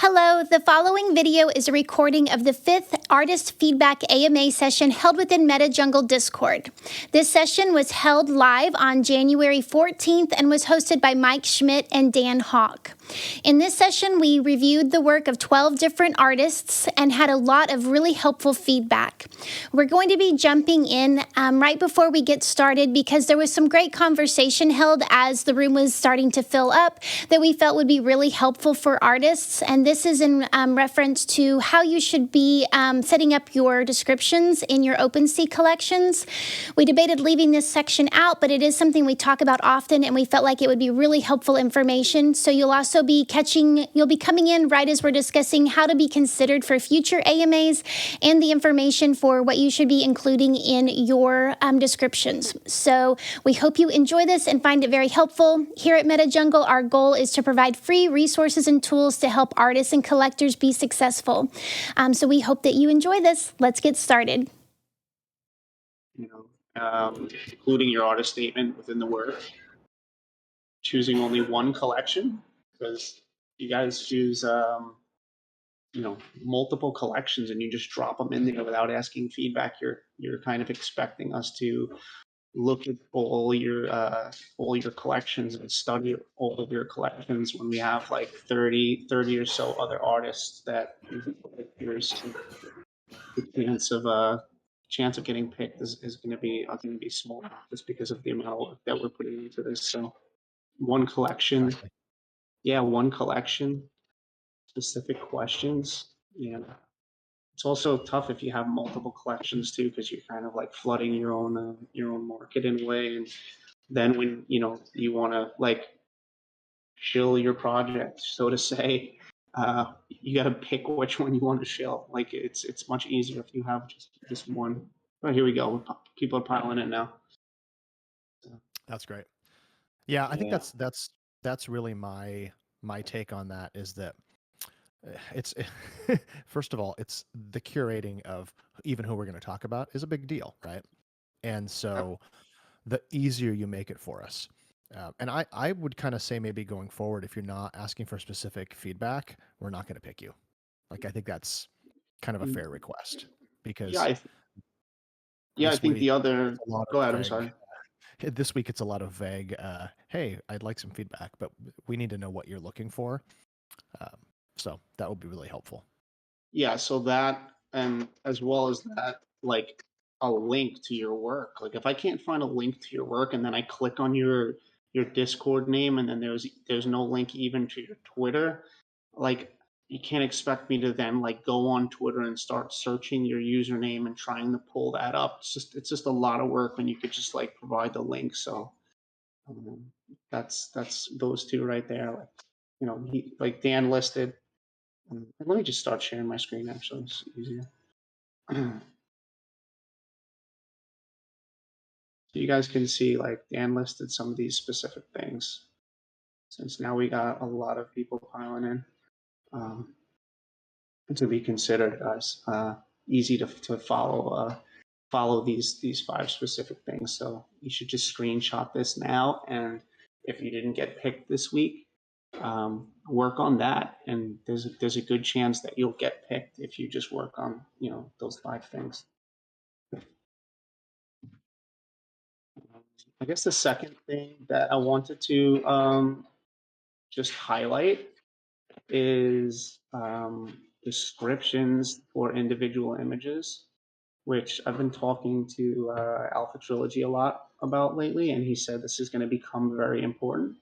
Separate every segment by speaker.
Speaker 1: Hello, the following video is a recording of the 5th Artist Feedback AMA session held within MetaJungle Discord. This session was held live on January 14th and was hosted by Mike Schmidt and Dan Hawk. In this session, we reviewed the work of 12 different artists and had a lot of really helpful feedback. We're going to be jumping in right before we get started because there was some great conversation held as the room was starting to fill up that we felt would be really helpful for artists. And this is in reference to how you should be setting up your descriptions in your OpenSea collections. We debated leaving this section out, but it is something we talk about often, and we felt like it would be really helpful information. So you'll be coming in right as we're discussing how to be considered for future AMAs and the information for what you should be including in your descriptions. So we hope you enjoy this and find it very helpful. Here at MetaJungle, our goal is to provide free resources and tools to help artists and collectors be successful. So we hope that you enjoy this. Let's get started.
Speaker 2: Including your artist statement within the work, choosing only one collection, because you guys choose multiple collections and you just drop them in there without asking feedback. You're kind of expecting us to look at all your collections and study all of your collections when we have like 30 or so other artists that there's the chance of getting picked is going to be small, just because of the amount of work that we're putting into this. So one collection,
Speaker 3: Exactly.
Speaker 2: one collection, specific questions. It's also tough if you have multiple collections too, because you're kind of like flooding your own market in a way. And then when you want to like shill your project, so to say, you got to pick which one you want to shill. Like it's much easier if you have just one. Oh, here we go. People are piling in now.
Speaker 3: That's great. Yeah, I think that's really my take on that, is that it's first of all, it's the curating of even who we're going to talk about is a big deal, right? And so the easier you make it for us. And I would kind of say, maybe going forward, if you're not asking for specific feedback, we're not going to pick you. Like, I think that's kind of a fair request, because
Speaker 2: I think the other. Go ahead. I'm sorry.
Speaker 3: This week it's a lot of vague, hey, I'd like some feedback, but we need to know what you're looking for. So that would be really helpful.
Speaker 2: Yeah, so that, and as well as that, like a link to your work. Like if I can't find a link to your work and then I click on your Discord name and then there's no link even to your Twitter, like you can't expect me to then like go on Twitter and start searching your username and trying to pull that up. It's just a lot of work when you could just like provide the link. So that's those two right there. Like like Dan listed. Let me just start sharing my screen, actually. It's easier. So you guys can see, like, Dan listed some of these specific things, since now we got a lot of people piling in to be considered, guys. Easy to follow these 5 specific things. So you should just screenshot this now, and if you didn't get picked this week, work on that, and there's a good chance that you'll get picked if you just work on those 5 things. I guess the second thing that I wanted to just highlight is descriptions for individual images, which I've been talking to Alpha Trilogy a lot about lately, and he said this is going to become very important.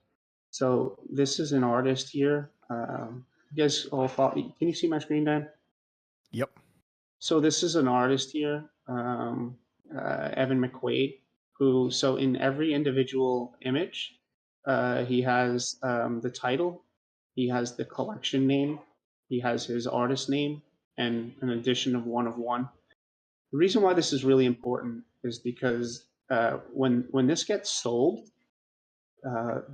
Speaker 2: So this is an artist here. You guys all follow, can you see my screen, Dan?
Speaker 3: Yep.
Speaker 2: So this is an artist here, Evan McQuaid, who, so in every individual image, he has the title, he has the collection name, he has his artist name, and an addition of one. The reason why this is really important is because when this gets sold,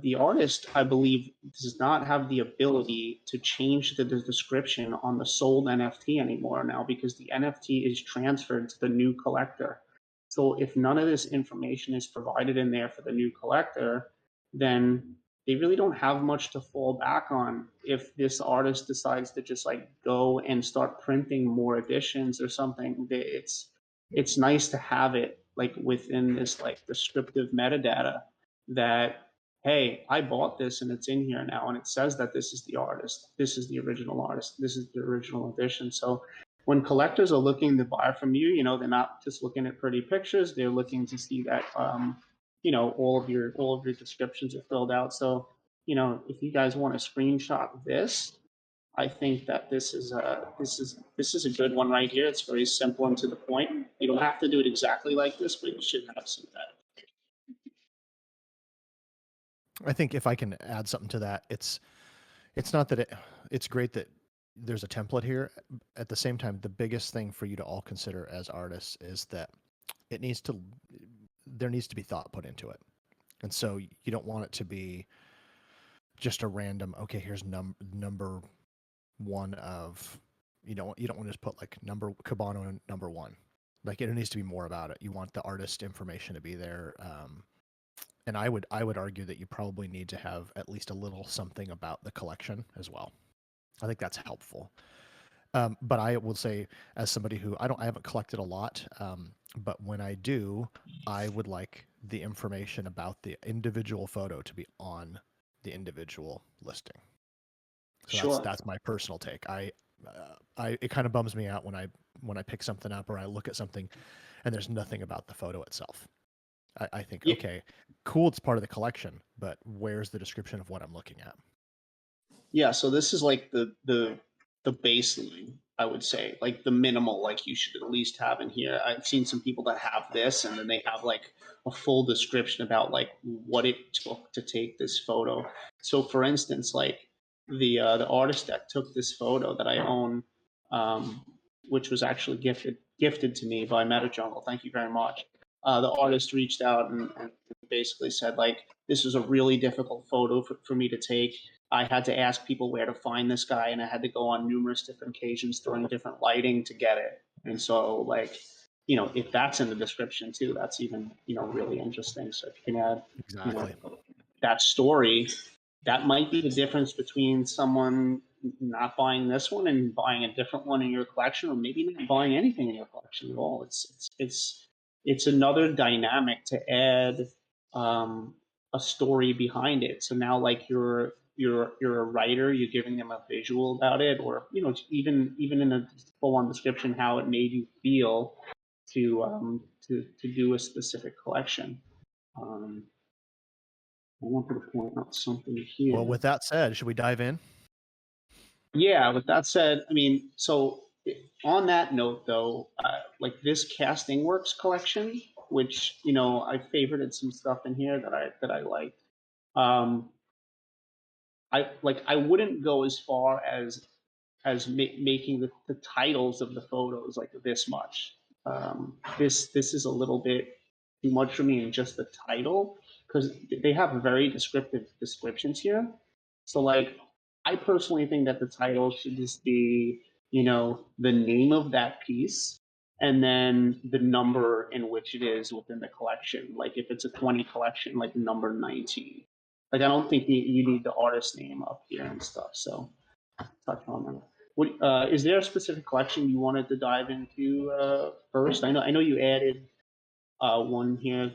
Speaker 2: the artist, I believe, does not have the ability to change the description on the sold NFT anymore now, because the NFT is transferred to the new collector. So if none of this information is provided in there for the new collector, then they really don't have much to fall back on if this artist decides to just like go and start printing more editions or something. It's nice to have it like within this like descriptive metadata that, hey, I bought this and it's in here now and it says that this is the artist, this is the original artist, this is the original edition. So when collectors are looking to buy from you, they're not just looking at pretty pictures, they're looking to see that all of your descriptions are filled out. So if you guys want to screenshot this, I think that this is a good one right here. It's very simple and to the point. You don't have to do it exactly like this, but you should have some of that.
Speaker 3: I think if I can add something to that, it's not that it's great that there's a template here. At the same time, the biggest thing for you to all consider as artists is that there needs to be thought put into it. And so you don't want it to be just a random, okay, here's number one of, you don't want to just put like Cabano number one. Like it needs to be more about it. You want the artist information to be there. And I would argue that you probably need to have at least a little something about the collection as well. I think that's helpful. But I will say, as somebody who I haven't collected a lot, but when I do, I would like the information about the individual photo to be on the individual listing. So
Speaker 2: Sure.
Speaker 3: that's my personal take. It kind of bums me out when I pick something up or I look at something and there's nothing about the photo itself. I think,
Speaker 2: Yeah.
Speaker 3: okay, cool, it's part of the collection, but where's the description of what I'm looking at?
Speaker 2: Yeah, so this is like the baseline, I would say, like the minimal, like you should at least have in here. I've seen some people that have this, and then they have like a full description about like what it took to take this photo. So, for instance, like the artist that took this photo that I own, which was actually gifted to me by MetaJungle. Thank you very much. The artist reached out and basically said like, this was a really difficult photo for me to take. I had to ask people where to find this guy, and I had to go on numerous different occasions during different lighting to get it. And so, like, if that's in the description too, that's even really interesting. So if you can add
Speaker 3: Exactly.
Speaker 2: that story, that might be the difference between someone not buying this one and buying a different one in your collection, or maybe not buying anything in your collection at all. It's another dynamic to add a story behind it. So now, like you're a writer, you're giving them a visual about it, or even in a full-on description how it made you feel to do a specific collection. I wanted to point out something here.
Speaker 3: Well, with that said, should we dive in?
Speaker 2: Yeah, with that said, I mean, so on that note, though, like this Casting Works collection, which I favorited some stuff in here that I liked. I wouldn't go as far as making the titles of the photos like this much. This is a little bit too much for me in just the title, because they have very descriptive descriptions here. So like, I personally think that the title should just be the name of that piece and then the number in which it is within the collection. Like if it's a 20 collection, like number 19. Like I don't think you need the artist name up here and stuff. So touch on that. What is there a specific collection you wanted to dive into first? I know you added one here,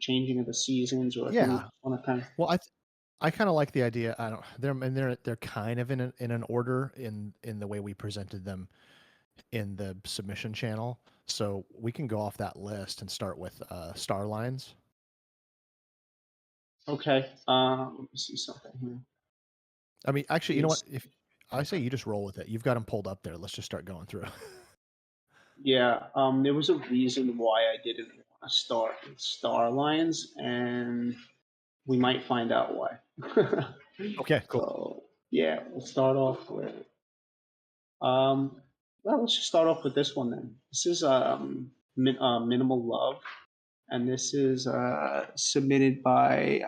Speaker 2: changing of the seasons, or if you want to kind of.
Speaker 3: Well, I kind of like the idea. I don't. They're kind of in an order in the way we presented them in the submission channel. So we can go off that list and start with star lines.
Speaker 2: Okay. Let me see something here.
Speaker 3: I mean, actually, you know what? If I say you just roll with it, you've got them pulled up there. Let's just start going through.
Speaker 2: Yeah. There was a reason why I didn't want to start with star lines, and we might find out why.
Speaker 3: Okay, cool.
Speaker 2: So yeah, we'll start off with. Well, let's just start off with this one then. This is Minimal Love, and this is submitted by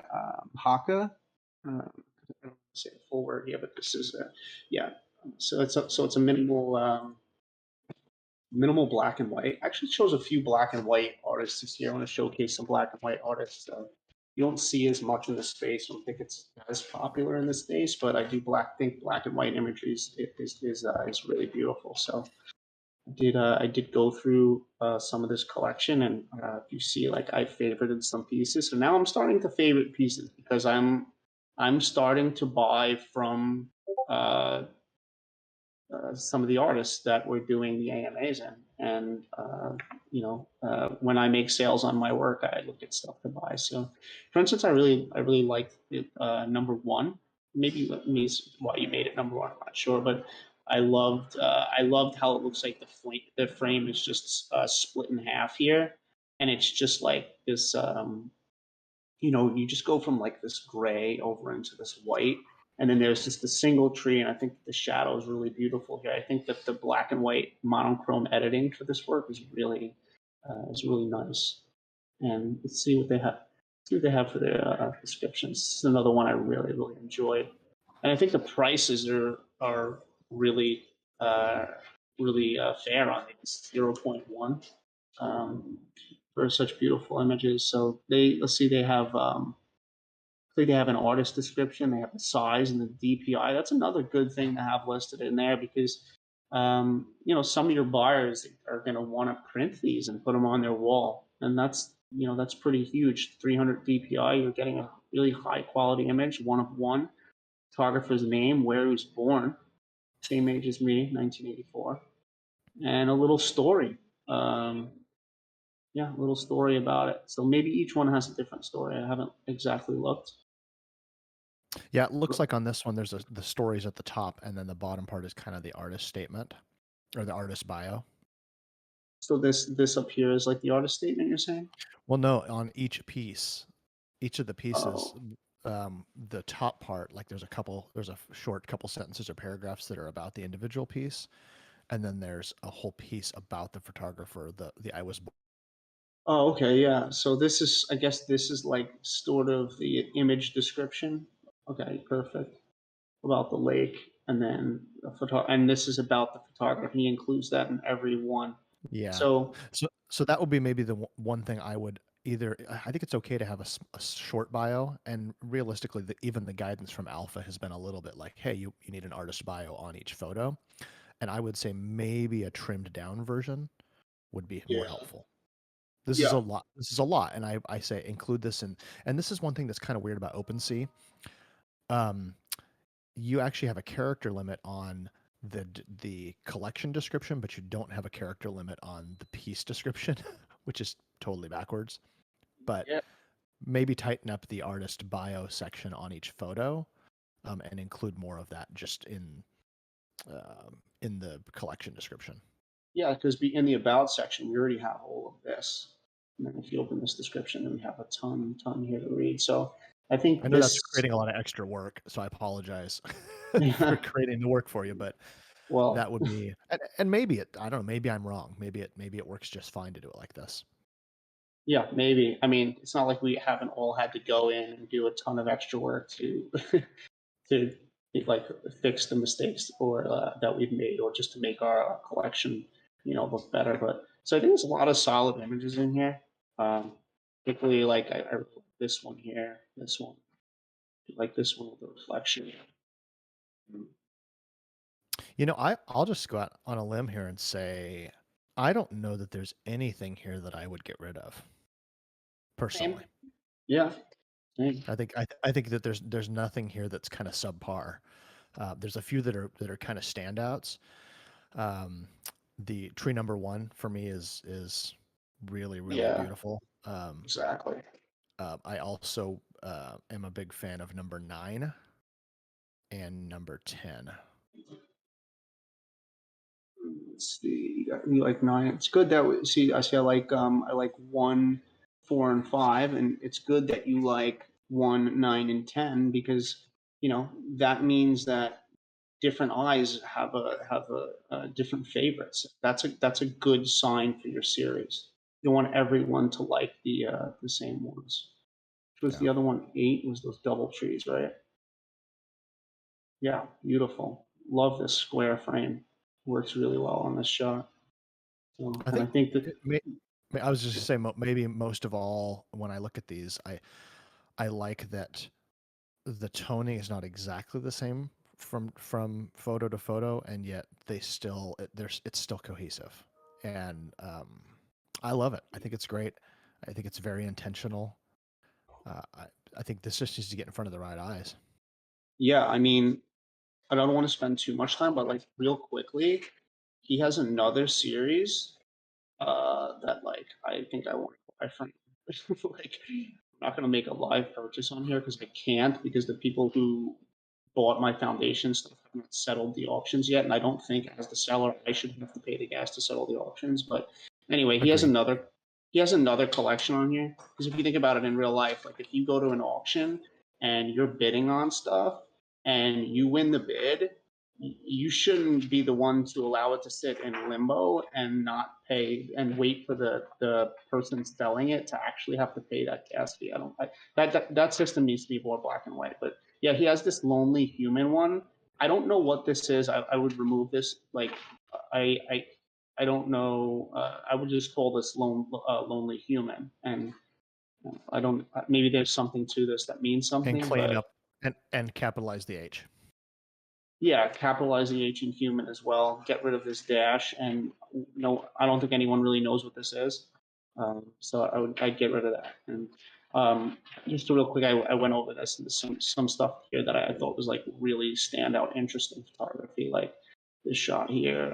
Speaker 2: Haka. I don't say the full word here, but this is yeah. So it's a minimal black and white. Actually, chose a few black and white artists this year. I want to showcase some black and white artists. you don't see as much in the space. I don't think it's as popular in the space, but I do think black and white imagery is really beautiful. So I did go through some of this collection, and you see, like, I favorited some pieces. So now I'm starting to favorite pieces because I'm starting to buy from uh, some of the artists that we're doing the AMAs in. And, when I make sales on my work, I look at stuff to buy. So, for instance, I really liked it, number one. Maybe that means why you made it number one. I'm not sure, but I loved how it looks like the frame is just split in half here, and it's just like this. You just go from like this gray over into this white, and then there's just a single tree, and I think the shadow is really beautiful here. I think that the black and white monochrome editing for this work is really nice. And let's see what they have. See what they have for their descriptions. This is another one I really enjoyed, and I think the prices are really uh, fair on these 0.1 for such beautiful images. So let's see, they have I think they have an artist description. They have the size and the DPI. That's another good thing to have listed in there because some of your buyers are going to want to print these and put them on their wall, and that's pretty huge. 300 DPI. You're getting a really high quality image, one of one. Photographer's name, where he was born, same age as me, 1984, and a little story. A little story about it. So maybe each one has a different story. I haven't exactly looked.
Speaker 3: Yeah, it looks like on this one there's the stories at the top, and then the bottom part is kind of the artist statement or the artist bio.
Speaker 2: So this up here is like the artist statement, you're saying?
Speaker 3: Well, no, on each piece, each of the pieces,
Speaker 2: Oh,
Speaker 3: the top part, like there's a short couple sentences or paragraphs that are about the individual piece, and then there's a whole piece about the photographer, the I was.
Speaker 2: oh, okay, yeah. So I guess this is like sort of the image description. Okay, perfect. About the lake, and then and this is about the photographer. He includes that in every one.
Speaker 3: Yeah.
Speaker 2: So
Speaker 3: So that would be maybe the one thing I would either. I think it's okay to have a short bio, and realistically, even the guidance from Alpha has been a little bit like, hey, you need an artist bio on each photo, and I would say maybe a trimmed down version would be more
Speaker 2: yeah,
Speaker 3: helpful. This is a
Speaker 2: yeah,
Speaker 3: lot. This is a lot, and I say include this in. And this is one thing that's kind of weird about OpenSea. Um, you actually have a character limit on the collection description, but you don't have a character limit on the piece description, which is totally backwards. But
Speaker 2: yeah.
Speaker 3: maybe tighten up the artist bio section on each photo, and include more of that just in the collection description.
Speaker 2: Yeah, because in the about section, we already have all of this. And then if you open this description, then we have a ton here to read. So I
Speaker 3: I
Speaker 2: think
Speaker 3: know that's
Speaker 2: this,
Speaker 3: creating a lot of extra work, so I apologize for
Speaker 2: yeah,
Speaker 3: creating the work for you, but that
Speaker 2: well,
Speaker 3: would be, and maybe I don't know, maybe I'm wrong. Maybe it works just fine to do it like this.
Speaker 2: yeah, maybe. I mean, it's not like we haven't all had to go in and do a ton of extra work to to like fix the mistakes or that we've made, or just to make our collection, look better. But so I think there's a lot of solid images in here. Particularly like I really like this one here, this one, like this one with the reflection.
Speaker 3: I'll just go out on a limb here and say I don't know that there's anything here that I would get rid of
Speaker 2: Same,
Speaker 3: personally.
Speaker 2: yeah, same.
Speaker 3: I think that there's nothing here that's kind of subpar. There's a few that are kind of standouts. Um, the tree number one for me is really
Speaker 2: Yeah,
Speaker 3: beautiful.
Speaker 2: exactly.
Speaker 3: I also am a big fan of number 9 and number 10.
Speaker 2: Let's see. You like nine. It's good that I I like 1, 4, and 5, and it's good that you like 1, 9, and 10 because that means that different eyes have a different favorites. That's a good sign for your series. You want everyone to like the same ones. Which was
Speaker 3: Yeah.
Speaker 2: the other one? 8 was those double trees, right? Yeah, beautiful. Love this square frame. Works really well on this shot. So,
Speaker 3: I
Speaker 2: and I
Speaker 3: think
Speaker 2: think that
Speaker 3: I was just gonna say maybe most of all when I look at these, I like that the toning is not exactly the same from photo to photo, and yet it's still cohesive, and I love it. I think it's great. I think it's very intentional. I think this just needs to get in front of the right eyes.
Speaker 2: Yeah, I mean, I don't want to spend too much time, but like real quickly, he has another series that like I think I want to buy from. Like, I'm not gonna make a live purchase on here because I can't, because the people who bought my foundation stuff haven't settled the auctions yet, and I don't think as the seller I should have to pay the gas to settle the auctions. But anyway,
Speaker 3: Agreed.
Speaker 2: he has another collection on here, because if you think about it in real life, like if you go to an auction and you're bidding on stuff and you win the bid, you shouldn't be the one to allow it to sit in limbo and not pay and wait for the person selling it to actually have to pay that gas fee. That system needs to be more black and white. But yeah, he has this lonely human one. I don't know what this is. I would remove this. Like I I I don't know. I would just call this lonely human. And I don't. Maybe there's something to this that means
Speaker 3: And
Speaker 2: something,
Speaker 3: clean
Speaker 2: but
Speaker 3: up and capitalize the H.
Speaker 2: yeah, capitalize the H in human as well. Get rid of this dash, and no, I don't think anyone really knows what this is. So I'd get rid of that. And just real quick, I went over this, and there's some stuff here that I thought was like really standout, interesting photography, like this shot here.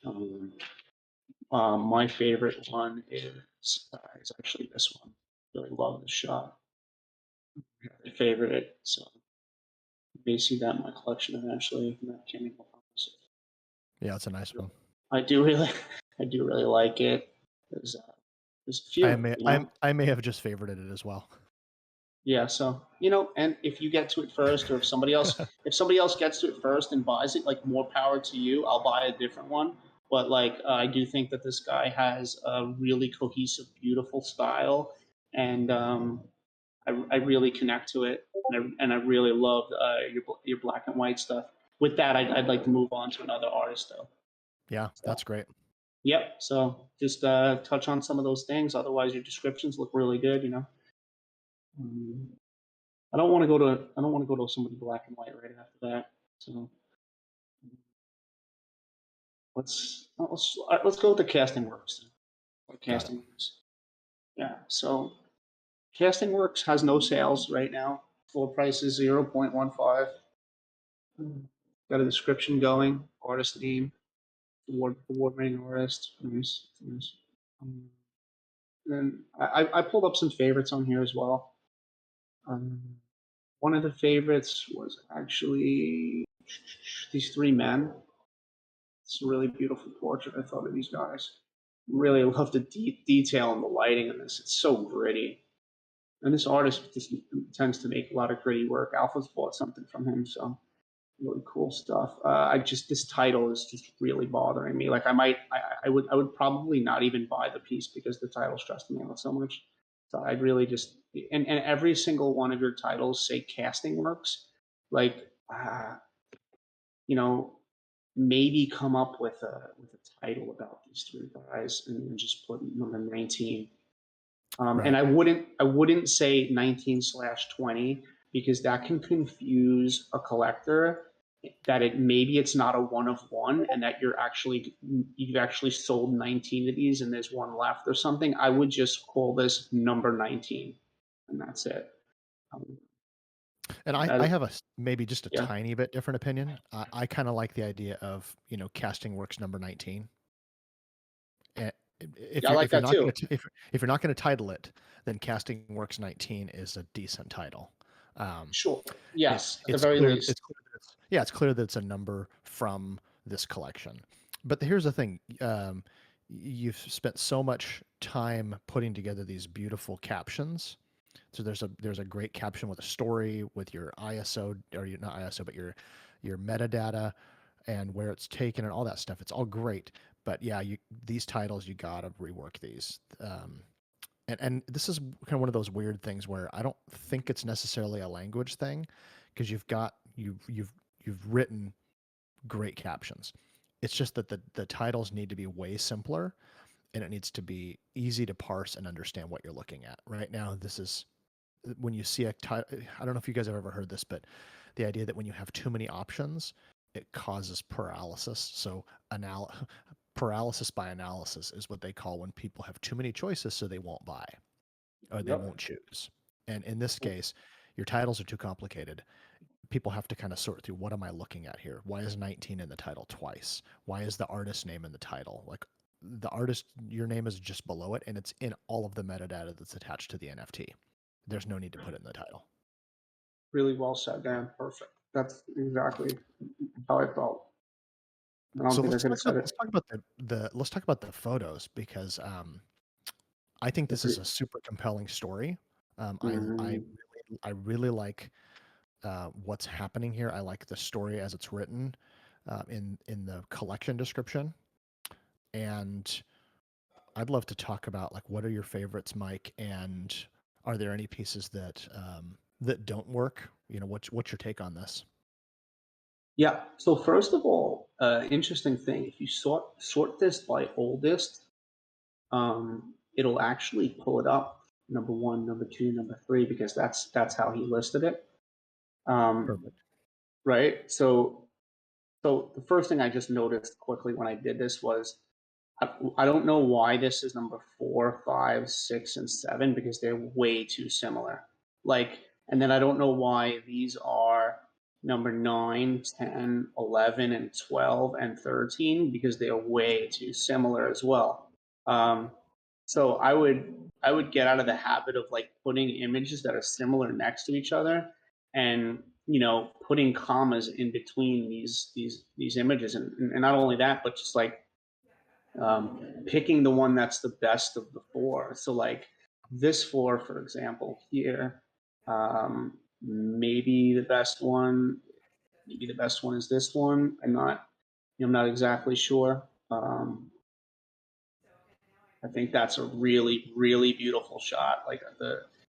Speaker 2: And um, my favorite one is actually this one. Really love this shot. I favorite it, so you may see that in my collection eventually. That chemical.
Speaker 3: Yeah, it's a nice one.
Speaker 2: I do really, I do really like it. There's a few,
Speaker 3: I may have just favorited it as well.
Speaker 2: Yeah, so and if you get to it first, or if somebody else gets to it first and buys it, like more power to you. I'll buy a different one. But like, I do think that this guy has a really cohesive, beautiful style, and I really connect to it, and I really love your black and white stuff. With that, I'd like to move on to another artist though.
Speaker 3: Yeah, that's great.
Speaker 2: Yep. So just touch on some of those things. Otherwise, your descriptions look really good. I don't want to go to somebody black and white right after that. So let's go with the casting works.
Speaker 3: Got it.
Speaker 2: Casting works. Yeah. So casting works has no sales right now. Floor price is 0.15. Got a description going. Artist name. Award winning artist. Nice. Nice. Then I pulled up some favorites on here as well. One of the favorites was actually these three men. It's a really beautiful portrait, I thought, of these guys. Really love the detail and the lighting in this. It's so gritty. And this artist just tends to make a lot of gritty work. Alpha's bought something from him, so really cool stuff. This title is just really bothering me. Like I would probably not even buy the piece because the title stressed me out so much. So I'd really just and every single one of your titles say casting works. Like you know, maybe come up with a title about these three guys and just put number 19.
Speaker 3: Right.
Speaker 2: And I wouldn't say 19/20 because that can confuse a collector that maybe it's not a one of one and that you've actually sold 19 of these and there's one left or something. I would just call this number 19 and that's it. Um,
Speaker 3: And I have maybe just a
Speaker 2: yeah.
Speaker 3: tiny bit different opinion. I kind of like the idea of casting works number 19. And
Speaker 2: Yeah, I like that too.
Speaker 3: If you're not going to title it, then casting works 19 is a decent title.
Speaker 2: Sure. Yes, at the
Speaker 3: It's
Speaker 2: very
Speaker 3: clear.
Speaker 2: least.
Speaker 3: It's clear that it's a number from this collection. But here's the thing: you've spent so much time putting together these beautiful captions. So there's a great caption with a story, with your ISO, or not ISO, but your metadata and where it's taken and all that stuff. It's all great. But yeah, these titles, you gotta rework these. And this is kind of one of those weird things where I don't think it's necessarily a language thing, because you've written great captions. It's just that the titles need to be way simpler, and it needs to be easy to parse and understand what you're looking at. Right now, this is when you see a title, I don't know if you guys have ever heard this, but the idea that when you have too many options, it causes paralysis. So paralysis by analysis is what they call when people have too many choices, so they won't buy or they
Speaker 2: Yep.
Speaker 3: won't choose. And in this case, your titles are too complicated. People have to kind of sort through, what am I looking at here? Why is 19 in the title twice? Why is the artist name in the title? Like, the artist, your name is just below it, and it's in all of the metadata that's attached to the NFT. There's no need to put it in the title.
Speaker 2: Really well said, Dan. Perfect. That's exactly how I felt. I don't
Speaker 3: So
Speaker 2: think I could have said
Speaker 3: let's
Speaker 2: it.
Speaker 3: talk about let's talk about the photos, because I think this is a super compelling story.
Speaker 2: Mhm.
Speaker 3: I really like what's happening here. I like the story as it's written in the collection description, and I'd love to talk about, like, what are your favorites, Mike, and are there any pieces that that don't work? You know, what's your take on this?
Speaker 2: Yeah. So first of all, interesting thing. If you sort this by oldest, it'll actually pull it up number one, number two, number three, because that's how he listed it.
Speaker 3: Perfect.
Speaker 2: Right. So the first thing I just noticed quickly when I did this was I don't know why this is number 4, 5, 6, and 7, because they're way too similar. Like, and then I don't know why these are number 9, 10, 11, and 12, and 13, because they are way too similar as well. Um, so I would get out of the habit of like putting images that are similar next to each other, and putting commas in between these images, and not only that, but just like picking the one that's the best of the four. So like this four, for example, here, maybe the best one, maybe the best one is this one. I'm not exactly sure. I think that's a really, really beautiful shot. Like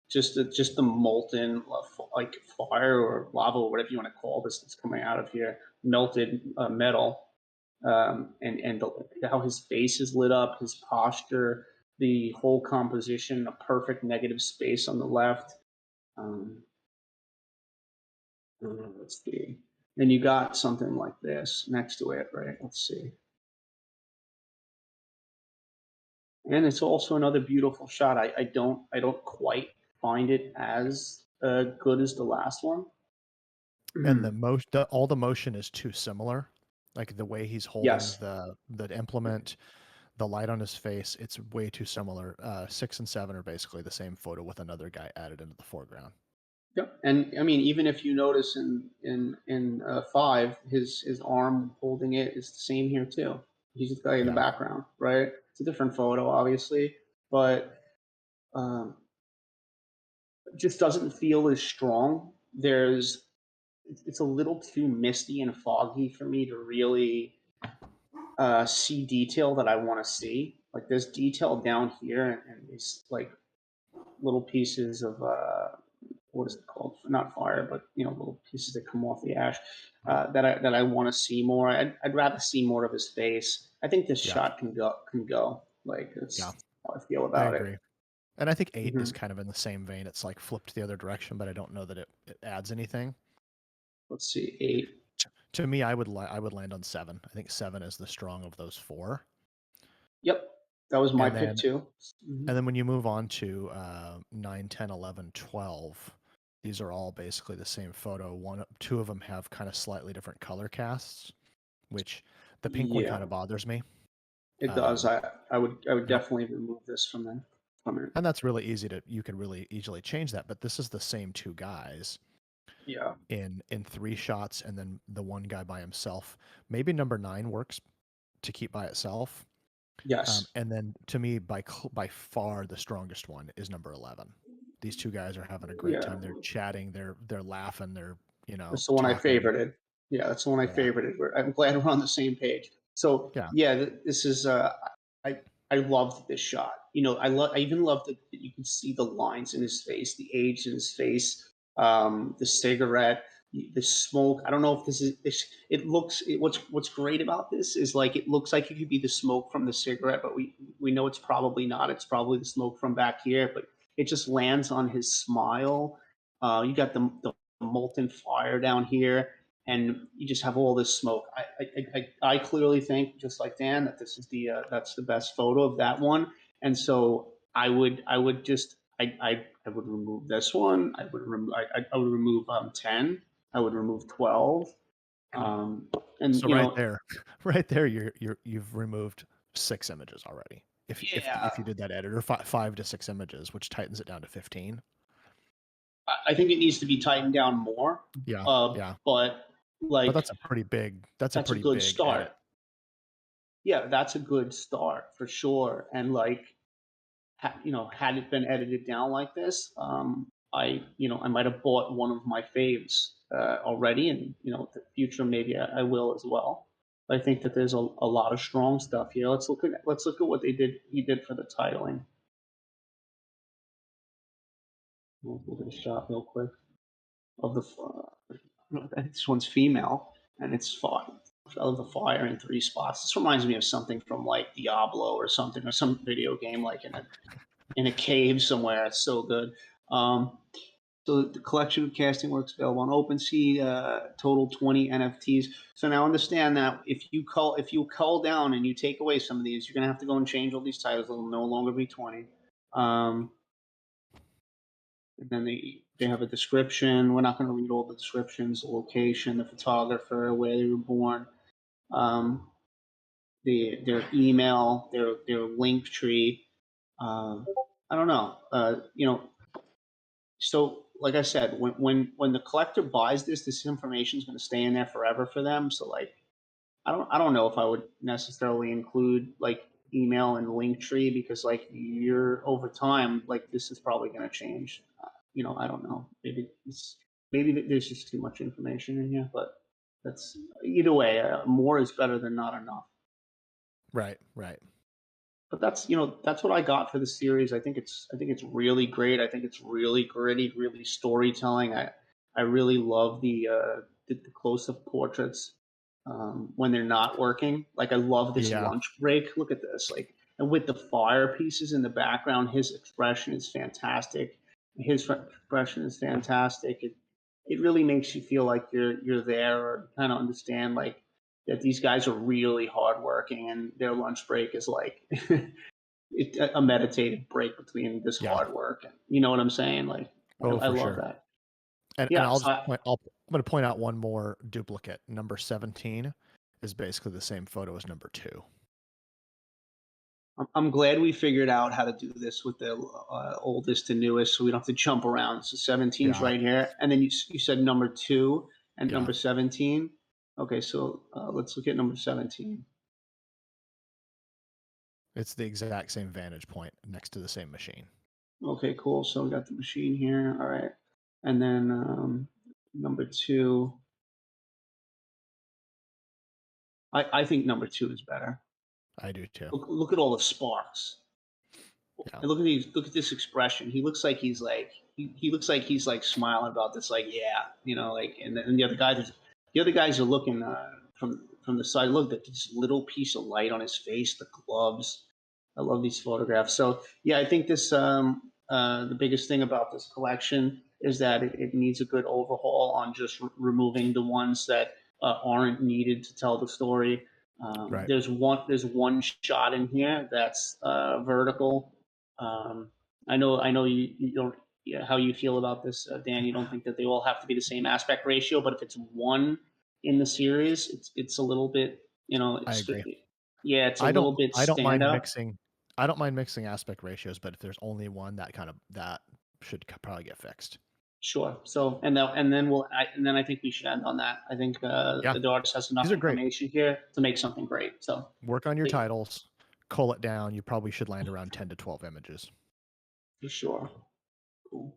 Speaker 2: just the molten like fire or lava or whatever you want to call this that's coming out of here, melted metal, and how his face is lit up, his posture, the whole composition, a perfect negative space on the left. Um, let's see. And you got something like this next to it, right? Let's see. And it's also another beautiful shot. I don't quite find it as good as the last one.
Speaker 3: And all the motion is too similar. Like the way he's holding
Speaker 2: Yes.
Speaker 3: the implement, the light on his face, it's way too similar. 6 and 7 are basically the same photo with another guy added into the foreground.
Speaker 2: Yep. And I mean, even if you notice in 5, his arm holding it is the same here too. He's the guy in the
Speaker 3: Yeah.
Speaker 2: background, right? It's a different photo, obviously, but um, it just doesn't feel as strong. It's a little too misty and foggy for me to really see detail that I want to see. Like there's detail down here and these like little pieces of what is it called? Not fire, but little pieces that come off the ash that I want to see more. I'd rather see more of his face. I think this
Speaker 3: Yeah.
Speaker 2: shot can go. Like
Speaker 3: Yeah.
Speaker 2: it's how I feel
Speaker 3: I
Speaker 2: about it.
Speaker 3: agree. And I think 8 is
Speaker 2: Hmm.
Speaker 3: kind of in the same vein. It's like flipped the other direction, but I don't know that it adds anything.
Speaker 2: Let's see, 8.
Speaker 3: To me, I would land on 7. I think 7 is the strong of those 4.
Speaker 2: Yep, that was my
Speaker 3: And
Speaker 2: pick
Speaker 3: then
Speaker 2: too. Hmm.
Speaker 3: when you move on to 9, 10, 11, 12, these are all basically the same photo. Two of them have kind of slightly different color casts, which the pink one
Speaker 2: Yeah,
Speaker 3: kind of bothers me.
Speaker 2: it does.
Speaker 3: Um,
Speaker 2: I would
Speaker 3: and,
Speaker 2: definitely remove this from it.
Speaker 3: and that's really easy you can really easily change that. But this is the same two guys
Speaker 2: Yeah.
Speaker 3: in 3 shots, and then the one guy by himself. Maybe number 9 works to keep by itself.
Speaker 2: Yes.
Speaker 3: And then to me, by far the strongest one is number 11. These two guys are having a great
Speaker 2: Yeah.
Speaker 3: time. They're chatting. They're laughing. They're
Speaker 2: That's the one I
Speaker 3: talking.
Speaker 2: favorited. Yeah, that's the one I
Speaker 3: Yeah,
Speaker 2: favorited. I'm glad we're on the same page. So
Speaker 3: yeah,
Speaker 2: yeah, this is I loved this shot. I even loved that you can see the lines in his face, the age in his face, the cigarette, the smoke. I don't know if this is. What's great about this is like it looks like it could be the smoke from the cigarette, but we know it's probably not. It's probably the smoke from back here, but it just lands on his smile. You got the molten fire down here, and you just have all this smoke. I clearly think, just like Dan, that this is that's the best photo of that one. And so I would remove this one. I would remove 10. I would remove 12. And
Speaker 3: So right there, right there, you've removed 6 images already. If you did that edit, or 5 to 6 images, which tightens it down to 15.
Speaker 2: I think it needs to be tightened down more.
Speaker 3: Yeah, yeah.
Speaker 2: But like,
Speaker 3: But that's a pretty big. That's a pretty
Speaker 2: good
Speaker 3: big
Speaker 2: start.
Speaker 3: edit.
Speaker 2: Yeah, that's a good start for sure. And like, had it been edited down like this, I might have bought one of my faves already, and the future maybe I will as well. I think that there's a lot of strong stuff here. Let's look at what he did for the titling. We'll look at a shot real quick of this one's female, and it's of the fire in 3 spots. This reminds me of something from like Diablo or something, or some video game, like in a cave somewhere. It's so good. So the collection of casting works available on OpenSea, total 20 NFTs. So now understand that if you cull down and you take away some of these, you're gonna have to go and change all these titles. It'll no longer be 20. And then they have a description. We're not going to read all the descriptions: the location, the photographer, where they were born, their email, their link tree. I don't know. So like I said, when the collector buys this information is going to stay in there forever for them. So like, I don't know if I would necessarily include like email and link tree, because like over time, like this is probably going to change. I don't know. Maybe there's just too much information in here, but that's either way. More is better than not enough.
Speaker 3: Right, right.
Speaker 2: But that's what I got for the series. I think it's really great. I think it's really gritty, really storytelling. I really love the close-up portraits when they're not working. Like, I love this lunch break. Look at this. Like, and with the fire pieces in the background, his expression is fantastic. His expression is fantastic. It really makes you feel like you're there, or kind of understand like that these guys are really hardworking, and their lunch break is like a meditative break between this hard work. And you know what I'm saying? Like, I love that.
Speaker 3: And I'm going to point out one more duplicate. Number 17 is basically the same photo as number 2.
Speaker 2: I'm glad we figured out how to do this with the oldest to newest, so we don't have to jump around. So 17's right here, and then you said number 2 and number 17. Okay, so let's look at number 17.
Speaker 3: It's the exact same vantage point next to the same machine.
Speaker 2: Okay, cool. So we got the machine here. All right, and then number 2. I think number 2 is better.
Speaker 3: I do too.
Speaker 2: Look at all the sparks. Yeah. And look at this expression. He looks like he's like smiling about this, like, like, and the other guys are looking from the side. Look at this little piece of light on his face, the gloves. I love these photographs. So yeah, I think this the biggest thing about this collection is that it needs a good overhaul on just removing the ones that aren't needed to tell the story.
Speaker 3: Right.
Speaker 2: There's one shot in here that's vertical. I know you don't how you feel about this, Dan. You don't think that they all have to be the same aspect ratio, but if it's one in the series, it's a little bit,
Speaker 3: I agree.
Speaker 2: Yeah, it's a little bit.
Speaker 3: I don't mind mixing. I don't mind mixing aspect ratios, but if there's only one, that should probably get fixed.
Speaker 2: Sure. So and then I think we should end on that. I think the artist has enough information here to make something great. So
Speaker 3: work on your titles, cull it down. You probably should land around 10 to 12 images.
Speaker 2: For sure. Cool.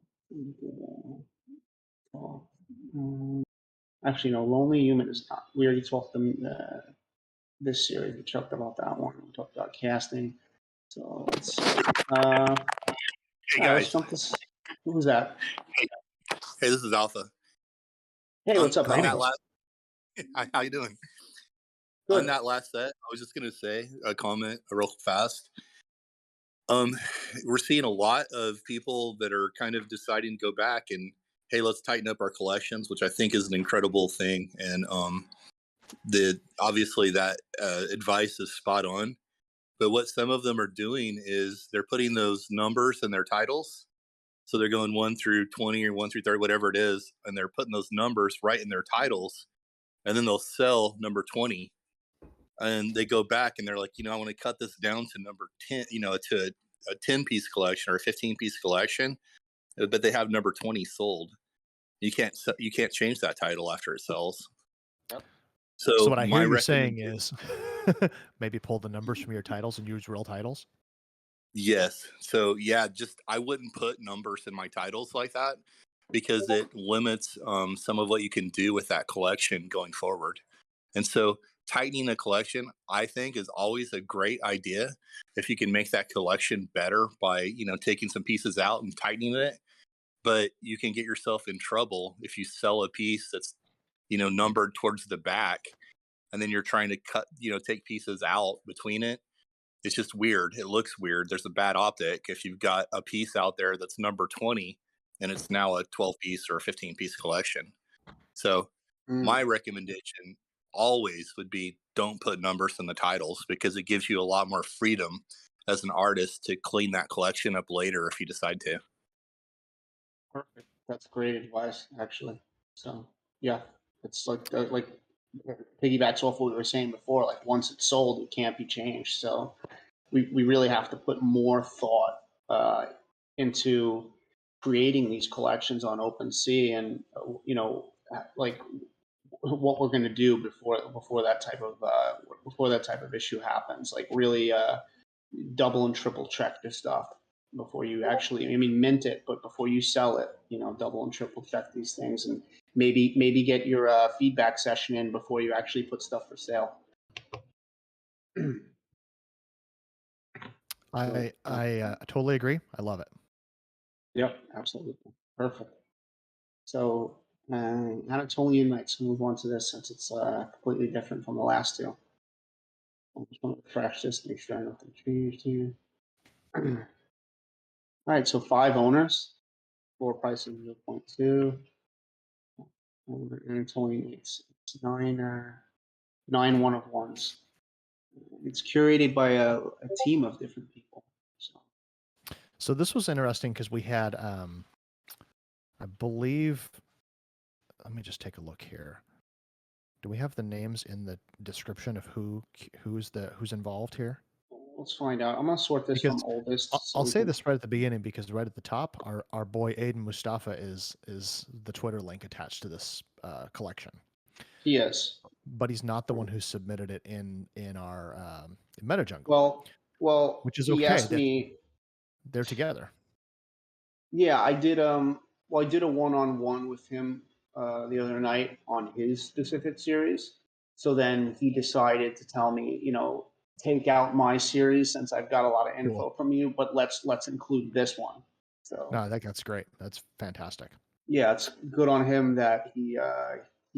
Speaker 2: Actually, no. Lonely Human is not. We already talked this series. We talked about that one. We talked about casting. So let's see.
Speaker 4: Hey guys.
Speaker 2: Who was that?
Speaker 4: Hey, this is Alpha.
Speaker 2: Hey, what's up, Alpha?
Speaker 4: How you doing?
Speaker 2: Good.
Speaker 4: On that last set, I was just gonna say a comment real fast. Um, we're seeing a lot of people that are kind of deciding to go back and, hey, let's tighten up our collections, which I think is an incredible thing. And the obviously that advice is spot on. But what some of them are doing is they're putting those numbers in their titles. So they're going 1 through 20 or 1 through 30, whatever it is, and they're putting those numbers right in their titles, and then they'll sell number 20, and they go back and they're like, I want to cut this down to number 10, to a 10-piece collection or a 15-piece collection, but they have number 20 sold. You can't change that title after it sells.
Speaker 2: Yep.
Speaker 3: So
Speaker 4: So
Speaker 3: what I
Speaker 4: my
Speaker 3: hear you saying
Speaker 4: recommendation,
Speaker 3: is maybe pull the numbers from your titles and use real titles.
Speaker 4: yes. So yeah, just I wouldn't put numbers in my titles like that because it limits some of what you can do with that collection going forward. And so tightening a collection, I think, is always a great idea if you can make that collection better by, taking some pieces out and tightening it. But you can get yourself in trouble if you sell a piece that's, numbered towards the back, and then you're trying to cut, take pieces out between it. It's just weird. It looks weird. There's a bad optic if you've got a piece out there that's number 20 and it's now a 12-piece or a 15-piece collection. So my recommendation always would be don't put numbers in the titles because it gives you a lot more freedom as an artist to clean that collection up later if you decide to.
Speaker 2: Perfect. That's great advice, actually. So yeah, it's like piggybacks off what we were saying before. Like once it's sold, it can't be changed. So we really have to put more thought into creating these collections on OpenSea, and like what we're going to do before that type of issue happens. Like really double and triple check this stuff before you actually, mint it, but before you sell it, double and triple check these things, and maybe get your feedback session in before you actually put stuff for sale.
Speaker 3: I totally agree. I love it.
Speaker 2: Yep, absolutely. Perfect. So Anatolian Nights, we'll move on to this since it's completely different from the last two. I just want to refresh this, make sure nothing changed here. All right, so 5 owners, floor price of 0.2. Anatolian Nights, it's 9 one-of-ones. It's curated by a team of different people.
Speaker 3: So this was interesting because we had, I believe, let me just take a look here. Do we have the names in the description of who's involved here?
Speaker 2: Let's find out. I'm gonna sort this
Speaker 3: Because
Speaker 2: from oldest.
Speaker 3: I'll say this right at the beginning because right at the top, our boy Aiden Mustafa is the Twitter link attached to this collection.
Speaker 2: He is,
Speaker 3: but he's not the one who submitted it in our MetaJungle.
Speaker 2: Well,
Speaker 3: which is
Speaker 2: he
Speaker 3: okay.
Speaker 2: asked me.
Speaker 3: They're together.
Speaker 2: Yeah, I did. I did a one-on-one with him the other night on his specific series. So then he decided to tell me, take out my series since I've got a lot of info from you, but let's include this one. So
Speaker 3: no, I think that's great. That's fantastic.
Speaker 2: Yeah, it's good on him that he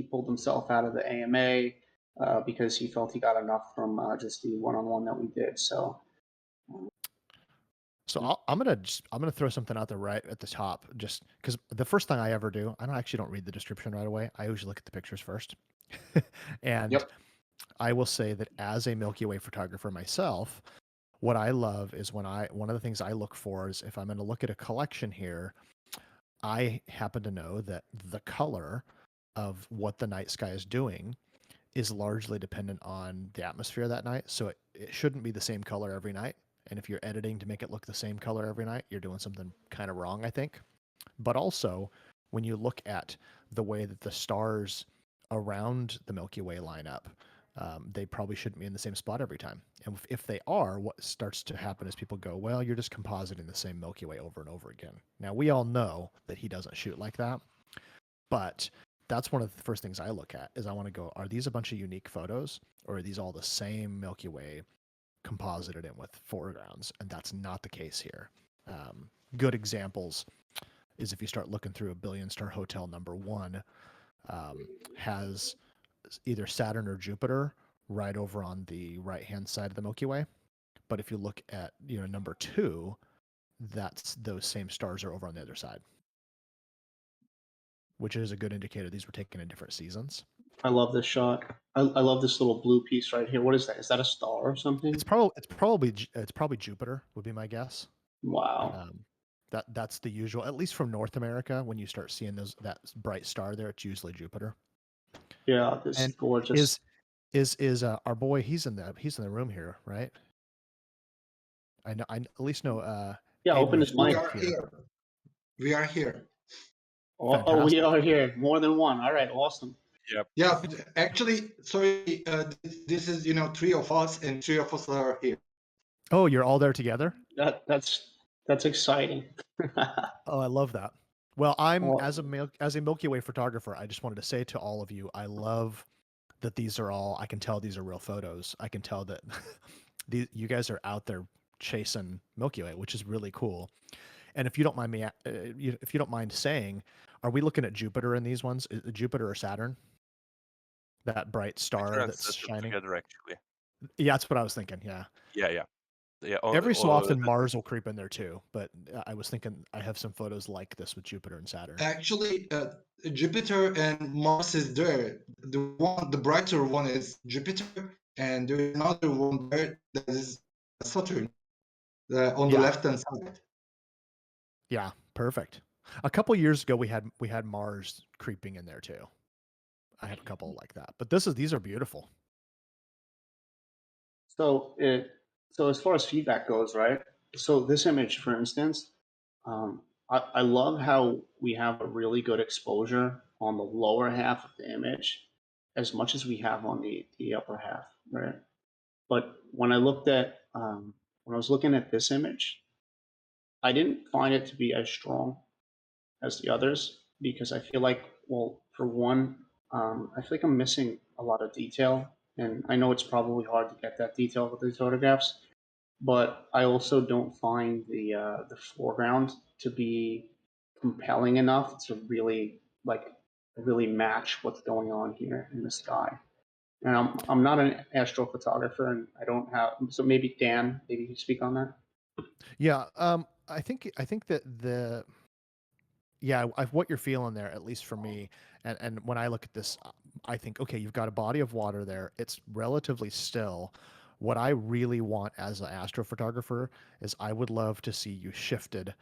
Speaker 2: pulled himself out of the AMA because he felt he got enough from just the one-on-one that we did. So
Speaker 3: I'm gonna throw something out there right at the top, just because the first thing I ever do, I don't read the description right away. I usually look at the pictures first, and
Speaker 2: Yep.
Speaker 3: I will say that as a Milky Way photographer myself, what I love is one of the things I look for is if I'm going to look at a collection here, I happen to know that the color of what the night sky is doing is largely dependent on the atmosphere that night. So it shouldn't be the same color every night. And if you're editing to make it look the same color every night, you're doing something kind of wrong, I think. But also, when you look at the way that the stars around the Milky Way line up, they probably shouldn't be in the same spot every time. And if they are, what starts to happen is people go, well, you're just compositing the same Milky Way over and over again. Now, we all know that he doesn't shoot like that, but that's one of the first things I look at is I want to go, are these a bunch of unique photos or are these all the same Milky Way composited in with foregrounds? And that's not the case here. Good examples is if you start looking through a Billion Star Hotel #1, has either Saturn or Jupiter right over on the right-hand side of the Milky Way, But if you look at, number 2, that's those same stars are over on the other side, which is a good indicator these were taken in different seasons.
Speaker 2: I love this shot. I love this little blue piece right here. What is that? Is that a star or something?
Speaker 3: It's probably Jupiter would be my guess.
Speaker 2: Wow.
Speaker 3: That's the usual, at least from North America. When you start seeing that bright star there, it's usually Jupiter.
Speaker 2: Yeah, this
Speaker 3: And
Speaker 2: is gorgeous.
Speaker 3: is our boy? He's in the room here, right? I at least know.
Speaker 2: Yeah,
Speaker 3: Aiden
Speaker 2: open
Speaker 3: was
Speaker 2: his
Speaker 5: We
Speaker 2: mic.
Speaker 5: are here. We are here.
Speaker 2: Oh, we
Speaker 3: Fantastic.
Speaker 2: are here. More than one. All right, awesome.
Speaker 5: Yeah, actually, sorry, this is 3 of us, and 3 of us are here.
Speaker 3: Oh, you're all there together?
Speaker 2: That's exciting.
Speaker 3: Oh, I love that. Well, I'm
Speaker 2: Well,
Speaker 3: as a Milky Way photographer, I just wanted to say to all of you, I love that these are all. I can tell these are real photos. I can tell that you guys are out there chasing Milky Way, which is really cool. And if you don't mind me, if you don't mind saying, are we looking at Jupiter in these ones? Jupiter or Saturn? That bright star that's shining.
Speaker 6: Together, actually.
Speaker 3: Yeah, that's what I was thinking. Yeah.
Speaker 6: Yeah.
Speaker 3: Every so often Mars will creep in there too, but I was thinking I have some photos like this with Jupiter and Saturn.
Speaker 5: Actually, Jupiter and Mars is there. The brighter one is Jupiter, and there is another one there that is Saturn, on the
Speaker 3: Yeah.
Speaker 5: left-hand side.
Speaker 3: Yeah, perfect. A couple years ago, we had Mars creeping in there too. I have a couple like that, but these are beautiful.
Speaker 2: so as far as feedback goes, right? So this image, for instance, I love how we have a really good exposure on the lower half of the image, as much as we have on the upper half, right? But when I was looking at this image, I didn't find it to be as strong as the others because I feel like, well, for one, I feel like I'm missing a lot of detail, and I know it's probably hard to get that detail with these photographs, but I also don't find the foreground to be compelling enough to really match what's going on here in the sky. And I'm not an astrophotographer, and I don't have, so maybe Dan, maybe you can speak on that.
Speaker 3: Yeah, I think that what you're feeling there, at least for me, and when I look at this, I think, okay, you've got a body of water there. It's relatively still. What I really want as an astrophotographer is I would love to see you shifted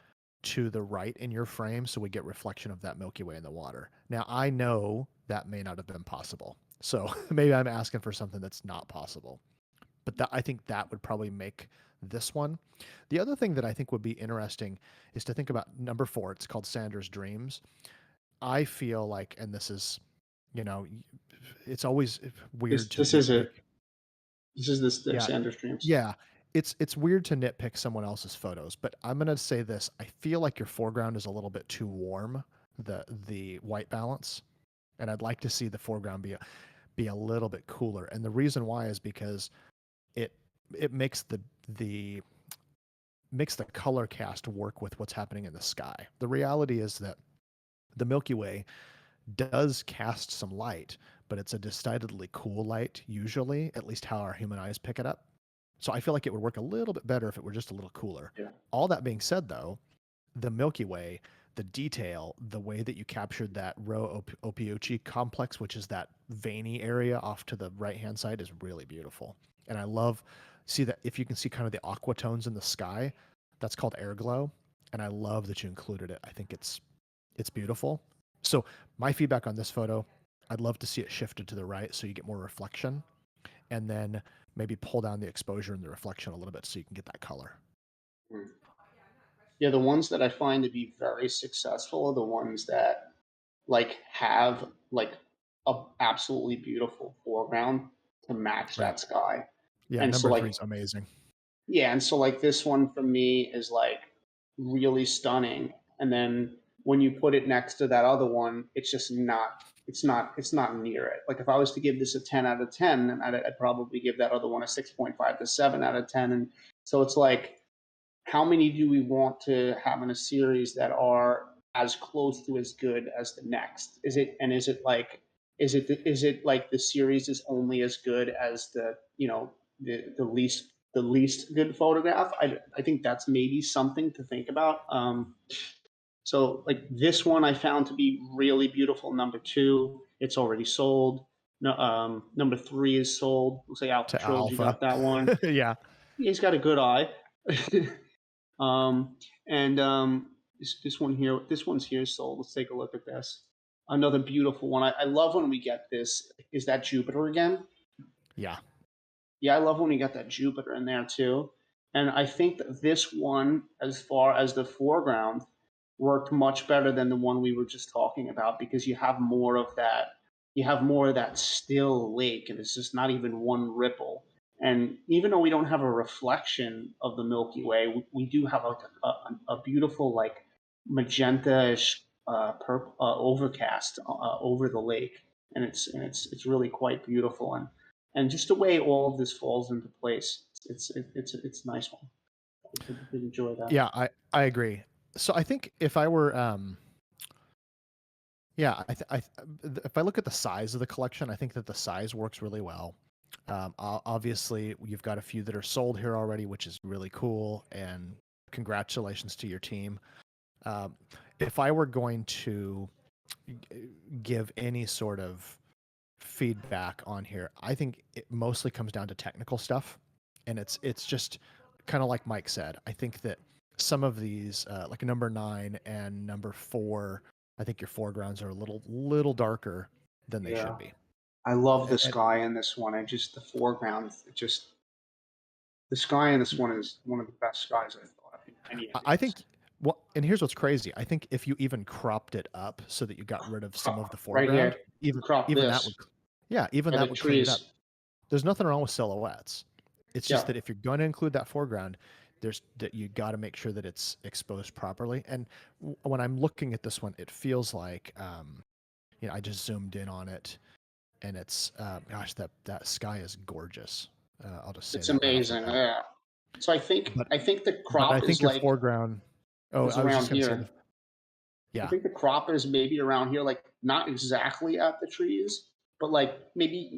Speaker 3: to the right in your frame so we get reflection of that Milky Way in the water. Now, I know that may not have been possible. So maybe I'm asking for something that's not possible. But I think that would probably make this one. The other thing that I think would be interesting is to think about number 4. It's called Sandra's Dreams. I feel like, and this is, it's always weird to
Speaker 2: This is
Speaker 3: nitpick.
Speaker 2: it. This is the
Speaker 3: Yeah.
Speaker 2: Sanders Dreams.
Speaker 3: Yeah, it's weird to nitpick someone else's photos, but I'm gonna say this: I feel like your foreground is a little bit too warm, the white balance, and I'd like to see the foreground be a little bit cooler. And the reason why is because it makes the color cast work with what's happening in the sky. The reality is that the Milky Way does cast some light, but it's a decidedly cool light, usually, at least how our human eyes pick it up. So I feel like it would work a little bit better if it were just a little cooler.
Speaker 2: Yeah.
Speaker 3: All that being said, though, the Milky Way, the detail, the way that you captured that Rho Ophiuchi complex, which is that veiny area off to the right-hand side, is really beautiful. And I love, see that if you can see kind of the aqua tones in the sky, that's called air glow. And I love that you included it. I think it's beautiful. So my feedback on this photo, I'd love to see it shifted to the right so you get more reflection. And then maybe pull down the exposure and the reflection a little bit so you can get that color.
Speaker 2: Yeah, the ones that I find to be very successful are the ones that have a absolutely beautiful foreground to match
Speaker 3: Right.
Speaker 2: that sky.
Speaker 3: Yeah,
Speaker 2: And so
Speaker 3: number 3 is amazing.
Speaker 2: yeah, and so this one for me is really stunning. And then when you put it next to that other one, it's just not near it. Like if I was to give this a 10 out of 10, I'd probably give that other one a 6.5 to 7 out of 10. And so it's how many do we want to have in a series that are as close to as good as the next? Is it like the series is only as good as the least the least good photograph. I think that's maybe something to think about. So like this one I found to be really beautiful. Number 2, it's already sold. No, number 3 is sold. Looks like Alpha
Speaker 3: To
Speaker 2: Trilogy
Speaker 3: Alpha.
Speaker 2: got that one.
Speaker 3: Yeah.
Speaker 2: He's got a good eye. And this one here, this one's here sold. Let's take a look at this. Another beautiful one. I love when we get this. Is that Jupiter again?
Speaker 3: Yeah.
Speaker 2: Yeah, I love when we got that Jupiter in there too. And I think that this one, as far as the foreground, worked much better than the one we were just talking about, because you have more of that still lake, and it's just not even one ripple. And even though we don't have a reflection of the Milky Way, we do have a beautiful like magenta-ish overcast over the lake, and it's really quite beautiful. And just the way all of this falls into place, it's a nice one. I did enjoy that.
Speaker 3: Yeah, I agree. So I think if I were yeah, if I look at the size of the collection, I think that the size works really well. Obviously, you've got a few that are sold here already, which is really cool, and congratulations to your team. If I were going to give any sort of feedback on here, I think it mostly comes down to technical stuff, and it's just kind of like Mike said. I think that some of these, like number 9 and number 4, I think your foregrounds are a little darker than they should be.
Speaker 2: I love the
Speaker 3: And
Speaker 2: sky in this one. The foreground, the sky in this one is one of the best skies I thought in any of
Speaker 3: I
Speaker 2: these.
Speaker 3: think, well, and here's what's crazy. I think if you even cropped it up so that you got rid of some of the
Speaker 2: Right
Speaker 3: foreground,
Speaker 2: here, crop
Speaker 3: even that
Speaker 2: this
Speaker 3: would, yeah, even
Speaker 2: and
Speaker 3: that
Speaker 2: the
Speaker 3: would clean it up.
Speaker 2: trees.
Speaker 3: There's nothing wrong with silhouettes. It's just
Speaker 2: Yeah,
Speaker 3: that if you're going to include that foreground, there's that you got to make sure that it's exposed properly. And when I'm looking at this one, it feels like, I just zoomed in on it, and it's, gosh, that sky is gorgeous. I'll just say
Speaker 2: it's
Speaker 3: that right off the
Speaker 2: amazing.
Speaker 3: bat.
Speaker 2: Yeah. So I think
Speaker 3: But
Speaker 2: the
Speaker 3: but I
Speaker 2: crop
Speaker 3: think
Speaker 2: is
Speaker 3: your
Speaker 2: like
Speaker 3: foreground. Oh,
Speaker 2: is
Speaker 3: I was
Speaker 2: around
Speaker 3: just going to say
Speaker 2: here. I
Speaker 3: yeah.
Speaker 2: think the crop is maybe around here, like not exactly at the trees, but like maybe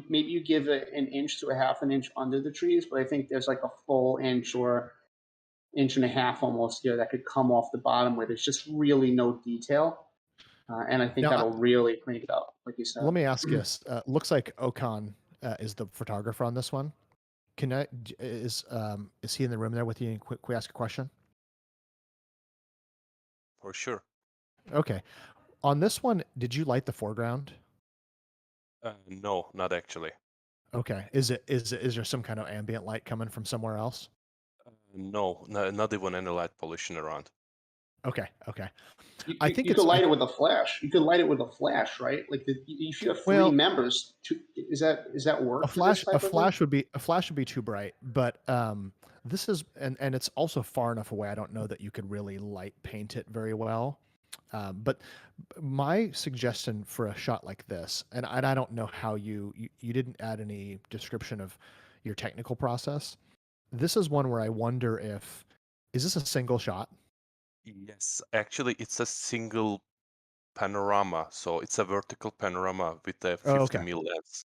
Speaker 2: maybe you give it an inch to a half an inch under the trees, but I think there's like a full inch or inch and a half almost here that could come off the bottom where there's just really no detail, and I think
Speaker 3: Now,
Speaker 2: that'll really clean it up, like you said.
Speaker 3: let me ask you this. Looks like Okan is the photographer on this one. Is he in the room there with you? Can we ask a question?
Speaker 6: For sure.
Speaker 3: Okay. On this one, did you light the foreground?
Speaker 6: No, not actually.
Speaker 3: Okay. Is there some kind of ambient light coming from somewhere else?
Speaker 6: No, not even any light pollution around.
Speaker 3: Okay. Okay.
Speaker 2: You,
Speaker 3: I
Speaker 2: you,
Speaker 3: think
Speaker 2: you could
Speaker 3: it's
Speaker 2: light it with a flash. You could light it with a flash, right? Like if you have 3 members, is that work for this type of thing?
Speaker 3: a flash would be too bright, but this is and it's also far enough away. I don't know that you could really light paint it very well. But my suggestion for a shot like this, and I don't know how you didn't add any description of your technical process. This is one where I wonder is this a single shot?
Speaker 6: Yes, actually, it's a single panorama. So it's a vertical panorama with a 50
Speaker 3: okay.
Speaker 6: mil lens.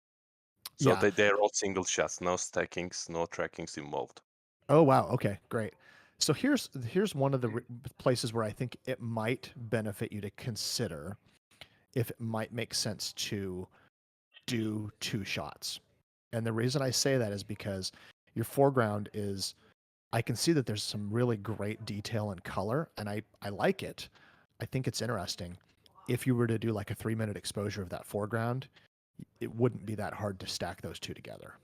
Speaker 6: So
Speaker 3: Yeah.
Speaker 6: they're all single shots, no stackings, no trackings involved.
Speaker 3: Oh wow. Okay, great. So here's one of the places where I think it might benefit you to consider if it might make sense to do 2 shots. And the reason I say that is because your foreground is, I can see that there's some really great detail and color, and I like it. I think it's interesting. If you were to do like a 3-minute exposure of that foreground, it wouldn't be that hard to stack those 2 together.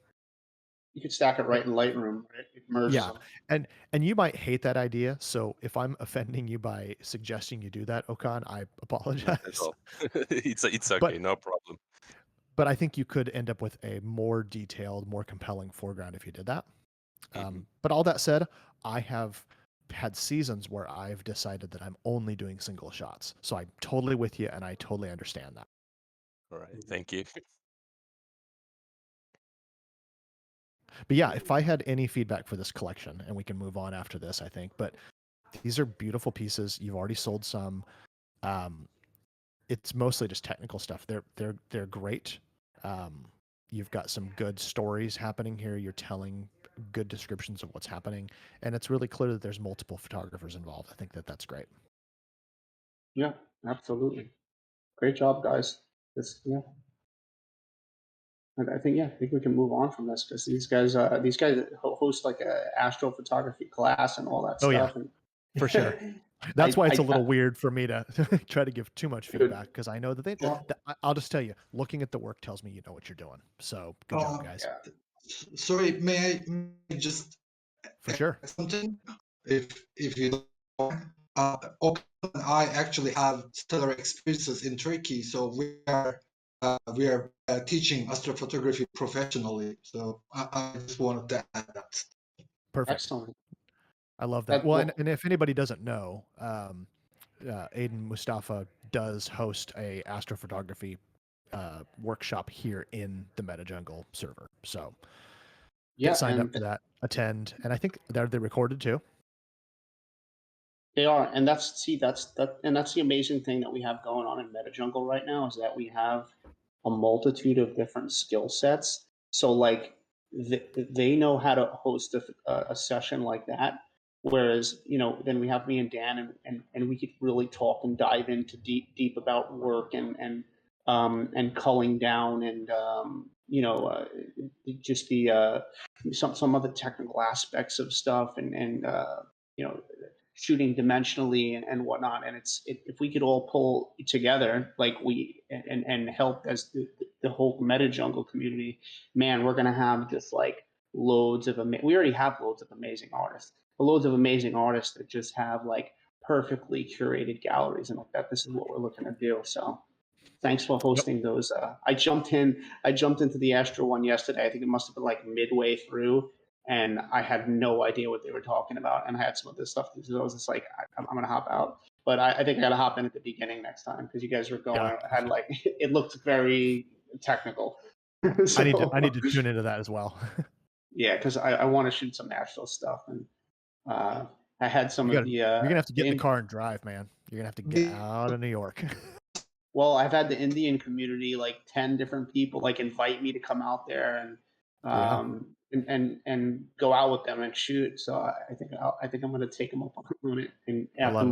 Speaker 2: You could stack it right in Lightroom, right? It merges
Speaker 3: Yeah,
Speaker 2: them.
Speaker 3: and you might hate that idea. So if I'm offending you by suggesting you do that, Okan, I
Speaker 6: Not at
Speaker 3: apologize.
Speaker 6: all. It's okay,
Speaker 3: But
Speaker 6: no problem.
Speaker 3: but I think you could end up with a more detailed, more compelling foreground if you did that. But all that said, I have had seasons where I've decided that I'm only doing single shots. So I'm totally with you, and I totally understand that.
Speaker 6: All right, thank you.
Speaker 3: But yeah, if I had any feedback for this collection, and we can move on after this, I think. But these are beautiful pieces. You've already sold some. It's mostly just technical stuff. They're great. you've got some good stories happening here. You're telling good descriptions of what's happening, and it's really clear that there's multiple photographers involved. I think that that's great.
Speaker 2: Yeah, absolutely. Great job, guys. Yeah. I think we can move on from this because these guys host like a astrophotography class and all that
Speaker 3: Oh yeah,
Speaker 2: stuff. And
Speaker 3: for sure. That's why it's a little
Speaker 2: I-
Speaker 3: weird for me to try to give too much
Speaker 2: Dude.
Speaker 3: feedback, because I know that they.
Speaker 2: Well-
Speaker 3: I'll just tell you, looking at the work tells me you know what you're doing. So good job, guys.
Speaker 2: Yeah.
Speaker 5: Sorry, may I just
Speaker 3: For sure.
Speaker 5: add something? If you don't mind. Okan and I actually have stellar experiences in Turkey, so we are teaching astrophotography professionally. So I just wanted to add that.
Speaker 3: Perfect.
Speaker 2: Excellent.
Speaker 3: I love that. Well, and if anybody doesn't know, Aiden Mustafa does host a astrophotography workshop here in the MetaJungle server. So get signed up for that, attend, and I think they're recorded too.
Speaker 2: They are, and that's the amazing thing that we have going on in MetaJungle right now is that we have a multitude of different skill sets. So like they know how to host a session like that. Whereas, then we have me and Dan and we could really talk and dive into deep about work and culling down and just the some of the technical aspects of stuff and shooting dimensionally and whatnot. And if we could all pull together like and help as the whole MetaJungle community, man, we're gonna have just like loads of we already have loads of amazing artists, but loads of amazing artists that just have like perfectly curated galleries and like that. This is what we're looking to do. So thanks for hosting those. I jumped into the Astro one yesterday. I think it must have been like midway through, and I had no idea what they were talking about. And I had some of this stuff. So I was just like, I'm going to hop out. But I think I got to hop in at the beginning next time because you guys were going.
Speaker 3: Yeah.
Speaker 2: Had like it looked very technical. So,
Speaker 3: I need to tune into that as well.
Speaker 2: Yeah, because I want to shoot some Astro stuff, and I had some of the.
Speaker 3: You're gonna have to get in the car and drive, man. You're gonna have to get out of New York.
Speaker 2: Well, I've had the Indian community, like 10 different people, like invite me to come out there and go out with them and shoot. So I think I'm going to take them up on it. And after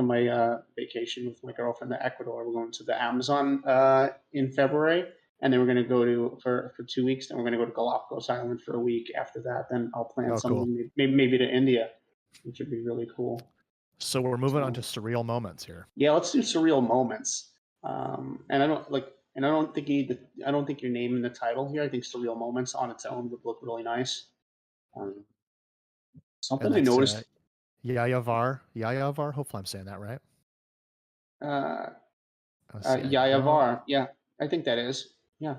Speaker 2: my vacation with my girlfriend to Ecuador, we're going to the Amazon in February, and then we're going to go for 2 weeks. Then we're going to go to Galapagos Island for a week. After that, then I'll plan something maybe to India, which would be really cool.
Speaker 3: So we're moving on to surreal moments here.
Speaker 2: Yeah, let's do surreal moments. And I don't think you're naming the title here. I think surreal moments on its own would look really nice. Something I noticed.
Speaker 3: Yayavar. Hopefully I'm saying that right.
Speaker 2: Yayavar. Yeah, I think that is. Yeah,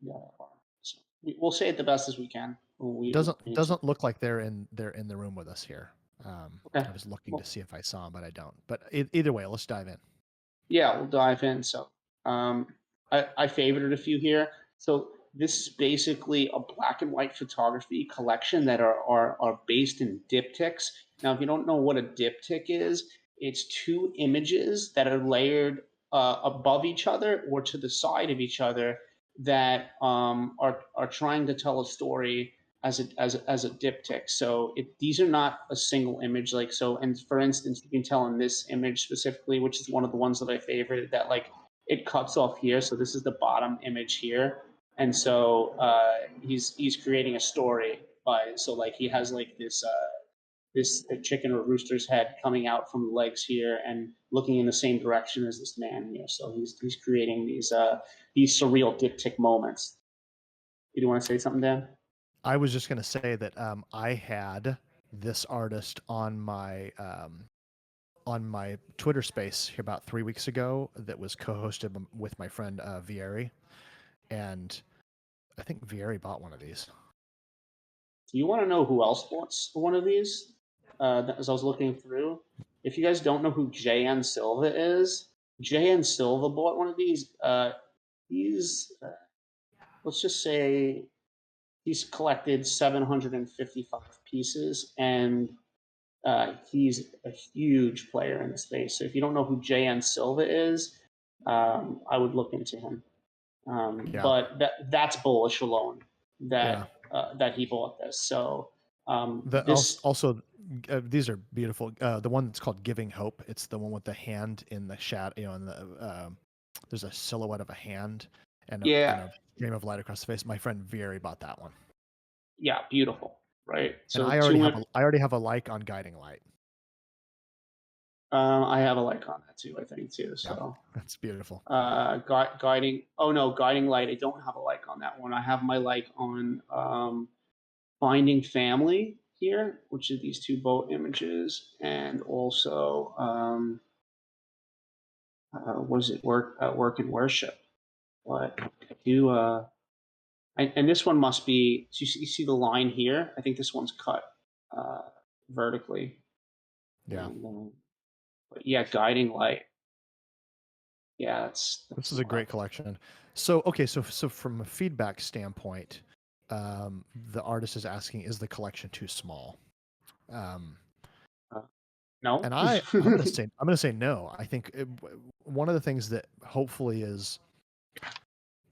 Speaker 2: Yayavar. So we'll say it the best as we can.
Speaker 3: Doesn't look like they're in the room with us here.
Speaker 2: Okay.
Speaker 3: I was looking to see if I saw them, but I don't. But either way, let's dive in.
Speaker 2: Yeah, we'll dive in. So I favorited a few here. So this is basically a black and white photography collection that are based in diptychs. Now, if you don't know what a diptych is, it's two images that are layered above each other or to the side of each other that are trying to tell a story as a diptych. So these are not a single image like so. And for instance, you can tell in this image specifically, which is one of the ones that I favorited, that like it cuts off here. So this is the bottom image here, and so he's creating a story by so like he has like this chicken or rooster's head coming out from the legs here and looking in the same direction as this man here. So he's creating these surreal diptych moments. You want to say something, Dan?
Speaker 3: I was just going to say that I had this artist on my Twitter space here about 3 weeks ago that was co-hosted with my friend Vieri, and I think Vieri bought one of these.
Speaker 2: Do you want to know who else bought one of these? As I was looking through, if you guys don't know who JN Silva is, JN Silva bought one of these. He's let's just say he's collected 755 pieces, and he's a huge player in the space. So if you don't know who JN Silva is, I would look into him.
Speaker 3: Yeah.
Speaker 2: But that's bullish alone
Speaker 3: Yeah.
Speaker 2: that he bought this. So
Speaker 3: Also, these are beautiful. The one that's called Giving Hope. It's the one with the hand in the shadow. You know, in the there's a silhouette of a hand and a stream of light across the face. My friend Vieri bought that one.
Speaker 2: Yeah, beautiful, right?
Speaker 3: And
Speaker 2: So
Speaker 3: I already have a like on Guiding Light.
Speaker 2: I have a like on that too, I think too. So
Speaker 3: yeah, that's beautiful.
Speaker 2: Guiding. Oh no, Guiding Light. I don't have a like on that one. I have my like on Finding Family here, which is these two boat images, and also what is it? Work and Worship. But I do. And this one must be. So you see the line here. I think this one's cut vertically.
Speaker 3: Yeah.
Speaker 2: And, but yeah, Guiding Light. Yeah,
Speaker 3: this is a great collection. So okay, so from a feedback standpoint, the artist is asking, is the collection too small?
Speaker 2: No.
Speaker 3: And I'm gonna say no. I think one of the things that hopefully is,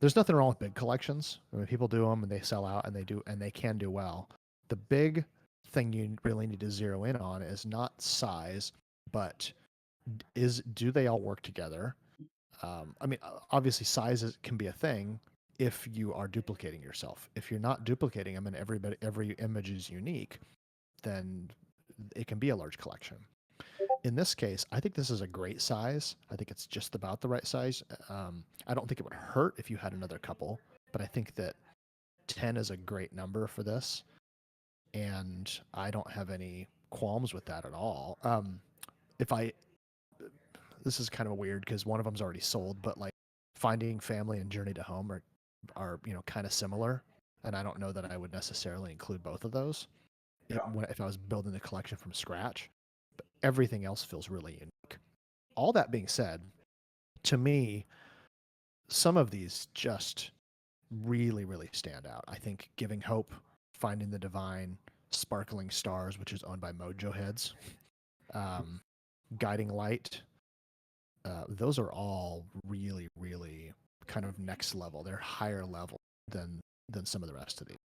Speaker 3: there's nothing wrong with big collections. I mean, people do them and they sell out and they can do well. The big thing you really need to zero in on is not size, but do they all work together? I mean, obviously size can be a thing if you are duplicating yourself. If you're not duplicating them and every image is unique, then it can be a large collection. In this case, I think this is a great size. I think it's just about the right size. I don't think it would hurt if you had another couple, but I think that 10 is a great number for this, and I don't have any qualms with that at all. This is kind of weird because one of them's already sold, but like Finding Family and Journey to Home are kind of similar, and I don't know that I would necessarily include both of those if I was building the collection from scratch. But everything else feels really unique. All that being said, to me, some of these just really, really stand out. I think Giving Hope, Finding the Divine, Sparkling Stars, which is owned by Mojo Heads, Guiding Light, those are all really, really kind of next level. They're higher level than some of the rest of these.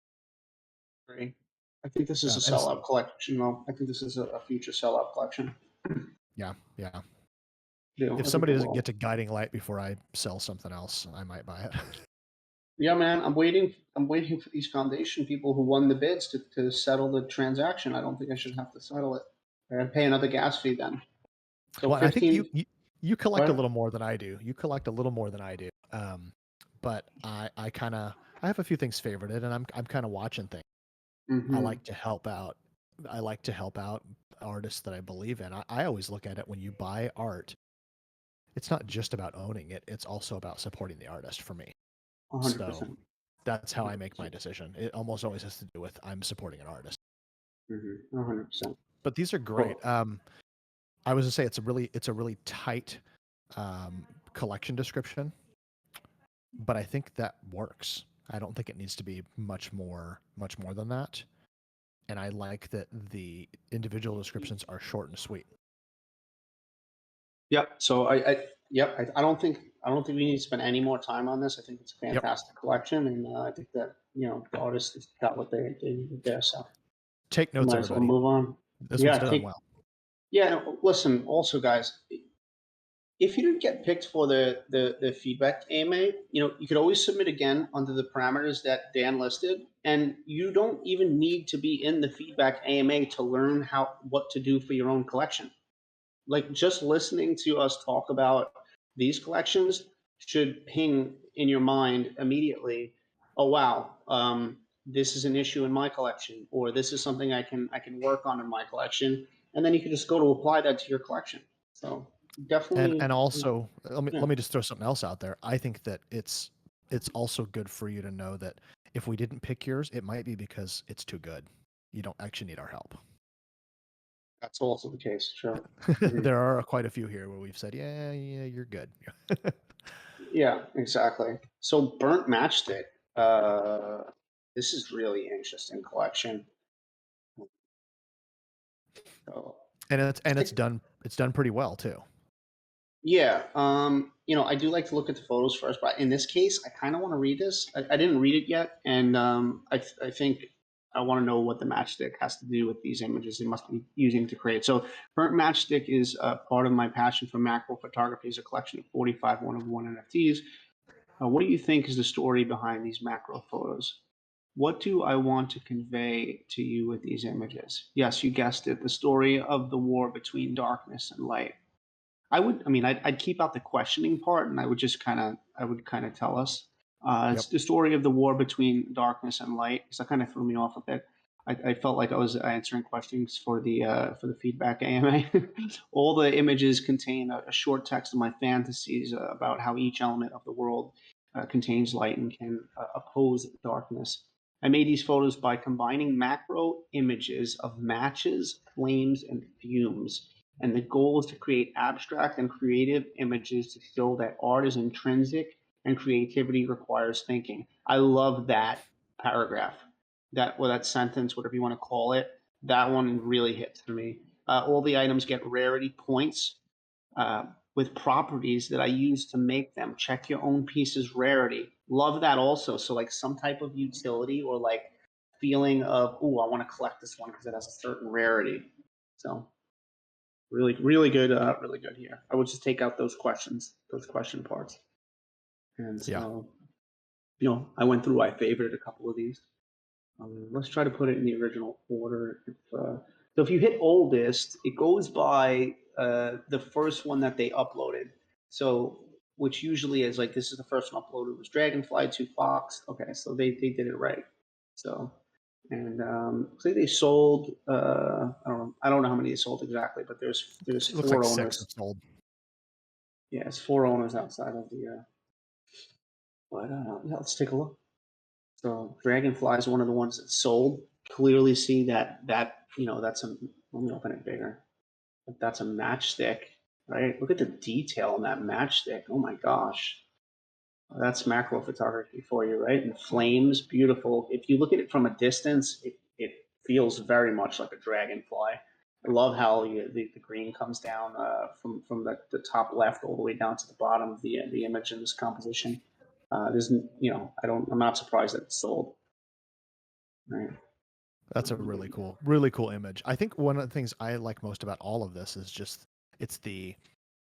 Speaker 2: Great. I think this is a sellout collection, though. I think this is a future sellout collection.
Speaker 3: Yeah, yeah.
Speaker 2: If
Speaker 3: somebody doesn't get to Guiding Light before I sell something else, I might buy it.
Speaker 2: Yeah, man. I'm waiting for these foundation people who won the bids to settle the transaction. I don't think I should have to settle it. I'd pay another gas fee then. So
Speaker 3: well,
Speaker 2: 15,
Speaker 3: I think you collect a little more than I do. You collect a little more than I do. But I have a few things favorited, and I'm kind of watching things.
Speaker 2: Mm-hmm.
Speaker 3: I like to help out. I like to help out artists that I believe in. I always look at it when you buy art. It's not just about owning it. It's also about supporting the artist for me.
Speaker 2: 100%.
Speaker 3: So that's how I make my decision. It almost always has to do with I'm supporting an artist.
Speaker 2: 100%.
Speaker 3: But these are great.
Speaker 2: Cool.
Speaker 3: I was gonna say it's a really tight collection description, but I think that works. I don't think it needs to be much more than that. And I like that the individual descriptions are short and sweet.
Speaker 2: Yep. So I don't think we need to spend any more time on this. I think it's a fantastic collection, and I think that the artist got what they needed there. So
Speaker 3: take notes,
Speaker 2: might as well
Speaker 3: everybody.
Speaker 2: move on.
Speaker 3: This one's done well.
Speaker 2: Yeah. Listen, also, guys, if you didn't get picked for the feedback AMA, you could always submit again under the parameters that Dan listed, and you don't even need to be in the feedback AMA to learn what to do for your own collection. Like, just listening to us talk about these collections should ping in your mind immediately. Oh wow, this is an issue in my collection, or this is something I can work on in my collection, and then you can just go to apply that to your collection. So definitely.
Speaker 3: And also, let me just throw something else out there. I think that it's also good for you to know that if we didn't pick yours, it might be because it's too good. You don't actually need our help.
Speaker 2: That's also the case, sure.
Speaker 3: There are quite a few here where we've said, yeah, you're good.
Speaker 2: Yeah, exactly. So Burnt Matchstick. This is really interesting collection. So,
Speaker 3: and it's done pretty well too.
Speaker 2: Yeah, I do like to look at the photos first, but in this case, I kind of want to read this. I didn't read it yet, and I think I want to know what the matchstick has to do with these images it must be using to create. So, current matchstick is part of my passion for macro photography. Is a collection of 45 one-of-one NFTs. What do you think is the story behind these macro photos? What do I want to convey to you with these images? Yes, you guessed it, the story of the war between darkness and light. I'd keep out the questioning part, and I would kind of tell us. It's
Speaker 3: Yep.
Speaker 2: the story of the war between darkness and light, because that kind of threw me off a bit. I felt like I was answering questions for the feedback AMA. All the images contain a short text of my fantasies about how each element of the world contains light and can oppose darkness. I made these photos by combining macro images of matches, flames, and fumes, and the goal is to create abstract and creative images to show that art is intrinsic and creativity requires thinking. I love that paragraph, that sentence, whatever you want to call it. That one really hits for me. All the items get rarity points uh, with properties that I use to make them. Check your own piece's rarity. Love that also. So like some type of utility or like feeling of, oh, I want to collect this one because it has a certain rarity. So really, really good here. I would just take out those question parts. And
Speaker 3: Yeah.
Speaker 2: so, I went through, I favorited a couple of these. Let's try to put it in the original order. So if you hit oldest, it goes by the first one that they uploaded. So, which usually is like, this is the first one uploaded was Dragonfly to Fox. Okay, so they did it right. So, and say they sold, I don't know how many they sold exactly, but there's
Speaker 3: It looks
Speaker 2: four
Speaker 3: like 6
Speaker 2: owners.
Speaker 3: have sold.
Speaker 2: Yeah, it's 4 owners outside of the. But yeah, let's take a look. So Dragonfly is one of the ones that sold. Clearly see that that's a. Let me open it bigger. That's a matchstick, right? Look at the detail on that matchstick. Oh my gosh, that's macro photography for you, right? And flames, beautiful. If you look at it from a distance, it feels very much like a dragonfly. I love how the green comes down from the top left all the way down to the bottom of the image in this composition. There's, I'm not surprised that it's sold. Right.
Speaker 3: That's a really cool image. I think one of the things I like most about all of this is just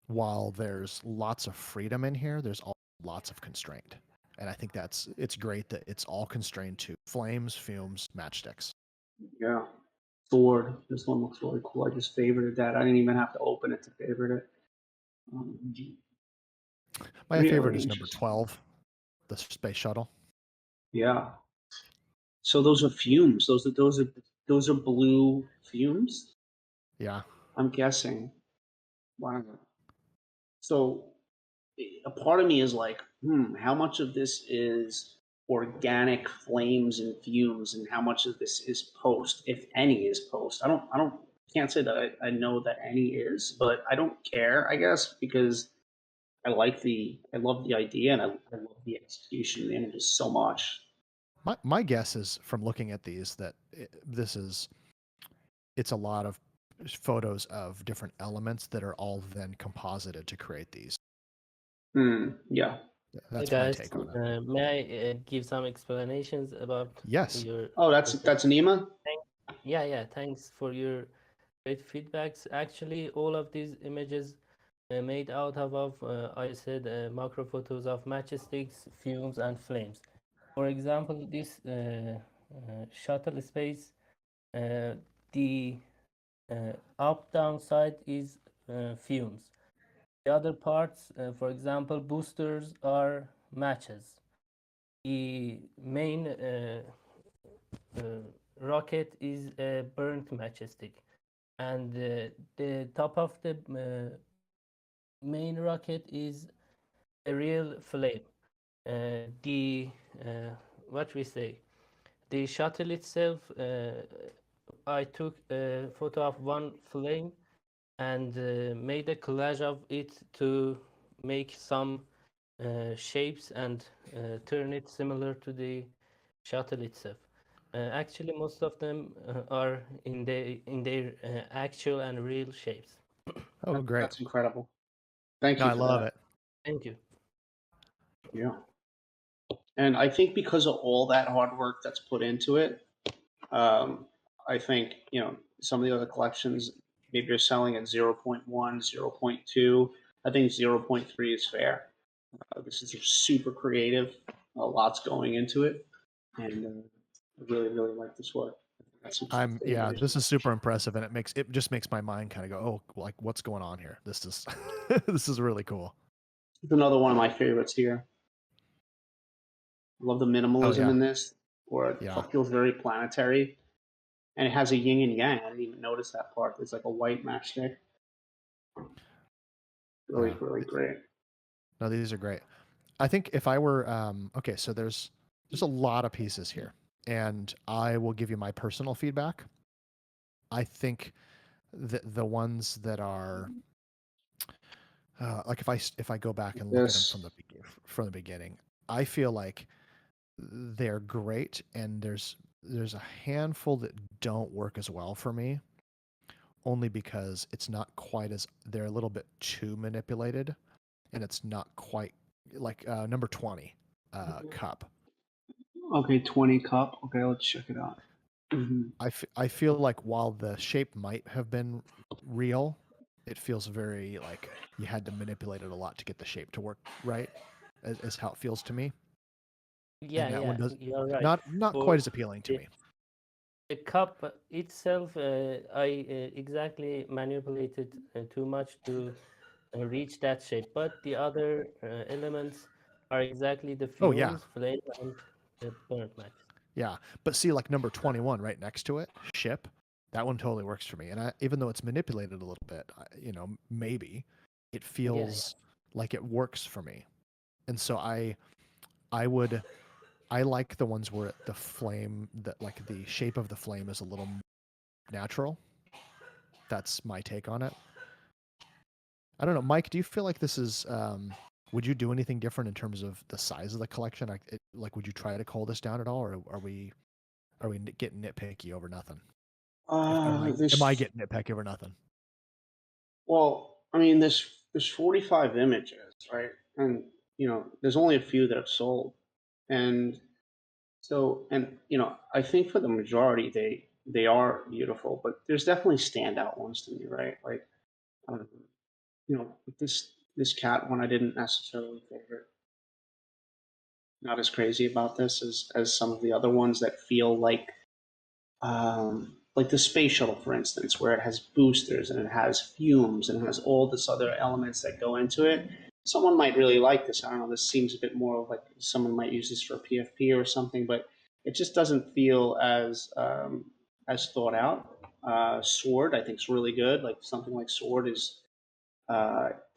Speaker 3: while there's lots of freedom in here, there's all lots of constraint. And I think it's great that it's all constrained to flames, fumes, matchsticks.
Speaker 2: Yeah. Sword. This one looks really cool. I just favorited that. I didn't even have to open it to favorite it.
Speaker 3: My
Speaker 2: Really
Speaker 3: favorite is number
Speaker 2: interesting.
Speaker 3: 12, the space shuttle.
Speaker 2: Yeah. So those are fumes. Those are blue fumes.
Speaker 3: Yeah.
Speaker 2: I'm guessing. Wow. So a part of me is like, how much of this is organic flames and fumes, and how much of this is post, if any, is post? Can't say that I know that any is, but I don't care, I guess, because I love the idea, and I love the execution of the images so much.
Speaker 3: My guess is from looking at these that it's a lot of photos of different elements that are all then composited to create these.
Speaker 2: Yeah.
Speaker 3: That's
Speaker 7: Hey
Speaker 3: my
Speaker 7: guys,
Speaker 3: take on it.
Speaker 7: may I give some explanations about
Speaker 3: Yes.
Speaker 7: your
Speaker 2: Oh, that's Nima.
Speaker 7: yeah, thanks for your great feedbacks. Actually, all of these images made out of I said macro photos of matchsticks, fumes, and flames. For example, this shuttle space, the up down side is fumes. The other parts, for example, boosters, are matches. The main rocket is a burnt matchstick, and the top of the main rocket is a real flame. The what we say, the shuttle itself, I took a photo of one flame and made a collage of it to make some shapes and turn it similar to the shuttle itself. Actually, most of them are in their actual and real shapes.
Speaker 3: Oh, great.
Speaker 2: That's incredible. Thank
Speaker 3: No,
Speaker 2: you
Speaker 3: I
Speaker 2: for
Speaker 3: love
Speaker 2: that.
Speaker 3: it.
Speaker 7: Thank you.
Speaker 2: Yeah. And I think because of all that hard work that's put into it, I think, some of the other collections, maybe you're selling at 0.1, 0.2. I think 0.3 is fair. This is super creative. A lot's going into it. And I really, really like this work. That's
Speaker 3: Yeah, this is super impressive, and it just makes my mind kind of go, oh, like what's going on here? This is this is really cool.
Speaker 2: It's another one of my favorites here. I love the minimalism
Speaker 3: yeah.
Speaker 2: in this, where it
Speaker 3: Yeah.
Speaker 2: feels very planetary. And it has a yin and yang. I didn't even notice that part. There's like a white matchstick. Really,
Speaker 3: Yeah.
Speaker 2: really great.
Speaker 3: No, these are great. I think if I were okay, so there's a lot of pieces here, and I will give you my personal feedback. I think the ones that are like if I go back and look at them from the beginning, I feel like they're great, and there's a handful that don't work as well for me, only because it's not quite as they're a little bit too manipulated, and it's not quite like number 20 cup.
Speaker 2: Okay, 20 cup. Okay, let's check it out.
Speaker 3: I feel like while the shape might have been real, it feels very like you had to manipulate it a lot to get the shape to work right, is how it feels to me.
Speaker 7: Yeah,
Speaker 3: And that one does
Speaker 7: you're right.
Speaker 3: not quite as appealing to me.
Speaker 7: The cup itself, I exactly manipulated too much to reach that shape, but the other elements are exactly the
Speaker 3: Oh yeah,
Speaker 7: fumes, flame, and the burnt match.
Speaker 3: yeah. But see, like number 21 right next to it, ship, that one totally works for me. And even though it's manipulated a little bit, maybe it feels like it works for me. And so I like the ones where the flame, that like the shape of the flame is a little natural. That's my take on it. I don't know, Mike. Do you feel like this is? Would you do anything different in terms of the size of the collection? Like, would you try to cull this down at all, or are we getting nitpicky over nothing? Am I getting nitpicky over nothing?
Speaker 2: Well, I mean, there's 45 images, right? And there's only a few that have sold, and so I think for the majority they are beautiful, but there's definitely standout ones to me, right? Like, um, this cat one I didn't necessarily favorite. Not as crazy about this as some of the other ones that feel like the space shuttle, for instance, where it has boosters and it has fumes and it has all this other elements that go into it. Someone might really like this. I don't know. This seems a bit more of like someone might use this for PFP or something, but it just doesn't feel as thought out. Sword, I think, is really good. Like something like Sword is.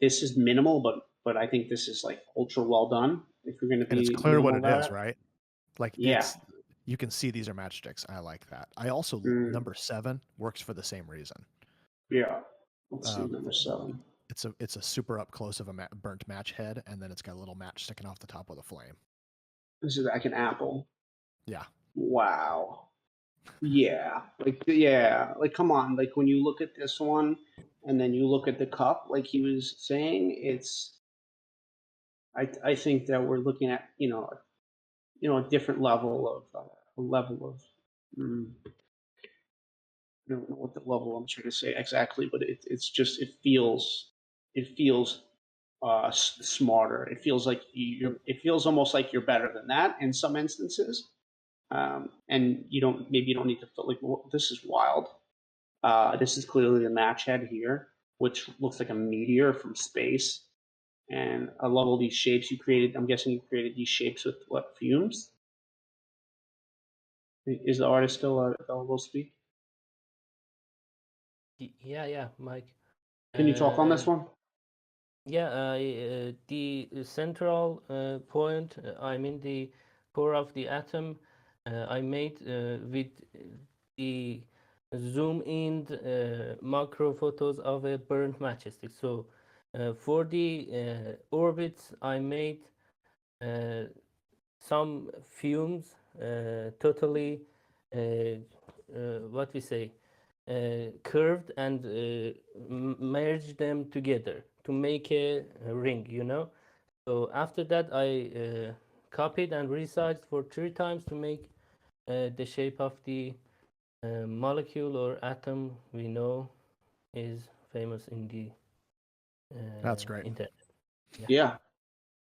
Speaker 2: This is minimal, but I think this is like ultra well done. If you're going to
Speaker 3: And it's
Speaker 2: be
Speaker 3: clear what
Speaker 2: minimal
Speaker 3: it
Speaker 2: about
Speaker 3: is,
Speaker 2: it,
Speaker 3: right? Like
Speaker 2: yeah.
Speaker 3: you can see these are matchsticks. I like that. I also number 7 works for the same reason.
Speaker 2: Yeah. Let's see number 7.
Speaker 3: It's a super up close of a burnt match head, and then it's got a little match sticking off the top with a flame.
Speaker 2: This is like an apple.
Speaker 3: Yeah.
Speaker 2: Wow. Yeah. Like come on. Like when you look at this one and then you look at the cup, like he was saying, I think that we're looking at, a different level of I don't know what the level I'm trying to say exactly, but it's just it feels smarter. It feels like it feels almost like you're better than that in some instances. And you don't need to feel like, well, this is wild. This is clearly the match head here, which looks like a meteor from space. And I love all these shapes you created. I'm guessing you created these shapes with what, fumes? Is the artist still available to speak?
Speaker 7: Yeah, Mike.
Speaker 2: Can you talk on this one?
Speaker 7: Yeah, the central point, I mean the core of the atom, I made with the zoom in macro photos of a burnt matchstick. So for the orbits, I made some fumes totally what we say curved and merge them together to make a ring, you know. So after that, I copied and resized for 3 times to make the shape of the molecule or atom we know is famous in the
Speaker 3: That's great.
Speaker 7: internet.
Speaker 2: Yeah.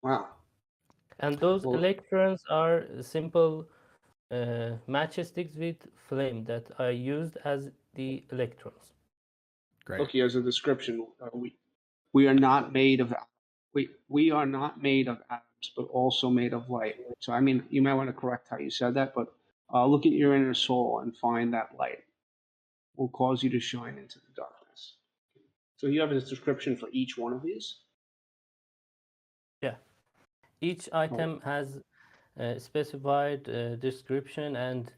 Speaker 2: Wow.
Speaker 7: And those
Speaker 2: Well,
Speaker 7: electrons are simple matchsticks with flame that I used as the electrons.
Speaker 3: Great.
Speaker 2: okay, as a description, we are not made of we are not made of atoms, but also made of light. So I mean, you might want to correct how you said that, but look at your inner soul and find that light. Will cause you to shine into the darkness. So you have a description for each one of these.
Speaker 7: Yeah. Each item has a specified description, and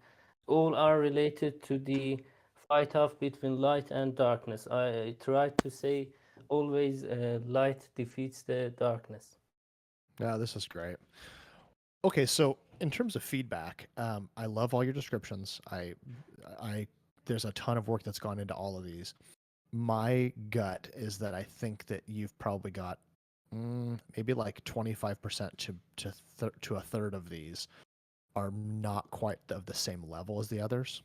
Speaker 7: all are related to the fight off between light and darkness. I tried to say always light defeats the darkness.
Speaker 3: Yeah, this is great. Okay, so in terms of feedback, I love all your descriptions. There's a ton of work that's gone into all of these. My gut is that I think that you've probably got maybe like 25% to a third of these are not quite of the same level as the others.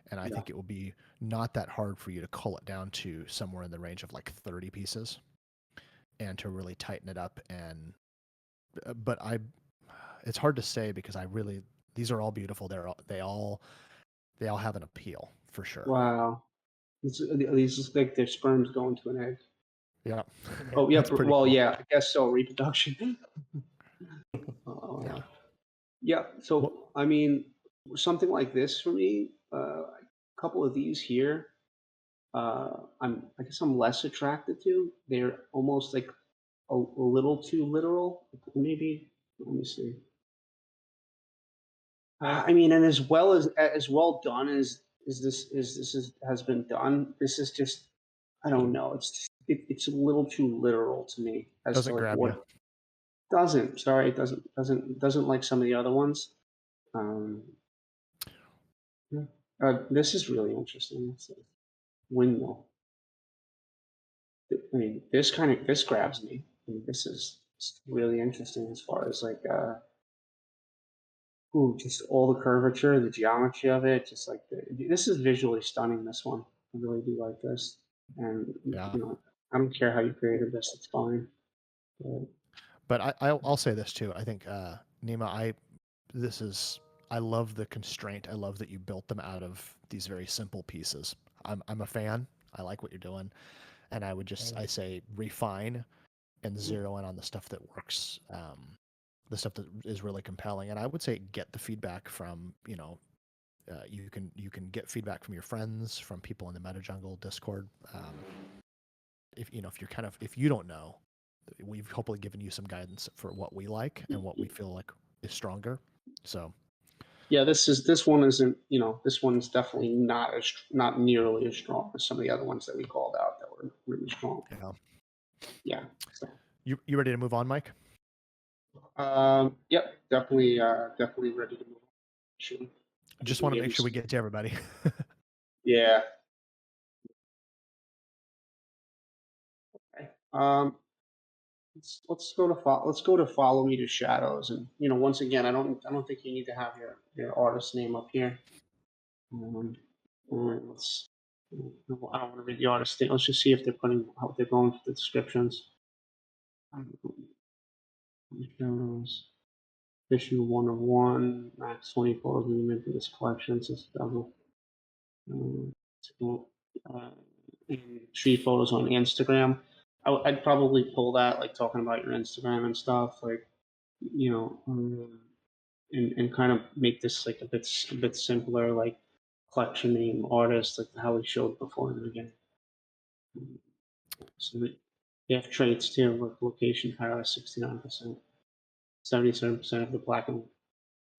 Speaker 3: And I think it will be not that hard for you to cull it down to somewhere in the range of like 30 pieces and to really tighten it up. And but it's hard to say because these are all beautiful. They all have an appeal for sure.
Speaker 2: Wow. These look like their sperms going to an egg.
Speaker 3: Yeah.
Speaker 2: Oh, yeah.
Speaker 3: That's pretty
Speaker 2: Well,
Speaker 3: cool.
Speaker 2: yeah, I guess so. Reproduction.
Speaker 3: Yeah.
Speaker 2: Yeah. So, I mean, something like this for me, a couple of these here, I guess I'm less attracted to. They're almost like a little too literal, maybe. Let me see. I mean, and as well done as this has been done, this is just, I don't know. It's a little too literal to me as
Speaker 3: Doesn't
Speaker 2: to like
Speaker 3: grab
Speaker 2: what
Speaker 3: you.
Speaker 2: doesn't. Sorry, it doesn't like some of the other ones. Yeah. This is really interesting. It's a windmill. I mean, this grabs me. I mean, this is really interesting as far as like just all the curvature, the geometry of it. Just like this is visually stunning. This one, I really do like this. And
Speaker 3: Yeah.
Speaker 2: you know, I don't care how you created this; it's fine.
Speaker 3: But I'll say this too. I think Nima, I love the constraint. I love that you built them out of these very simple pieces. I'm a fan. I like what you're doing, and I say refine and zero in on the stuff that works. The stuff that is really compelling, and I would say get the feedback from you can get feedback from your friends, from people in the MetaJungle Discord. If you don't know, we've hopefully given you some guidance for what we like and what we feel like is stronger. So
Speaker 2: yeah, this one isn't. This one's definitely not nearly as strong as some of the other ones that we called out that were really strong.
Speaker 3: yeah.
Speaker 2: Yeah. So.
Speaker 3: You ready to move on, Mike?
Speaker 2: Yep, definitely ready to move on. Sure.
Speaker 3: Just want to make sure we get to everybody.
Speaker 2: Yeah. Okay. Let's go to follow me to shadows, and once again, I don't think you need to have your artist name up here. Let's. I don't want to read the artist name. Let's just see if they're how they're going for the descriptions. Shadows. Issue 1 of 1, max 20 photos in the this collection. It's double. Tree photos on Instagram. I'd probably pull that, like talking about your Instagram and stuff, like and kind of make this like a bit simpler, like collection name, artist, like how we showed before. And again, so they have traits too, like location power 69%, 77% of the black and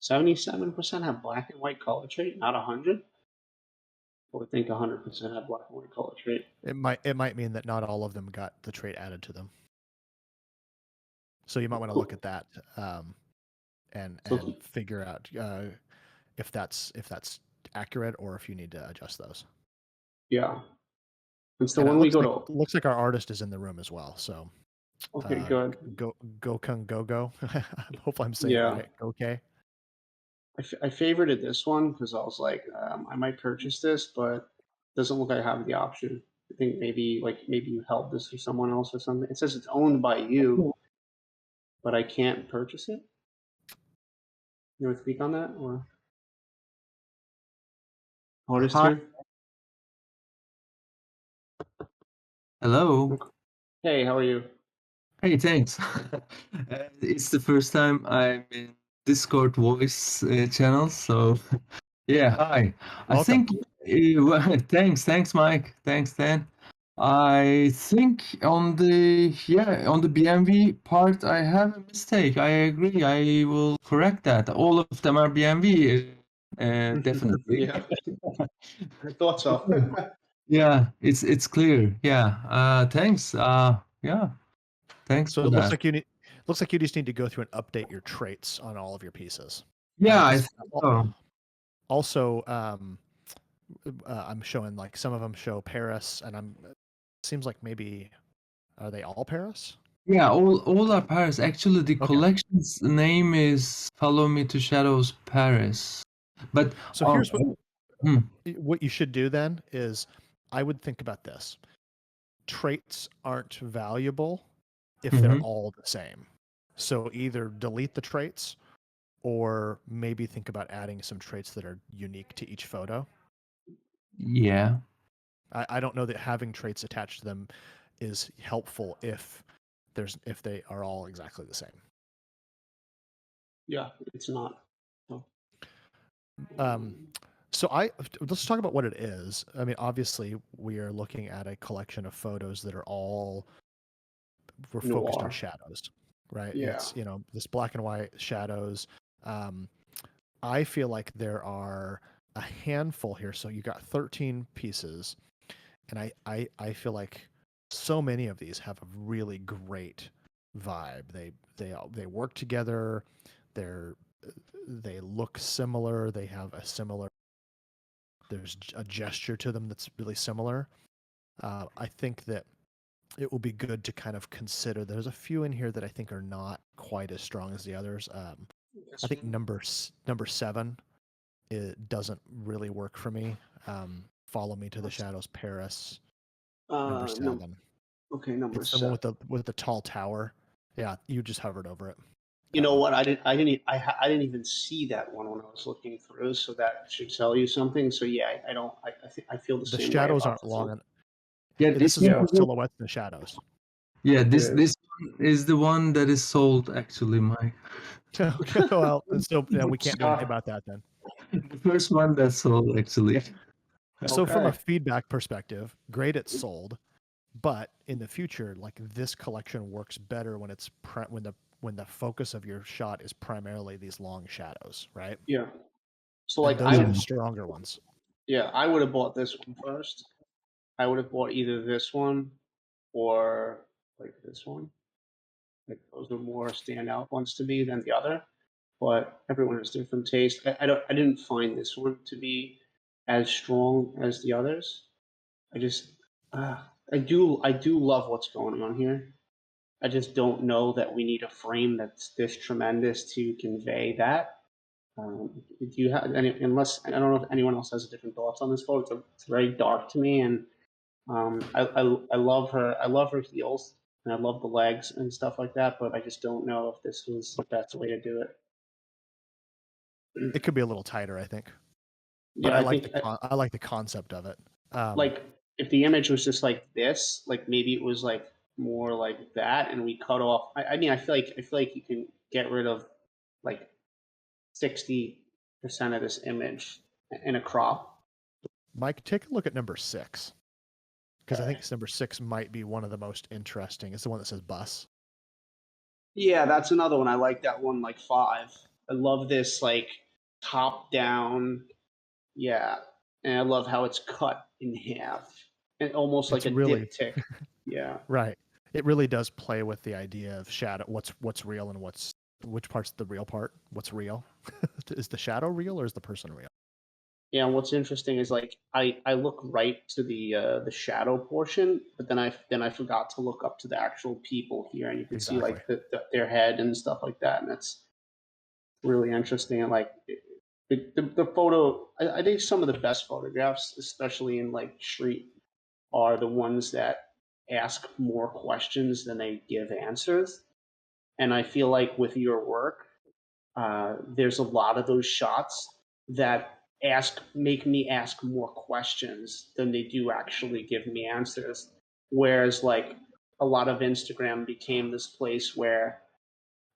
Speaker 2: 77% have black and white color trait, not 100. I would think 100% have black and white color trait.
Speaker 3: It might mean that not all of them got the trait added to them. So you might want to look at that and figure out if that's accurate or if you need to adjust those.
Speaker 2: Yeah. And so when we go to
Speaker 3: looks like our artist is in the room as well. So
Speaker 2: Okay, good.
Speaker 3: Gokung Go. Hopefully I'm saying it
Speaker 2: Yeah.
Speaker 3: right. Okay.
Speaker 2: I favorited this one because I was like, I might purchase this, but it doesn't look like I have the option. I think maybe you held this for someone else or something. It says it's owned by you, but I can't purchase it. You want to speak on that or artist
Speaker 8: Hi.
Speaker 2: here?
Speaker 8: Hello.
Speaker 2: Hey, how are you?
Speaker 8: Hey, thanks. It's the first time I'm in Discord voice channel, so yeah, hi. I
Speaker 3: Welcome.
Speaker 8: think thanks, Mike. Thanks, Dan. I think on the BMV part I have a mistake. I agree. I will correct that. All of them are BMV, definitely.
Speaker 2: Yeah, I thought so.
Speaker 8: Yeah, it's clear. Yeah. Thanks. Yeah. Thanks
Speaker 3: So
Speaker 8: for
Speaker 3: it looks
Speaker 8: that.
Speaker 3: like you just need to go through and update your traits on all of your pieces.
Speaker 8: Yeah, I
Speaker 3: 'Cause
Speaker 8: think so.
Speaker 3: also, I'm showing like some of them show Paris, and seems like maybe are they all Paris?
Speaker 8: Yeah, all are Paris. Actually, the
Speaker 3: Okay.
Speaker 8: collection's name is Follow Me to Shadows Paris. But
Speaker 3: So here's
Speaker 8: hmm,
Speaker 3: what you should do then is I would think about this. Traits aren't valuable if they're
Speaker 8: mhm.
Speaker 3: all the same. So either delete the traits or maybe think about adding some traits that are unique to each photo.
Speaker 8: Yeah.
Speaker 3: I don't know that having traits attached to them is helpful if they are all exactly the same.
Speaker 2: Yeah, it's not. So,
Speaker 3: So let's talk about what it is. I mean, obviously, we are looking at a collection of photos that are we're focused on
Speaker 2: noir.
Speaker 3: shadows, right?
Speaker 2: Yeah.
Speaker 3: It's this black and white shadows. I feel like there are a handful here. So you got 13 pieces, and I feel like so many of these have a really great vibe. They work together. They look similar. They have a similar. There's a gesture to them that's really similar. I think that it will be good to kind of consider. There's a few in here that I think are not quite as strong as the others. I think number 7, it doesn't really work for me. Follow Me to the Shadows, Paris, number 7.
Speaker 2: Okay, number
Speaker 3: It's the one
Speaker 2: 7.
Speaker 3: with the tall tower. Yeah, you just hovered over it.
Speaker 2: You know what? I didn't even see that one when I was looking through. So that should tell you something. So yeah, I don't. I feel the
Speaker 3: The
Speaker 2: same way
Speaker 3: shadows
Speaker 2: about
Speaker 3: aren't
Speaker 2: this
Speaker 3: long.
Speaker 2: one.
Speaker 8: Yeah,
Speaker 3: This is more silhouettes than shadows.
Speaker 8: Yeah,
Speaker 2: It
Speaker 8: this
Speaker 2: is.
Speaker 8: one is the one that is sold actually, Mike.
Speaker 3: Okay, well, so we can't do anything about that then.
Speaker 8: The first one that's sold actually.
Speaker 3: So from a
Speaker 2: Okay.
Speaker 3: feedback perspective, great it's sold, but in the future, like this collection works better when it's when the focus of your shot is primarily these long shadows, right?
Speaker 2: Yeah. So
Speaker 3: And
Speaker 2: like
Speaker 3: those are the stronger ones.
Speaker 2: yeah, I would have bought this one first. I would have bought either this one or like this one. Like those are more standout ones to me than the other. But everyone has different taste. I didn't find this one to be as strong as the others. I just I do love what's going on here. I just don't know that we need a frame that's this tremendous to convey that. Do you have any? Unless I don't know if anyone else has different thoughts on this photo. It's very dark to me, and I love her. I love her heels, and I love the legs and stuff like that. But I just don't know if this was the best way to do it.
Speaker 3: It could be a little tighter, I think. But
Speaker 2: Yeah, I think
Speaker 3: I like the concept of it.
Speaker 2: like if the image was just like this, like maybe it was like more like that, and we cut off. I mean, I feel like you can get rid of like 60% of this image in a crop.
Speaker 3: Mike, take a look at number 6. Because I think number 6 might be one of the most interesting. It's the one that says bus.
Speaker 2: Yeah, that's another one. I like that one like 5. I love this like top down. Yeah, and I love how it's cut in half and almost like
Speaker 3: It's
Speaker 2: a
Speaker 3: really
Speaker 2: diptych. Yeah.
Speaker 3: right. It really does play with the idea of shadow. What's real and which part's the real part? What's real? Is the shadow real or is the person real?
Speaker 2: Yeah, and what's interesting is like I look right to the shadow portion, but then I forgot to look up to the actual people here, and you can see
Speaker 3: Exactly.
Speaker 2: like their head and stuff like that, and that's really interesting. And like the photo, I think some of the best photographs, especially in like street, are the ones that ask more questions than they give answers. And I feel like with your work, there's a lot of those shots that make me ask more questions than they do actually give me answers. Whereas like a lot of Instagram became this place where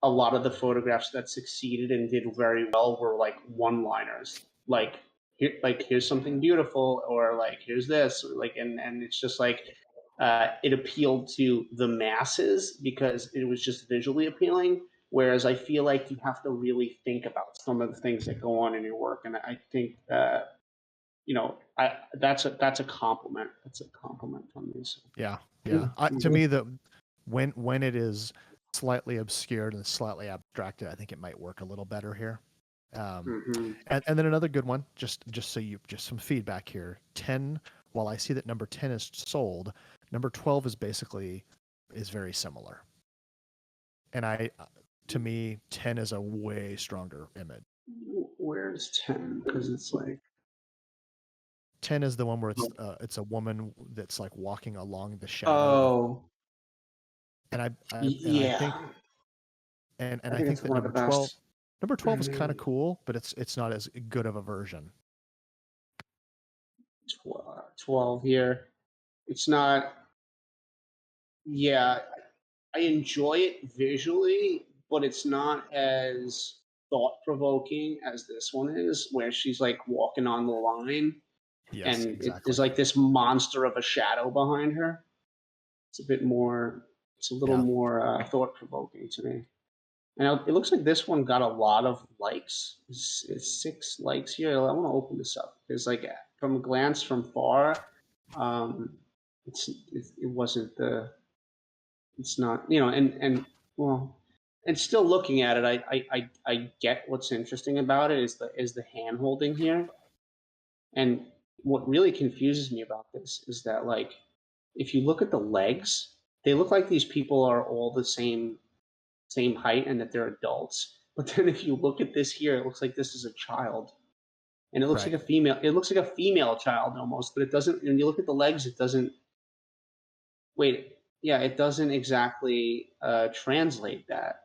Speaker 2: a lot of the photographs that succeeded and did very well were like one-liners, like here's something beautiful, or like here's this, or like, and it's just like it appealed to the masses because it was just visually appealing. Whereas I feel like you have to really think about some of the things that go on in your work, and I think that's a compliment. That's a compliment from me. So.
Speaker 3: Yeah, yeah. To me, when it is slightly obscured and slightly abstracted, I think it might work a little better here. And then another good one, just some feedback here. 10. While I see that number 10 is sold, number 12 is very similar. And to me, 10 is a way stronger image.
Speaker 2: Where's 10? Because it's like
Speaker 3: 10 is the one where it's a woman that's like walking along the shadow.
Speaker 2: Oh.
Speaker 3: And I
Speaker 2: Yeah.
Speaker 3: think and I think
Speaker 2: it's
Speaker 3: that
Speaker 2: one of the best.
Speaker 3: number 12 is kind of cool, but it's not as good of a version.
Speaker 2: 12 here. It's not. Yeah, I enjoy it visually, but it's not as thought-provoking as this one is, where she's like walking on the line,
Speaker 3: Yes,
Speaker 2: and
Speaker 3: exactly.
Speaker 2: there's like this monster of a shadow behind her. It's a bit more. It's a little more thought-provoking to me. And it looks like this one got a lot of likes. It's 6 likes here. I want to open this up because, like, from a glance from far, it wasn't the. It's not, well, and still looking at it, I get what's interesting about it is the hand holding here. And what really confuses me about this is that, like, if you look at the legs, they look like these people are all the same height and that they're adults. But then if you look at this here, it looks like this is a child. And it looks like a female. It looks like a female child almost, but it doesn't. When you look at the legs, it doesn't. Wait, yeah, it doesn't exactly translate that.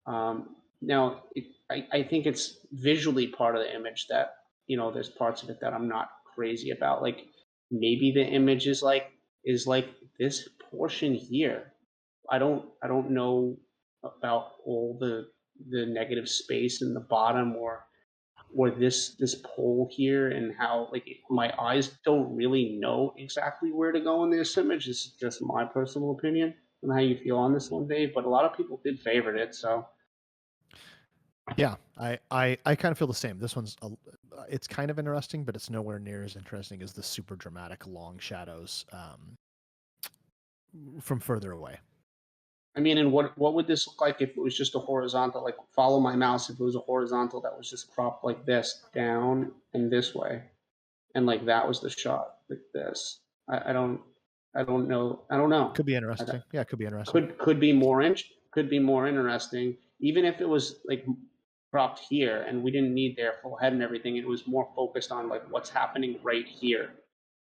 Speaker 2: Now, I think it's visually part of the image that there's parts of it that I'm not crazy about. Like maybe the image is like this portion here. I don't know about all the negative space in the bottom or this pole here and how like my eyes don't really know exactly where to go in this image. This is just my personal opinion on how you feel on this one, Dave. But a lot of people did favorite it, so.
Speaker 3: Yeah, I kind of feel the same. This one's it's kind of interesting, but it's nowhere near as interesting as the super dramatic long shadows from further away.
Speaker 2: I mean, and what would this look like if it was just a horizontal? Like, follow my mouse. If it was a horizontal that was just cropped like this down and this way, and like that was the shot like this. I don't know. I don't know.
Speaker 3: Could be interesting. Yeah, it could be interesting.
Speaker 2: Could be more interesting. Even if it was like cropped here and we didn't need their full head and everything, it was more focused on like what's happening right here.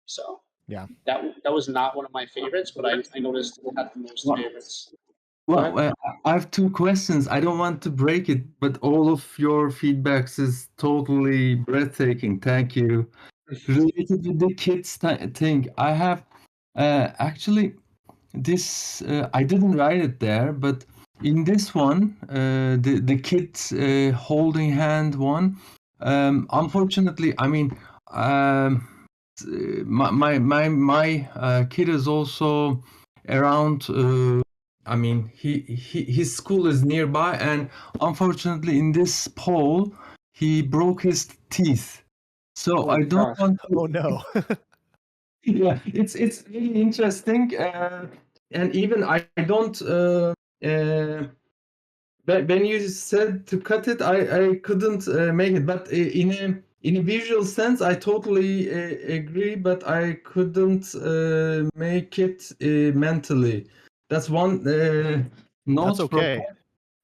Speaker 2: So
Speaker 3: yeah,
Speaker 2: that was not one of my favorites, but I noticed it had the most favorites.
Speaker 8: Well, I have 2 questions. I don't want to break it, but all of your feedbacks is totally breathtaking. Thank you. Related with the kids thing, I have actually this. I didn't write it there, but in this one, the kids holding hand one. Unfortunately, I mean, my kid is also around. I mean, his school is nearby, and unfortunately, in this pole, he broke his teeth. So I don't want to.
Speaker 3: Oh no.
Speaker 8: Yeah, it's really interesting, and even I don't. When you said to cut it, I couldn't make it. But in a visual sense, I totally agree, but I couldn't make it mentally. That's one note
Speaker 3: That's
Speaker 8: from.
Speaker 3: okay.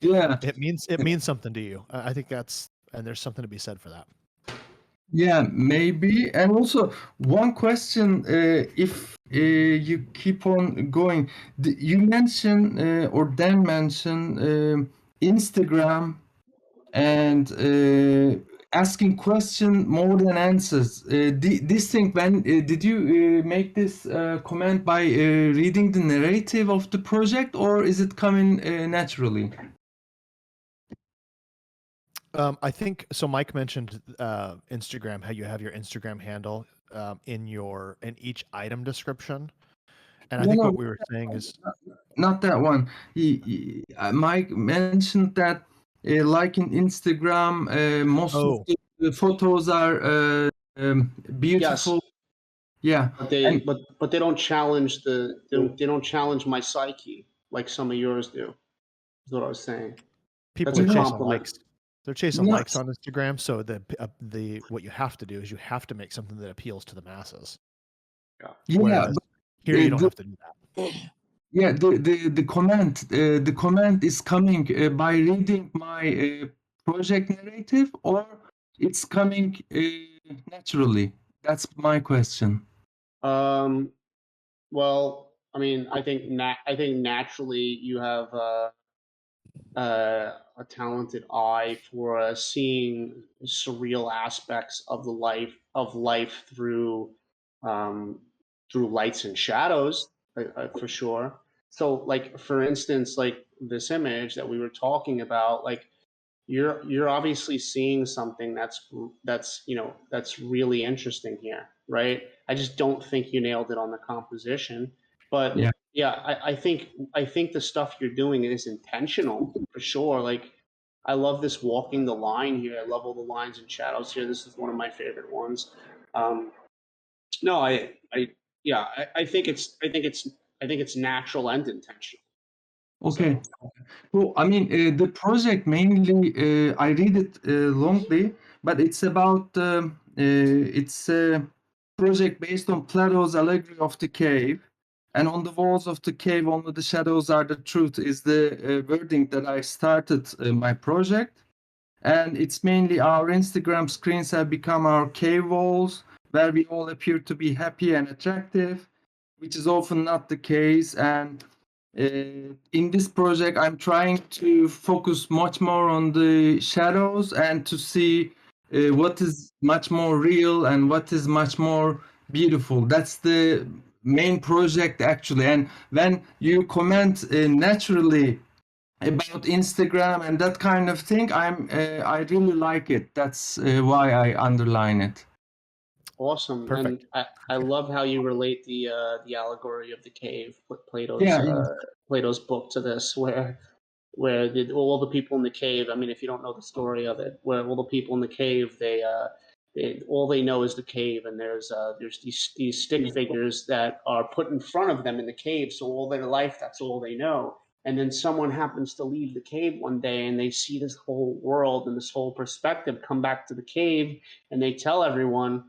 Speaker 8: Yeah,
Speaker 3: It means something to you. I think and there's something to be said for that.
Speaker 8: yeah, maybe. And also, one question: if you keep on going, you mentioned or Dan mentioned Instagram and asking question more than answers. This thing, when did you make this comment by reading the narrative of the project, or is it coming naturally?
Speaker 3: I think so. Mike mentioned Instagram, how you have your Instagram handle in each item description, and I think what we were saying is
Speaker 8: Not that one. Mike mentioned that, like in Instagram, most of
Speaker 3: oh
Speaker 8: the photos are beautiful.
Speaker 2: Yes,
Speaker 8: Yeah,
Speaker 2: but
Speaker 8: and
Speaker 2: they don't challenge they don't challenge my psyche like some of yours do. Is what I was saying.
Speaker 3: people
Speaker 2: That's
Speaker 3: are
Speaker 2: a
Speaker 8: yeah,
Speaker 3: chasing
Speaker 2: compliment.
Speaker 3: likes. They're chasing
Speaker 8: yeah,
Speaker 3: likes on Instagram. So the what you have to do is you have to make something that appeals to the masses.
Speaker 2: Yeah.
Speaker 8: yeah.
Speaker 3: Whereas
Speaker 8: But,
Speaker 3: here you don't
Speaker 8: the,
Speaker 3: have to do that.
Speaker 8: yeah, the comment is coming by reading my project narrative, or it's coming naturally. That's my question.
Speaker 2: Well, I mean, I think naturally you have a talented eye for seeing surreal aspects of life um, through lights and shadows, for sure. So, like for instance, like this image that we were talking about, like you're obviously seeing something that's really interesting here, right? I just don't think you nailed it on the composition, but
Speaker 8: Yeah.
Speaker 2: yeah, I think the stuff you're doing is intentional for sure. Like I love this walking the line here. I love all the lines and shadows here. This is one of my favorite ones. Um, no, yeah, I think it's natural and intentional.
Speaker 8: Okay.
Speaker 2: So
Speaker 8: Well, I mean, the project mainly, I read it longly, but it's a project based on Plato's allegory of the cave. And on the walls of the cave, only the shadows are the truth, is the wording that I started my project. And it's mainly our Instagram screens have become our cave walls, where we all appear to be happy and attractive, which is often not the case. And in this project, I'm trying to focus much more on the shadows and to see what is much more real and what is much more beautiful. That's the main project, actually. And when you comment naturally about Instagram and that kind of thing, I really like it. That's why I underline it.
Speaker 2: awesome, and
Speaker 3: Perfect.
Speaker 2: I love how you relate the allegory of the cave,
Speaker 8: Yeah,
Speaker 2: Plato's book to this, where all the people in the cave. I mean, if you don't know the story of it, where all the people in the cave, all they know is the cave, and there's these stick figures that are put in front of them in the cave, so all their life that's all they know. And then someone happens to leave the cave one day, and they see this whole world and this whole perspective come back to the cave, and they tell everyone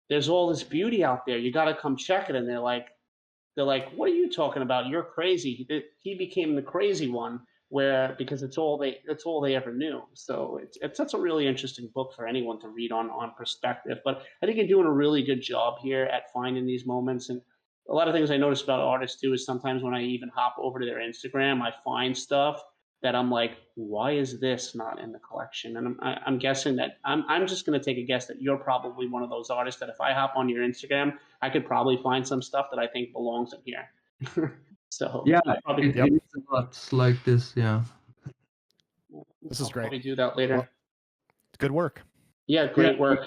Speaker 2: there's all this beauty out there. You got to come check it. And they're like, what are you talking about? You're crazy. He became the crazy one because it's all they ever knew. So it's that's a really interesting book for anyone to read on perspective. But I think you're doing a really good job here at finding these moments. And a lot of things I notice about artists too is sometimes when I even hop over to their Instagram, I find stuff that I'm like, why is this not in the collection? And I'm guessing that I'm just going to take a guess that you're probably one of those artists that if I hop on your Instagram, I could probably find some stuff that I think belongs in here. So
Speaker 8: yeah,
Speaker 2: I'll probably,
Speaker 8: it is a lot like this. Yeah,
Speaker 3: This is
Speaker 2: I'll
Speaker 3: great.
Speaker 2: probably do that later.
Speaker 3: Well, good work.
Speaker 2: Yeah,
Speaker 8: yeah.
Speaker 2: great work.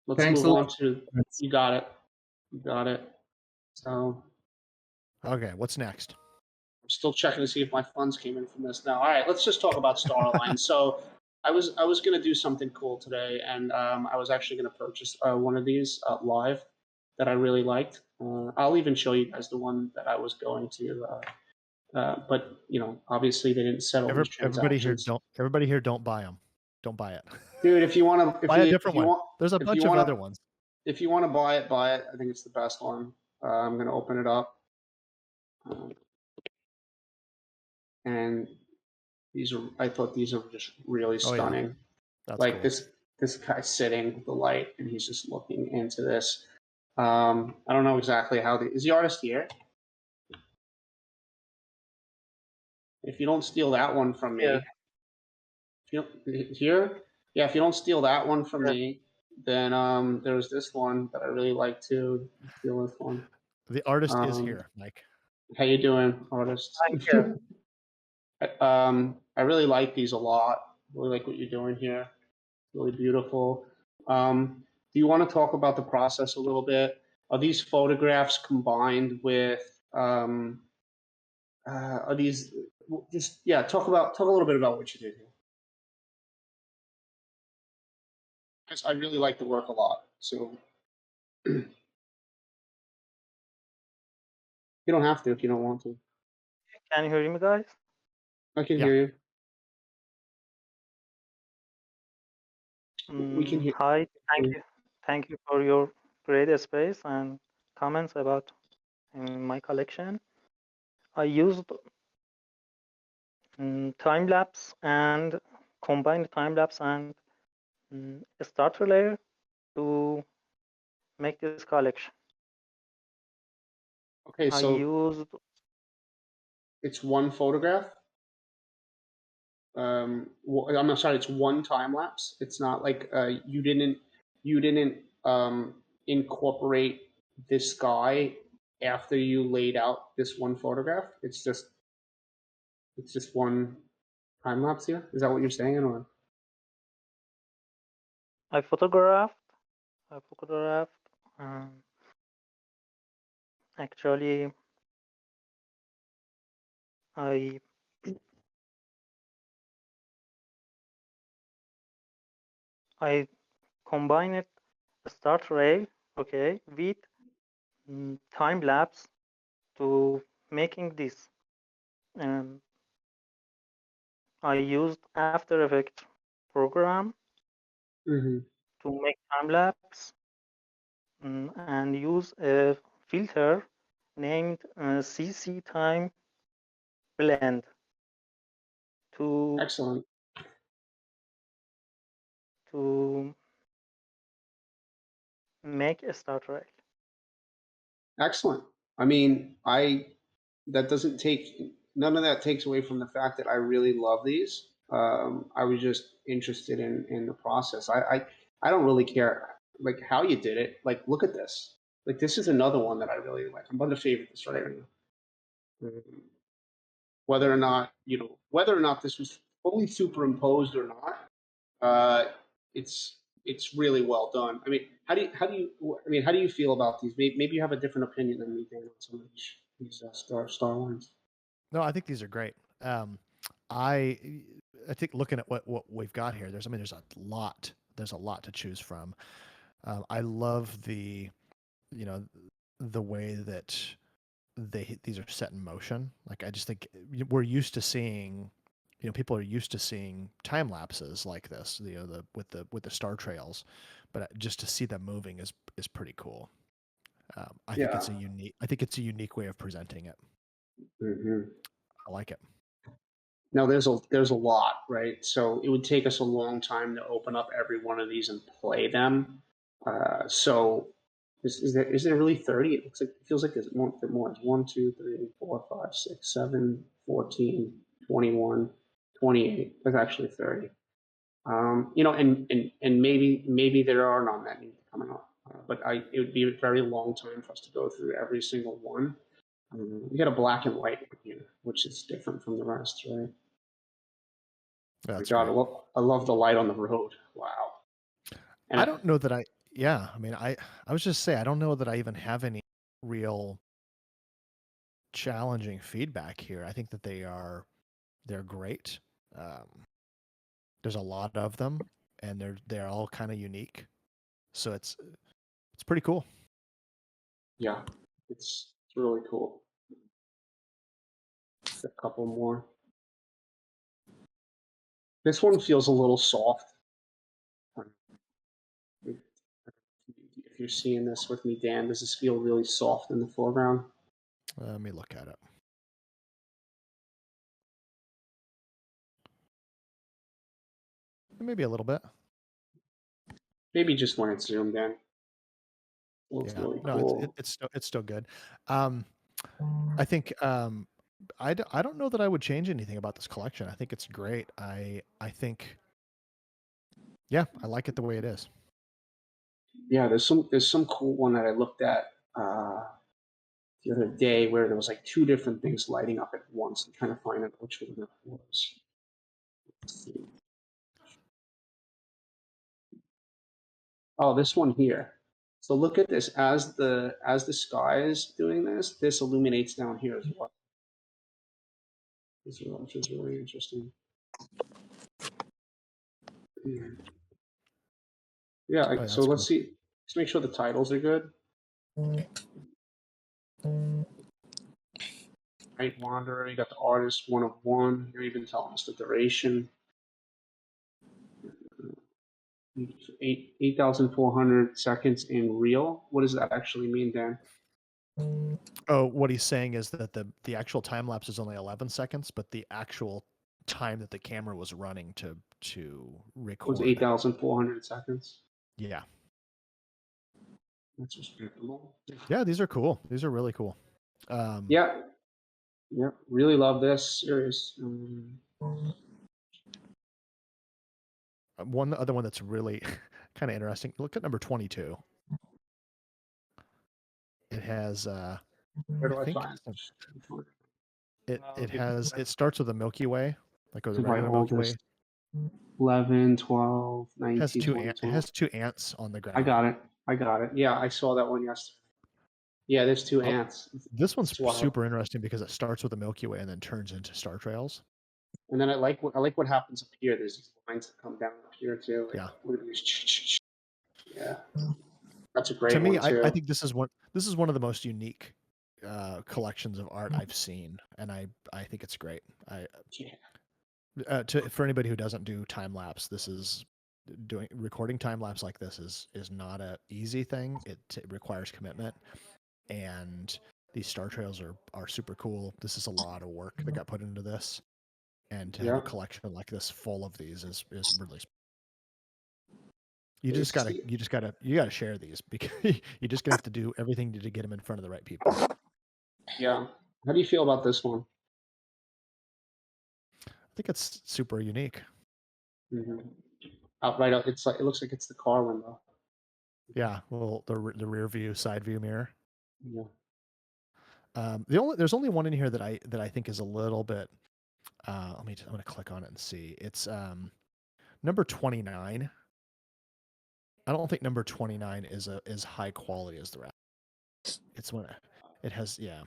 Speaker 2: Let's
Speaker 8: Thanks
Speaker 2: move
Speaker 8: a
Speaker 2: on
Speaker 8: lot.
Speaker 2: to, you got it. You got it. So
Speaker 3: Okay, what's next?
Speaker 2: I'm still checking to see if my funds came in from this now. All right, let's just talk about Starline. So I was going to do something cool today, and I was actually going to purchase one of these live that I really liked. I'll even show you guys the one that I was going to. But you know, obviously they didn't settle these
Speaker 3: Everybody here
Speaker 2: transactions.
Speaker 3: don't buy them. Don't buy it.
Speaker 2: Dude, if you want to,
Speaker 3: Buy a different
Speaker 2: if you
Speaker 3: one.
Speaker 2: want,
Speaker 3: There's a
Speaker 2: if
Speaker 3: bunch
Speaker 2: you
Speaker 3: of
Speaker 2: want
Speaker 3: other
Speaker 2: to,
Speaker 3: ones.
Speaker 2: if you want to buy it, buy it. I think it's the best one. I'm gonna open it up, and these are. I thought these are just really
Speaker 3: Oh, yeah.
Speaker 2: stunning.
Speaker 3: That's
Speaker 2: Like
Speaker 3: cool.
Speaker 2: this guy sitting with the light, and he's just looking into this. I don't know exactly how is the artist here? If you don't steal that one from me,
Speaker 9: Yeah.
Speaker 2: if you here, yeah, if you don't steal that one from
Speaker 9: Yeah.
Speaker 2: me, then there's this one that I really like too. Steal this one.
Speaker 3: The artist is here, Mike.
Speaker 2: How you doing, artist?
Speaker 9: Thank you.
Speaker 2: I really like these a lot. Really like what you're doing here. Really beautiful. Do you want to talk about the process a little bit? Are these photographs combined with are these just talk a little bit about what you did here. I really like the work a lot. So you don't have to if you don't want to.
Speaker 9: Can you hear me, guys?
Speaker 2: I can
Speaker 3: Yeah.
Speaker 2: hear you. We can hear.
Speaker 9: Hi, thank you for your great space and comments about my collection. I used time-lapse and combined time-lapse and a starter layer to make this collection.
Speaker 2: Okay,
Speaker 9: I
Speaker 2: so
Speaker 9: used
Speaker 2: it's one photograph. I'm sorry, it's one time lapse. It's not like you didn't incorporate this guy after you laid out this one photograph. It's just one time lapse here. Is that what you're saying, or?
Speaker 9: I photographed actually I combined start rail, okay, with time lapse to making this. I used After Effects program to make time lapse and use a filter named CC Time Blend to
Speaker 2: Excellent.
Speaker 9: make a start rail.
Speaker 2: Excellent. I mean, that doesn't take none of that takes away from the fact that I really love these. I was just interested in the process. I don't really care like how you did it. Like, look at this. Like, this is another one that I really like. I'm about to favorite this right now. Whether or not this was fully superimposed or not, it's really well done. I mean, how do you feel about these? Maybe you have a different opinion than me, Dan, on some of these star lines.
Speaker 3: No, I think these are great. I think looking at what we've got here, there's a lot to choose from. I love the way that these are set in motion. Like, I just think we're used to seeing, people are used to seeing time lapses like this, with the star trails, but just to see them moving is pretty cool. I think it's a unique way of presenting it. I like it.
Speaker 2: Now there's a lot, right? So it would take us a long time to open up every one of these and play them. So is there really 30? It feels like there's more. It's 1, 2, 3, 4, 5, 6, 7, 14, 21, 28. There's actually 30. And maybe there are not that many coming up. But it would be a very long time for us to go through every single one. We got a black and white here, which is different from the rest, right?
Speaker 3: That's
Speaker 2: God,
Speaker 3: great.
Speaker 2: I love the light on the road. Wow. And
Speaker 3: I don't know that I was just say, I don't know that I even have any real challenging feedback here. I think that they're great. There's a lot of them, and they're all kind of unique. So it's pretty cool.
Speaker 2: Yeah, it's really cool. A couple more. This one feels a little soft. if you're seeing this with me, Dan, does this feel really soft in the foreground?
Speaker 3: Let me look at it. Maybe a little bit.
Speaker 2: Maybe just when it's zoomed in. Looks
Speaker 3: Yeah.
Speaker 2: really
Speaker 3: No,
Speaker 2: cool.
Speaker 3: it's still good. I think I don't know that I would change anything about this collection. I think it's great. I think, yeah, I like it the way it is.
Speaker 2: Yeah, there's some cool one that I looked at the other day where there was like two different things lighting up at once. I'm trying to find out which one that was. Let's see. Oh, this one here. So look at this. As the sky is doing this, this illuminates down here as well. Which is really interesting. Yeah.
Speaker 3: Oh,
Speaker 2: So let's see. Let's make sure the titles are good. Night Wanderer. You got the artist 1 of 1. You're even telling us the duration. 8,400 seconds in real. What does that actually mean, Dan?
Speaker 3: Oh, what he's saying is that the actual time lapse is only 11 seconds, but the actual time that the camera was running to record
Speaker 2: Was 8,400 seconds.
Speaker 3: Yeah.
Speaker 2: That's respectable.
Speaker 3: Yeah, these are cool. These are really cool.
Speaker 2: Yeah. Really love this series.
Speaker 3: One other one that's really kind of interesting. Look at number 22. It has
Speaker 2: Where do I find
Speaker 3: it starts with a Milky Way, like with a
Speaker 2: my
Speaker 3: regular Milky Way.
Speaker 2: oldest? 11, 12, 19,
Speaker 3: It has two ants on the ground.
Speaker 2: I got it. Yeah, I saw that one yesterday. Yeah, there's two ants.
Speaker 3: This one's super interesting because it starts with a Milky Way and then turns into star trails.
Speaker 2: And then I like what happens up here. There's these lines that come down up here too. Like,
Speaker 3: yeah.
Speaker 2: Look at these. Yeah. That's a great
Speaker 3: to me,
Speaker 2: one too.
Speaker 3: I think this is one of the most unique collections of art I've seen, and I think it's great. For anybody who doesn't do time lapse, this is recording time lapse like this is not a easy thing. It requires commitment, and these star trails are super cool. This is a lot of work that got put into this, and to have a collection like this full of these is really. You gotta share these because you just gonna have to do everything to get them in front of the right people.
Speaker 2: Yeah. How do you feel about this one?
Speaker 3: I think it's super unique.
Speaker 2: Mm-hmm. Right out, it looks like it's the car window.
Speaker 3: Yeah, well, the rear view, side view mirror.
Speaker 2: Yeah.
Speaker 3: There's only one in here that I think is a little bit. I'm gonna click on it and see. It's number 29. I don't think number 29 is as high quality as the rest. It's when it has
Speaker 2: The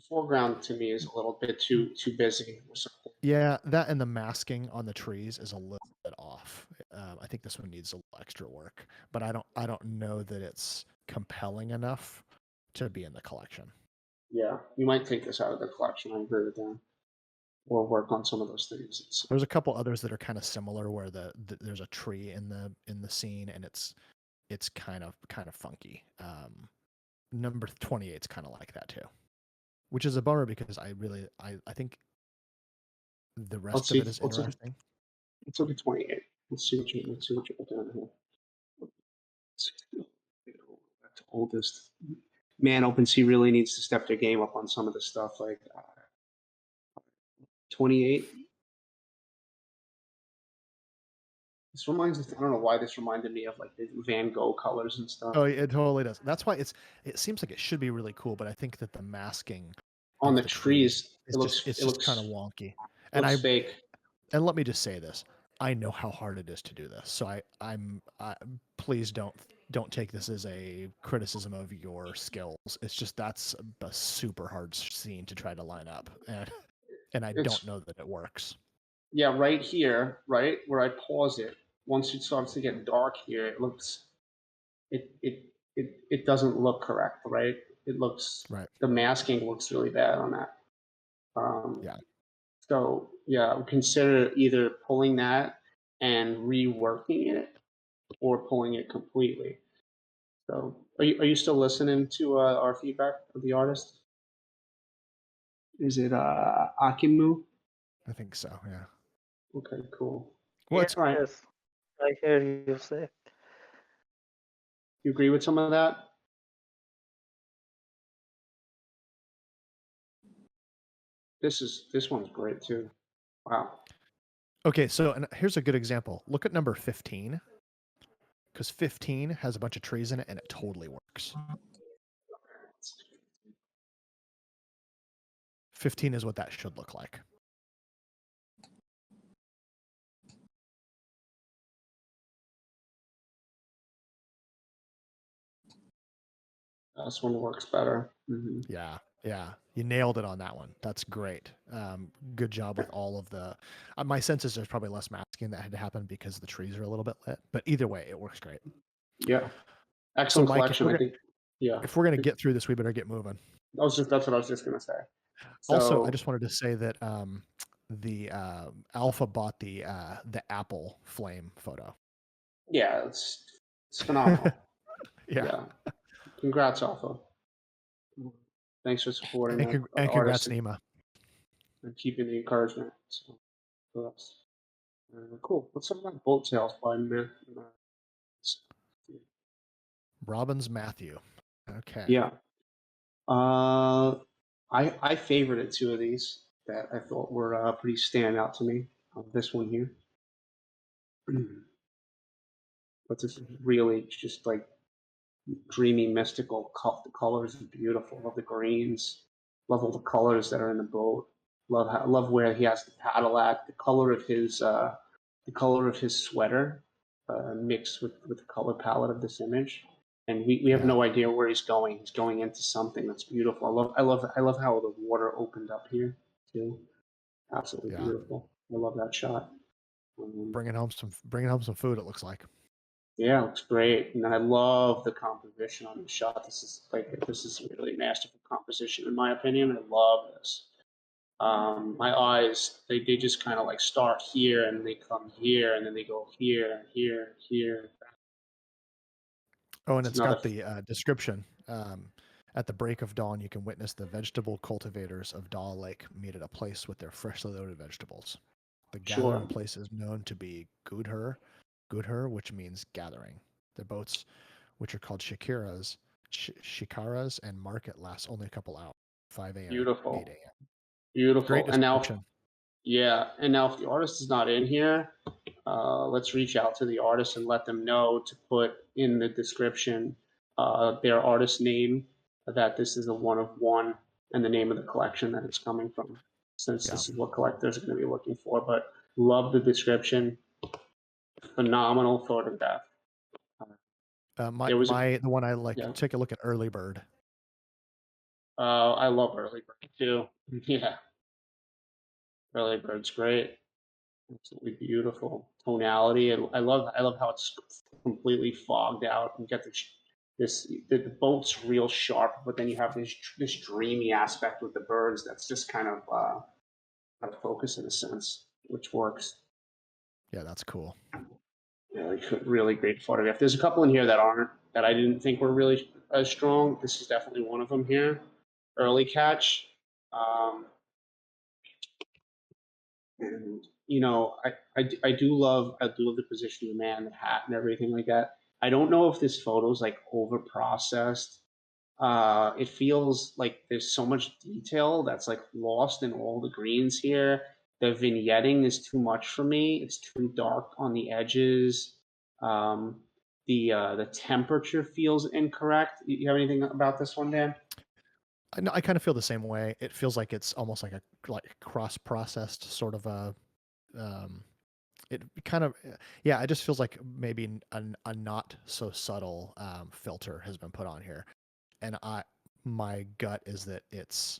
Speaker 2: foreground to me is a little bit too busy or something.
Speaker 3: Yeah, that and the masking on the trees is a little bit off. I think this one needs a little extra work, but I don't know that it's compelling enough to be in the collection.
Speaker 2: Yeah, you might take this out of the collection. I agree with that. Or work on some of those things.
Speaker 3: There's a couple others that are kind of similar where there's a tree in the scene and it's kind of funky. Number 28 is kind of like that too, which is a bummer because I think the rest of it is interesting.
Speaker 2: Let's look at 28. Let's see what you put down here. That's oldest. Man, OpenSea really needs to step their game up on some of the stuff. Like 28. This reminds me. I don't know why this reminded me of like the Van Gogh colors and stuff.
Speaker 3: Oh, it totally does. That's why it seems like it should be really cool, but I think that the masking
Speaker 2: on the trees
Speaker 3: it's just kind of wonky.
Speaker 2: And fake.
Speaker 3: And let me just say this: I know how hard it is to do this, so I'm please don't take this as a criticism of your skills. It's just that's a super hard scene to try to line up, and I don't know that it works.
Speaker 2: Yeah, right here, right where I pause it. Once it starts to get dark here, it looks, it doesn't look correct, right? It looks
Speaker 3: right.
Speaker 2: The masking looks really bad on that.
Speaker 3: Yeah.
Speaker 2: So yeah, consider either pulling that and reworking it, or pulling it completely. So are you still listening to our feedback of the artist? Is it Akimu?
Speaker 3: I think so. Yeah.
Speaker 2: Okay, cool.
Speaker 3: Well,
Speaker 9: Yes,
Speaker 3: it's
Speaker 2: All right.
Speaker 9: yes, I hear you say.
Speaker 2: You agree with some of that? This one's great too. Wow.
Speaker 3: okay. So, and here's a good example. Look at number 15, because 15 has a bunch of trees in it, and it totally works. 15 is what that should look like.
Speaker 2: This one works better. Mm-hmm.
Speaker 3: Yeah, yeah, you nailed it on that one. That's great. Good job with all of the. My sense is there's probably less masking that had to happen because the trees are a little bit lit. But either way, it works great.
Speaker 2: Yeah.
Speaker 3: So,
Speaker 2: Excellent
Speaker 3: Mike,
Speaker 2: collection. I think. Yeah.
Speaker 3: if we're gonna get through this, we better get moving.
Speaker 2: That's what I was just gonna say.
Speaker 3: Also, I
Speaker 2: So
Speaker 3: just wanted to say that the Alpha bought the Apple Flame photo.
Speaker 2: yeah, it's phenomenal.
Speaker 3: Yeah.
Speaker 2: Yeah. Congrats, Alpha. Thanks for supporting
Speaker 3: And,
Speaker 2: the artists
Speaker 3: congrats, Nima.
Speaker 2: and keeping the encouragement. So that's cool. Let's talk about Bolt Tales by
Speaker 3: Robbins Matthew. Okay.
Speaker 2: Yeah. I favorited two of these that I thought were pretty standout to me. This one here. But this is really just like dreamy, mystical. The colors are beautiful. Love the greens. Love all the colors that are in the boat. Love where he has the paddle at. The color of his sweater mixed with the color palette of this image. And we have no idea where he's going. He's going into something that's beautiful. I love how the water opened up here too. Absolutely beautiful. I love that shot.
Speaker 3: Bringing home some food. It looks like.
Speaker 2: Yeah, it looks great, and I love the composition on the shot. This is really masterful composition, in my opinion. I love this. My eyes, they just kind of like start here, and they come here, and then they go here, and here, and here.
Speaker 3: Oh, and
Speaker 2: It's
Speaker 3: it's
Speaker 2: another
Speaker 3: got the description. At the break of dawn, you can witness the vegetable cultivators of Daw Lake meet at a place with their freshly loaded vegetables. The gathering place is known to be Gudher, which means gathering. Their boats, which are called shikaras, and market lasts only a couple hours, 5 a.m.
Speaker 2: beautiful,
Speaker 3: 8 a.m.
Speaker 2: beautiful.
Speaker 3: Great description.
Speaker 2: And now if the artist is not in here, let's reach out to the artist and let them know to put in the description their artist name, that this is a one of one, and the name of the collection that it's coming from, since this is what collectors are going to be looking for. But love the description. Phenomenal photograph.
Speaker 3: The one I like.
Speaker 2: Yeah.
Speaker 3: Take a look at Early Bird.
Speaker 2: I love Early Bird too. Yeah. Early Bird's great. Absolutely beautiful tonality. I love how it's completely fogged out and get the boat's real sharp, but then you have this dreamy aspect with the birds that's just kind of out of focus in a sense, which works.
Speaker 3: Yeah, that's cool.
Speaker 2: Really great photograph. There's a couple in here that I didn't think were really as strong. This is definitely one of them here. Early catch. And I do love the position of the man, the hat, and everything like that. I don't know if this photo's like over processed. It feels like there's so much detail that's like lost in all the greens here. The vignetting is too much for me. It's too dark on the edges. The temperature feels incorrect. You have anything about this one, Dan?
Speaker 3: I kind of feel the same way. It feels like it's almost like a cross-processed sort of a. It kind of, it just feels like maybe a not so subtle filter has been put on here, and my gut is that it's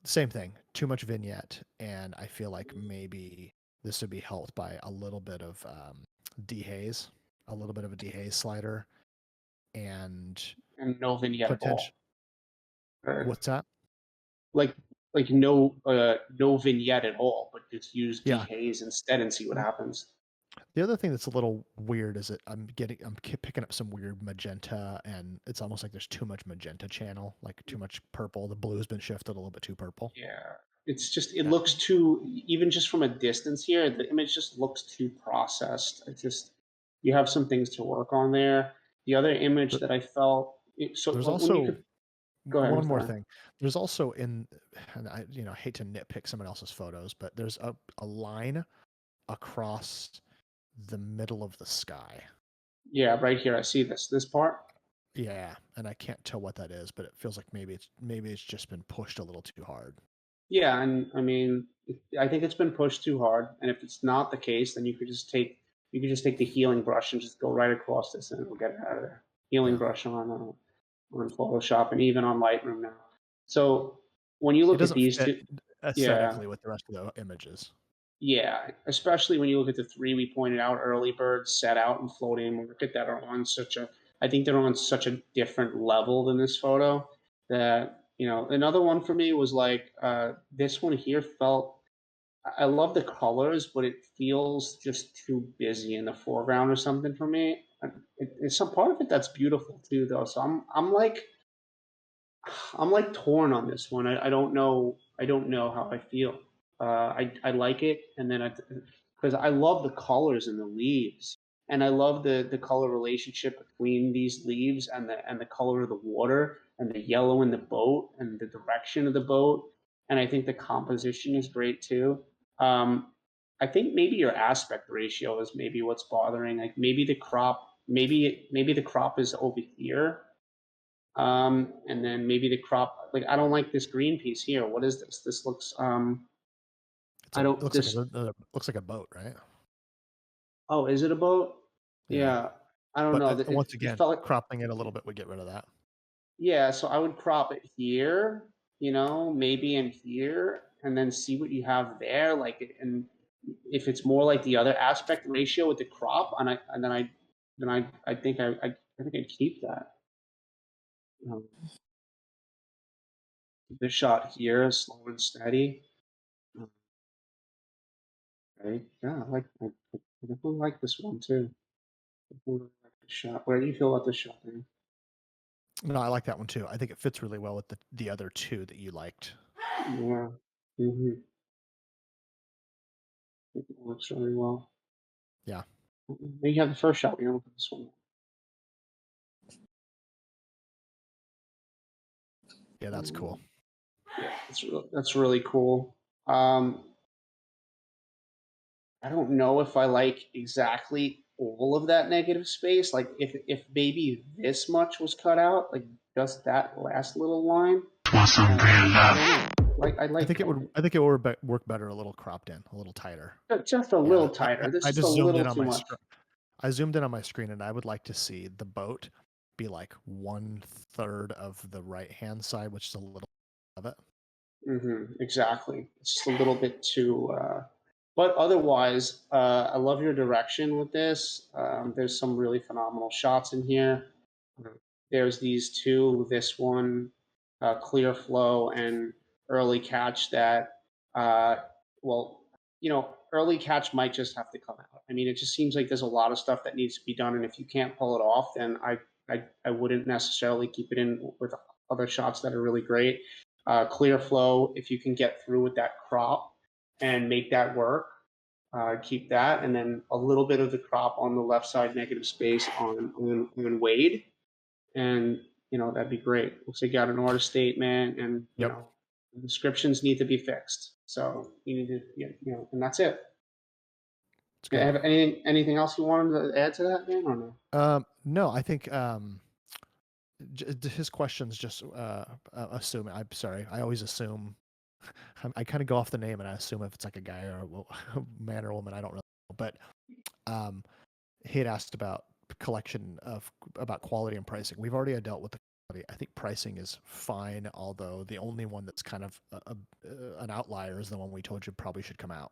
Speaker 3: same thing. Too much vignette, and I feel like maybe this would be helped by a little bit of dehaze, a little bit of a dehaze slider, and
Speaker 2: no vignette at all.
Speaker 3: What's that?
Speaker 2: Like no vignette at all, but just use dehaze instead and see what happens.
Speaker 3: The other thing that's a little weird is that I'm picking up some weird magenta, and it's almost like there's too much magenta channel, like too much purple. The blue has been shifted a little bit too purple.
Speaker 2: Yeah, it's just it looks too, even just from a distance here, the image just looks too processed. It just, you have some things to work on there. The other image that I felt, so
Speaker 3: There's
Speaker 2: when you
Speaker 3: also
Speaker 2: could go ahead, I'm
Speaker 3: one more
Speaker 2: sorry.
Speaker 3: thing. There's also and I hate to nitpick someone else's photos, but there's a line across the middle of the sky.
Speaker 2: Yeah, right here, I see this part.
Speaker 3: Yeah, and I can't tell what that is, but it feels like maybe it's just been pushed a little too hard.
Speaker 2: Yeah, and I mean, I think it's been pushed too hard. And if it's not the case, then you could just take the healing brush and just go right across this, and it'll get it out of there. Healing brush on Photoshop and even on Lightroom now. So when you
Speaker 3: It
Speaker 2: look at
Speaker 3: doesn't
Speaker 2: these
Speaker 3: fit
Speaker 2: two, yeah,
Speaker 3: aesthetically with the rest of the images.
Speaker 2: yeah, especially when you look at the three we pointed out early, birds, set out, and floating market that are on such a, I think they're on such a different level than this photo. That, another one for me was like this one here felt, I love the colors, but it feels just too busy in the foreground or something for me. It's some part of it that's beautiful too, though. So I'm like torn on this one. I don't know. I don't know how I feel. I like it, and then because I love the colors in the leaves, and I love the color relationship between these leaves and the color of the water and the yellow in the boat and the direction of the boat, and I think the composition is great too. Um, I think maybe your aspect ratio is maybe what's bothering. Like maybe the crop, maybe the crop is over here, and then maybe the crop, like I don't like this green piece here. What is this? This looks I
Speaker 3: It
Speaker 2: don't
Speaker 3: looks
Speaker 2: this
Speaker 3: looks like a boat, right?
Speaker 2: oh, is it a boat?
Speaker 3: Yeah.
Speaker 2: Yeah. I don't
Speaker 3: But
Speaker 2: know.
Speaker 3: once
Speaker 2: It
Speaker 3: again,
Speaker 2: felt like,
Speaker 3: cropping it a little bit would get rid of that.
Speaker 2: yeah, so I would crop it here, maybe in here, and then see what you have there. Like, and if it's more like the other aspect ratio with the crop, I think I think I'd keep that. The shot here, slow and steady. Okay. Yeah, I definitely like this one too. Definitely like the shot. What do you feel about the shot, man?
Speaker 3: No, I like that one too. I think it fits really well with the other two that you liked.
Speaker 2: Yeah. Mm-hmm. It works really well.
Speaker 3: Yeah.
Speaker 2: Then you have the first shot. We don't look at this one.
Speaker 3: Yeah, that's cool.
Speaker 2: Yeah, that's really cool. I don't know if I like exactly all of that negative space. Like if maybe this much was cut out, like just that last little line. I don't know. Like
Speaker 3: I think it would work better a little cropped in, a little tighter.
Speaker 2: just a little tighter. This
Speaker 3: I
Speaker 2: is a
Speaker 3: just zoomed
Speaker 2: little
Speaker 3: in on
Speaker 2: too
Speaker 3: my
Speaker 2: much.
Speaker 3: I zoomed in on my screen, and I would like to see the boat be like 1/3 of the right hand side, which is a little of it.
Speaker 2: Exactly. It's just a little bit too. But otherwise, I love your direction with this. There's some really phenomenal shots in here. There's these two. This one, clear flow and early catch. That, well, early catch might just have to come out. I mean, it just seems like there's a lot of stuff that needs to be done, and if you can't pull it off, then I wouldn't necessarily keep it in with other shots that are really great. Clear flow, if you can get through with that crop and make that work, keep that, and then a little bit of the crop on the left side negative space on Wade, and that'd be great. Looks like you got an order statement, and the descriptions need to be fixed. So you need to, and that's it. Have anything else you wanted to add to that, man, or no?
Speaker 3: No, I think his questions just assuming. I'm sorry, I always assume. I kind of go off the name and I assume if it's like a guy or a man or a woman. I don't really know, but he had asked about about quality and pricing. We've already dealt with the quality. I think pricing is fine, although the only one that's kind of an outlier is the one we told you probably should come out.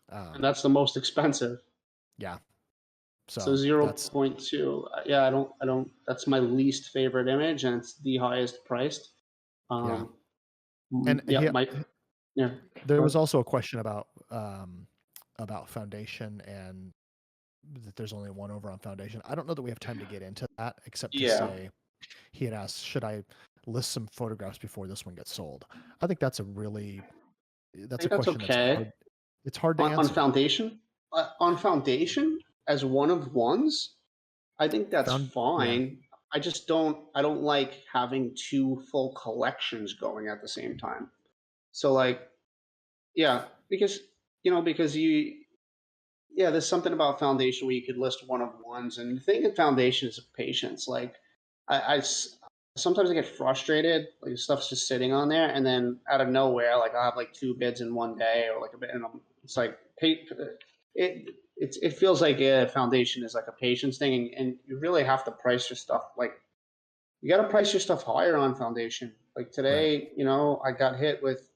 Speaker 2: And that's the most expensive.
Speaker 3: Yeah.
Speaker 2: So 0.2. Yeah, I don't. That's my least favorite image, and it's the highest priced.
Speaker 3: And
Speaker 2: yeah.
Speaker 3: There was also a question about foundation and that there's only one over on foundation. I don't know that we have time to get into that, except to
Speaker 2: Yeah.
Speaker 3: say he had asked, should I list some photographs before this one gets sold? I think that's a really that's a
Speaker 2: think that's
Speaker 3: question
Speaker 2: okay.
Speaker 3: it's hard to
Speaker 2: On
Speaker 3: answer.
Speaker 2: foundation, on foundation as one of ones, I think that's
Speaker 3: Yeah.
Speaker 2: fine. I don't like having two full collections going at the same time. So like, yeah, because there's something about foundation where you could list one of ones, and the thing in foundation is patience. Like, sometimes I get frustrated, like stuff's just sitting on there, and then out of nowhere, like I have like two bids in one day, or like a bit, and it's like it feels like a foundation is like a patience thing, and you really have to price your stuff. Like, you got to price your stuff higher on foundation. Like today, I got hit with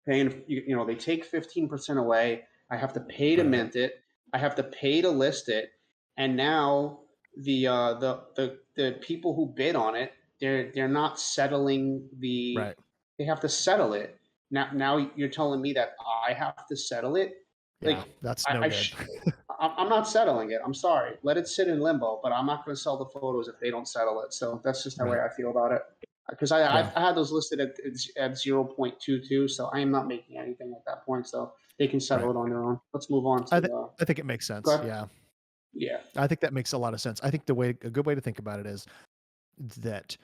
Speaker 2: paying, they take 15% away. I have to pay to mint it. I have to pay to list it. And now the people who bid on it, they're not settling
Speaker 3: Right.
Speaker 2: they have to settle it. Now you're telling me that I have to settle it?
Speaker 3: Yeah,
Speaker 2: Like,
Speaker 3: that's no good.
Speaker 2: I'm not settling it. I'm sorry. Let it sit in limbo, but I'm not going to sell the photos if they don't settle it. So that's just the way I feel about it. Because I had those listed at 0.22, so I am not making anything at that point. So they can settle it on their own. Let's move on to.
Speaker 3: I think it makes sense. Yeah.
Speaker 2: Yeah.
Speaker 3: I think that makes a lot of sense. I think a good way to think about it is that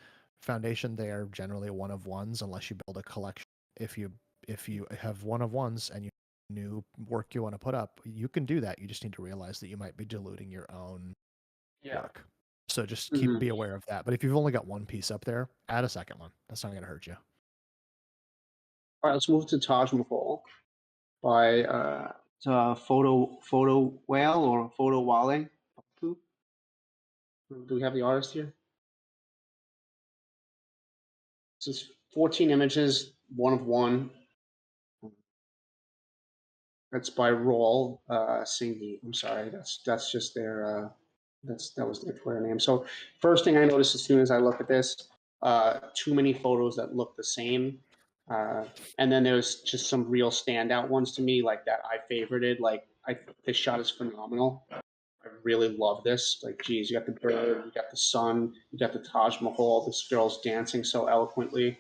Speaker 3: foundation, they are generally one of ones unless you build a collection. If you have one of ones and you new work you want to put up, you can do that. You just need to realize that you might be diluting your own work. So just be aware of that. But if you've only got one piece up there, add a second one. That's not going to hurt you.
Speaker 2: All right, let's move to Taj Mahal by Photo Whale or Photo Wale. Do we have the artist here? This is 14 images, one of one. That's by Roll Singhi. I'm sorry, that's just their that was their Twitter name. So first thing I noticed as soon as I look at this, too many photos that look the same. And then there's just some real standout ones to me, like that I favorited. Like, this shot is phenomenal. I really love this. Like, geez, you got the bird, you got the sun, you got the Taj Mahal. This girl's dancing so eloquently.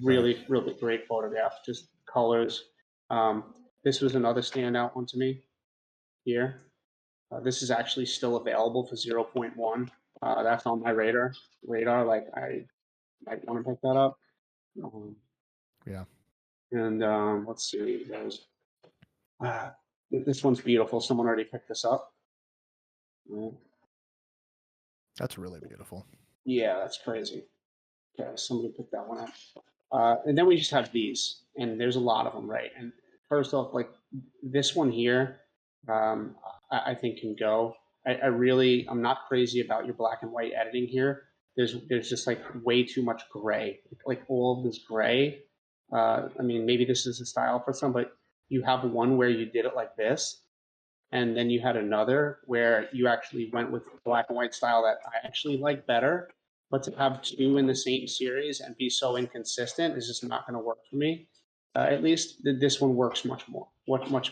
Speaker 2: Really, really great photograph. Just colors. This was another standout one to me here. This is actually still available for 0.1. That's on my radar. Like, I might want to pick that up.
Speaker 3: Yeah.
Speaker 2: And let's see. This one's beautiful. Someone already picked this up.
Speaker 3: That's really beautiful.
Speaker 2: Yeah, that's crazy. Okay, somebody picked that one up. And then we just have these, and there's a lot of them, right? And first off, like this one here, I think can go. I'm not crazy about your black and white editing here. There's just like way too much gray, like all of this gray. I mean, maybe this is a style for some, but you have one where you did it like this, and then you had another where you actually went with black and white style that I actually like better. But to have two in the same series and be so inconsistent is just not going to work for me. At least this one works much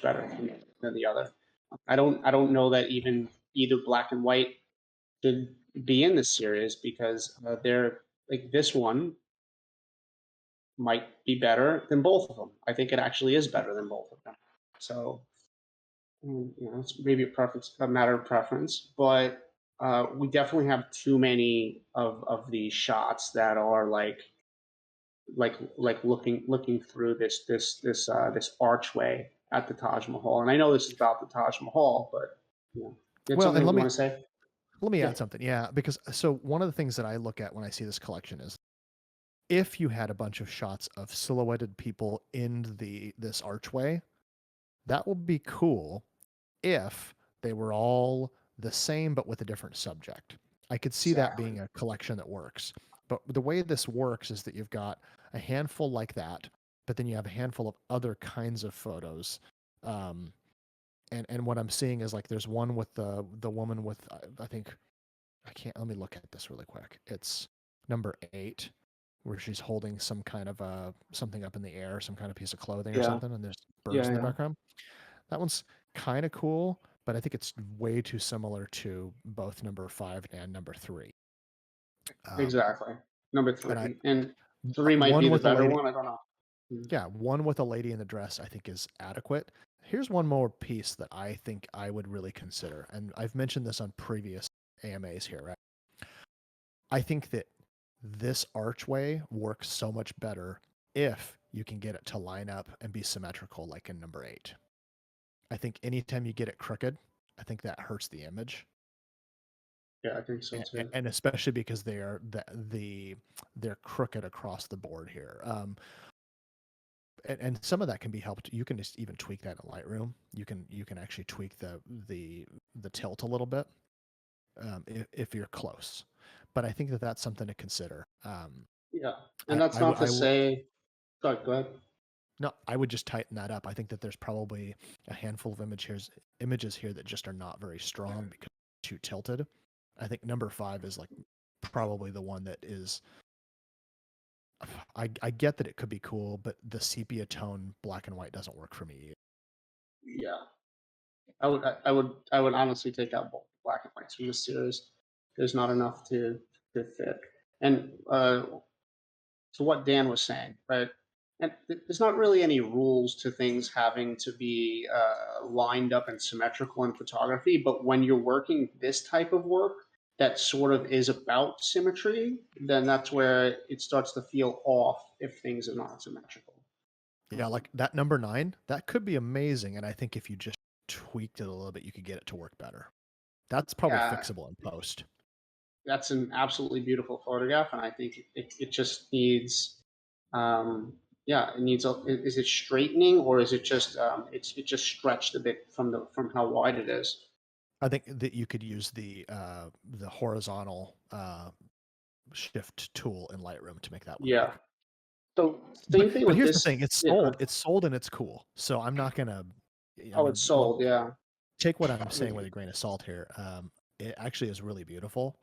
Speaker 2: better for me than the other. I don't know that even either black and white should be in this series because they're like, this one might be better than both of them. I think it actually is better than both of them. So, it's maybe a matter of preference, but we definitely have too many of these shots that are like looking through this archway at the Taj Mahal. And I know this is about the Taj Mahal, but you have something you want to say?
Speaker 3: Let me add something. Yeah, because so one of the things that I look at when I see this collection is if you had a bunch of shots of silhouetted people in this archway, that would be cool if they were all the same but with a different subject. I could see that being a collection that works. But the way this works is that you've got a handful like that, but then you have a handful of other kinds of photos. And what I'm seeing is like there's one with the woman with let me look at this really quick. It's number 8, where she's holding some kind of something up in the air, some kind of piece of clothing or something, and there's birds in the background. That one's kind of cool, but I think it's way too similar to both number 5 and number 3.
Speaker 2: Exactly. Number
Speaker 3: And
Speaker 2: 3. And 3 might
Speaker 3: one
Speaker 2: be the
Speaker 3: with a
Speaker 2: better
Speaker 3: lady,
Speaker 2: one. I don't know.
Speaker 3: yeah, one with a lady in the dress I think is adequate. Here's one more piece that I think I would really consider, and I've mentioned this on previous AMAs here, right? I think that this archway works so much better if you can get it to line up and be symmetrical like in number 8. I think anytime you get it crooked, I think that hurts the image.
Speaker 2: Yeah, I think so too.
Speaker 3: And especially because they're crooked across the board here. And some of that can be helped. You can just even tweak that in Lightroom. You can actually tweak the tilt a little bit if you're close. But I think that that's something to consider.
Speaker 2: Yeah, and that's not to say. Go ahead.
Speaker 3: No, I would just tighten that up. I think that there's probably a handful of images here that just are not very strong because they're too tilted. I think number 5 is like probably the one that is. I get that it could be cool, but the sepia tone black and white doesn't work for me.
Speaker 2: Yeah, I would honestly take out both black and whites from this series. There's not enough to fit. And to what Dan was saying, right? And there's not really any rules to things having to be lined up and symmetrical in photography, but when you're working this type of work that sort of is about symmetry, then that's where it starts to feel off if things are not symmetrical.
Speaker 3: Yeah, like that number 9, that could be amazing, and I think if you just tweaked it a little bit, you could get it to work better. That's probably fixable in post.
Speaker 2: That's an absolutely beautiful photograph, and I think it just needs, it needs. Is it straightening or is it just it just stretched a bit from how wide it is?
Speaker 3: I think that you could use the horizontal shift tool in Lightroom to make that one work.
Speaker 2: So same thing
Speaker 3: but
Speaker 2: with
Speaker 3: here's
Speaker 2: this.
Speaker 3: the thing: it's sold. It's sold and it's cool. So I'm not gonna.
Speaker 2: It's sold. Yeah.
Speaker 3: Take what I'm saying with a grain of salt here. It actually is really beautiful,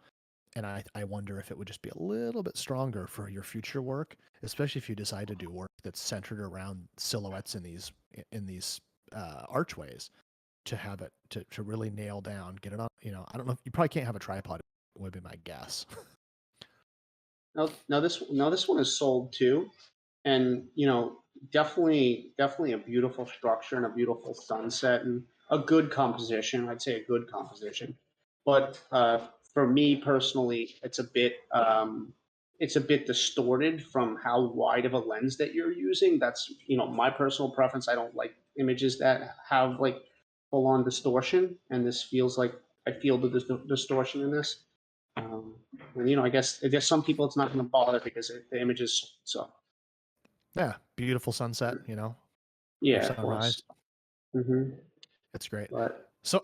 Speaker 3: and I wonder if it would just be a little bit stronger for your future work, especially if you decide to do work that's centered around silhouettes in these archways, to have it to really nail down, get it on. I don't know. You probably can't have a tripod. Would be my guess.
Speaker 2: Now this one is sold too, and definitely a beautiful structure and a beautiful sunset and a good composition. I'd say a good composition, but for me personally, it's a bit distorted from how wide of a lens that you're using. That's my personal preference. I don't like images that have like full on distortion, and this feels like I feel the distortion in this. And I guess some people it's not going to bother because the image is so.
Speaker 3: Yeah, beautiful sunset.
Speaker 2: Yeah,
Speaker 3: or sunrise.
Speaker 2: Mm-hmm.
Speaker 3: It's great.
Speaker 2: But
Speaker 3: so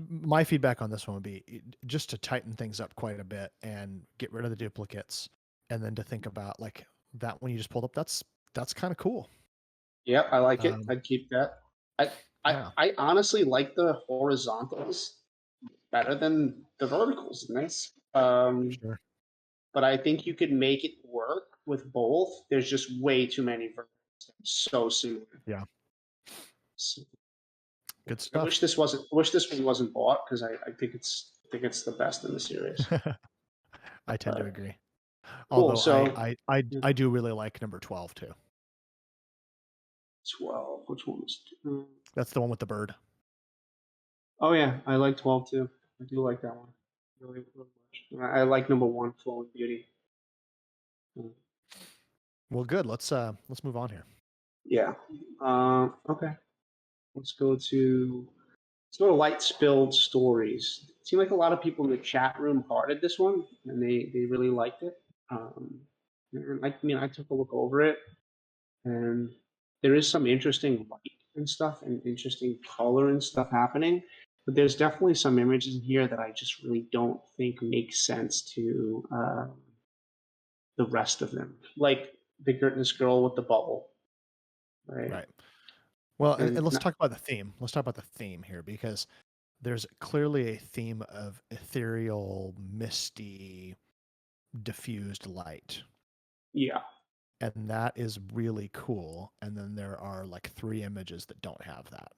Speaker 3: my feedback on this one would be just to tighten things up quite a bit and get rid of the duplicates, and then to think about like that one you just pulled up. That's kind of cool.
Speaker 2: Yeah, I like it. I'd keep that. I honestly like the horizontals better than the verticals in this.
Speaker 3: Sure.
Speaker 2: But I think you could make it work with both. There's just way too many verticals. So similar.
Speaker 3: Yeah.
Speaker 2: So,
Speaker 3: good stuff.
Speaker 2: I wish this one wasn't bought because I think it's the best in the series.
Speaker 3: I tend to agree.
Speaker 2: Cool,
Speaker 3: Although
Speaker 2: so
Speaker 3: I do really like number 12 too.
Speaker 2: 12. Which one is?
Speaker 3: That's the one with the bird.
Speaker 2: Oh yeah, I like 12 too. I do like that one really, really much. I like number 1, Flowing Beauty.
Speaker 3: Well, good. Let's move on here.
Speaker 2: Yeah. Okay. Let's go to Light Spilled Stories. It seemed like a lot of people in the chat room hearted this one, and they really liked it. And I took a look over it, and there is some interesting light and stuff, and interesting color and stuff happening. But there's definitely some images in here that I just really don't think make sense to the rest of them, like this girl with the bubble. Right.
Speaker 3: Well, and let's talk about the theme. Let's talk about the theme here, because there's clearly a theme of ethereal, misty, diffused light.
Speaker 2: Yeah.
Speaker 3: And that is really cool. And then there are like 3 images that don't have that.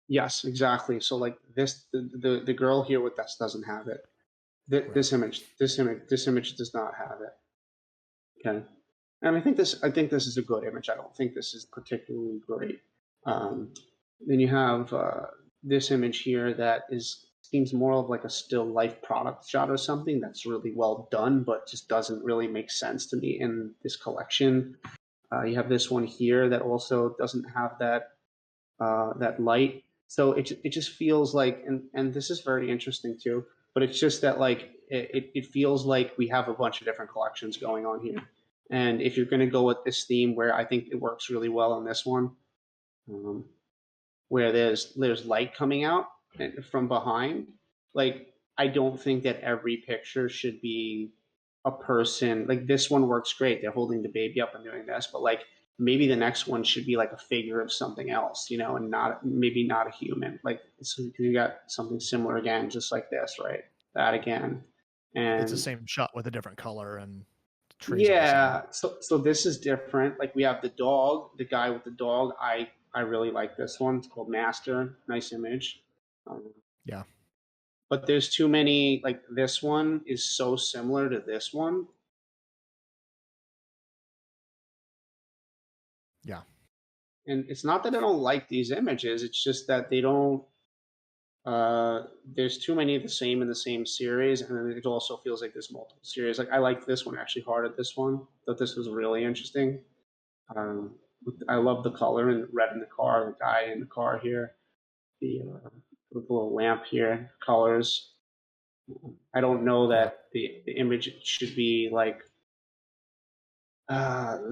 Speaker 2: Yes, exactly. So like this, the girl here with this doesn't have it. This image does not have it. Okay, and I think this is a good image. I don't think this is particularly great. Then you have this image here that seems more of like a still life product shot or something that's really well done, but just doesn't really make sense to me in this collection. You have this one here that also doesn't have that light. So it just feels like, and this is very interesting too, but it's just that like it feels like we have a bunch of different collections going on here. And if you're going to go with this theme, where I think it works really well on this one, where there's light coming out from behind, like I don't think that every picture should be a person. Like this one works great. They're holding the baby up and doing this, but like maybe the next one should be like a figure of something else, you know, and maybe not a human. Like so you got something similar again, just like this, right? That again, and
Speaker 3: It's the same shot with a different color and trees are the same.
Speaker 2: yeah. So this is different. Like we have the dog, the guy with the dog. I really like this one. It's called Master. Nice image.
Speaker 3: Yeah.
Speaker 2: But there's too many. Like this one is so similar to this one.
Speaker 3: Yeah.
Speaker 2: And it's not that I don't like these images. It's just that they don't. There's too many of the same in the same series, and then it also feels like there's multiple series. Like I like this one actually hard at this one. Thought this was really interesting. Um, I love the color and red in the car, the guy in the car here, the little lamp here, colors. I don't know that the image should be like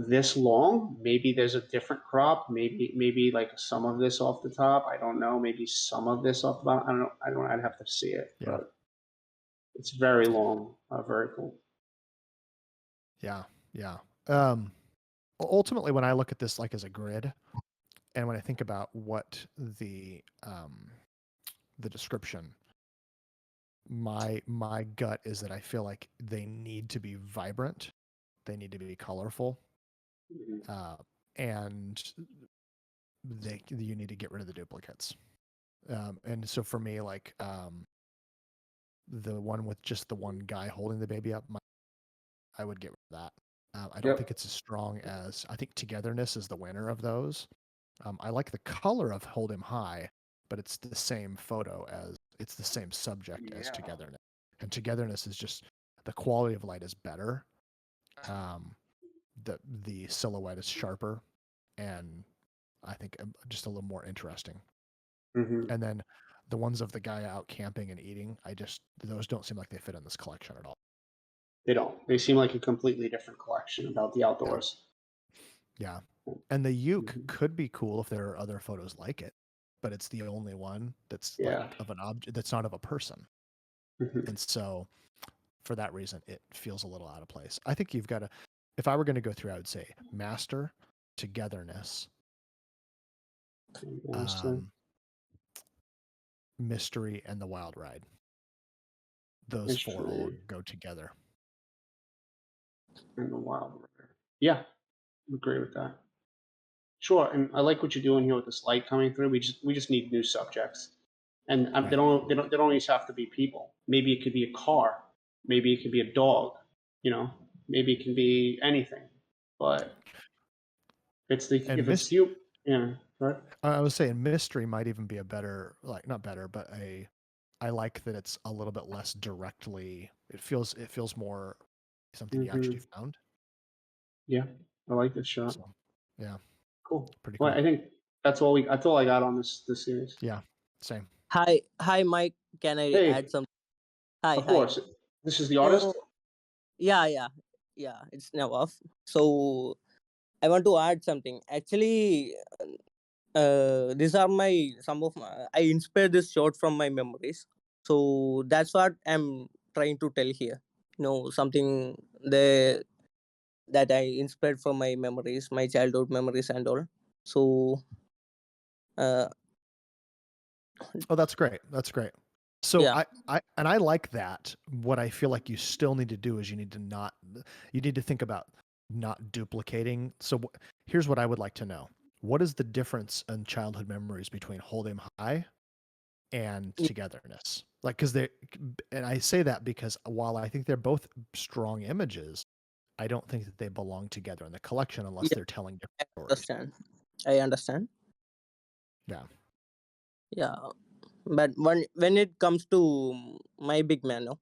Speaker 2: this long. Maybe there's a different crop. Maybe like some of this off the top. I don't know. Maybe some of this off the bottom. I don't know. I don't. I'd have to see it.
Speaker 3: Yeah.
Speaker 2: But it's very long. Very cool.
Speaker 3: Yeah. Yeah. Ultimately, when I look at this like as a grid, and when I think about what the description, my gut is that I feel like they need to be vibrant, they need to be colorful, and you need to get rid of the duplicates. And so for me, like the one with just the one guy holding the baby up, I would get rid of that. I don't think it's as strong as, I think Togetherness is the winner of those. I like the color of Hold Him High, but it's the same photo it's the same subject as Togetherness. And Togetherness is just, the quality of light is better. The silhouette is sharper, and I think just a little more interesting. And then the ones of the guy out camping and eating, those don't seem like they fit in this collection at all.
Speaker 2: They don't. They seem like a completely different collection about the outdoors.
Speaker 3: Yeah. And the uke could be cool if there are other photos like it, but it's the only one that's like of an object that's not of a person. And so for that reason, it feels a little out of place. I think you've got to, if I were going to go through, I would say Master, Togetherness, Mystery, and the Wild Ride. Those four all go together.
Speaker 2: And the Wild Ride. Yeah, I agree with that. Sure, and I like what you're doing here with this light coming through. We just need new subjects, and they don't always have to be people. Maybe it could be a car. Maybe it could be a dog. You know, maybe it can be anything. But if it's you, right?
Speaker 3: I was saying Mystery might even be a better, like not better, but I like that it's a little bit less directly. It feels more something you actually found.
Speaker 2: Yeah, I like this shot.
Speaker 3: So, yeah.
Speaker 2: Cool.
Speaker 3: Pretty cool.
Speaker 2: Well, I think that's all I got on this series.
Speaker 3: Yeah, same.
Speaker 10: Hi, Mike. Can I add something? Hi,
Speaker 2: of course. This is the artist.
Speaker 10: Yeah. It's now off. So I want to add something. Actually, these are I inspired this shot from my memories. So that's what I'm trying to tell here. Something that I inspired from my memories, my childhood memories and all. So
Speaker 3: oh, that's great. That's great. So yeah. I like that. What I feel like you still need to do is you need to think about not duplicating. So here's what I would like to know. what is the difference in childhood memories between Hold 'Em High and Togetherness? Like, because and I say that because while I think they're both strong images, I don't think that they belong together in the collection unless
Speaker 10: Yeah,
Speaker 3: they're telling different
Speaker 10: I
Speaker 3: stories.
Speaker 10: understand. I understand.
Speaker 3: Yeah.
Speaker 10: Yeah, but when it comes to my big man, no?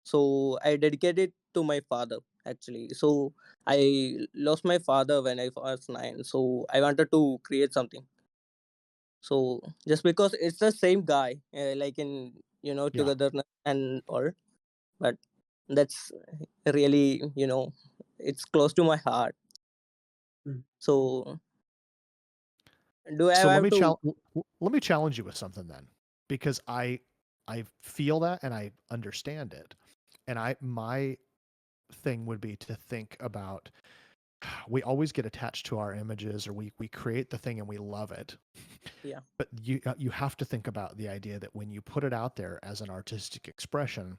Speaker 10: So I dedicate it to my father actually. So I lost my father when I was 9. So I wanted to create something. So just because it's the same guy, like in
Speaker 3: Yeah.
Speaker 10: Togetherness and all, but that's really it's close to my heart. So do I
Speaker 3: So
Speaker 10: have to?
Speaker 3: let me challenge you with something then, because I feel that and I understand it, and my thing would be to think about, we always get attached to our images, or we create the thing and we love it.
Speaker 10: Yeah.
Speaker 3: But you have to think about the idea that when you put it out there as an artistic expression,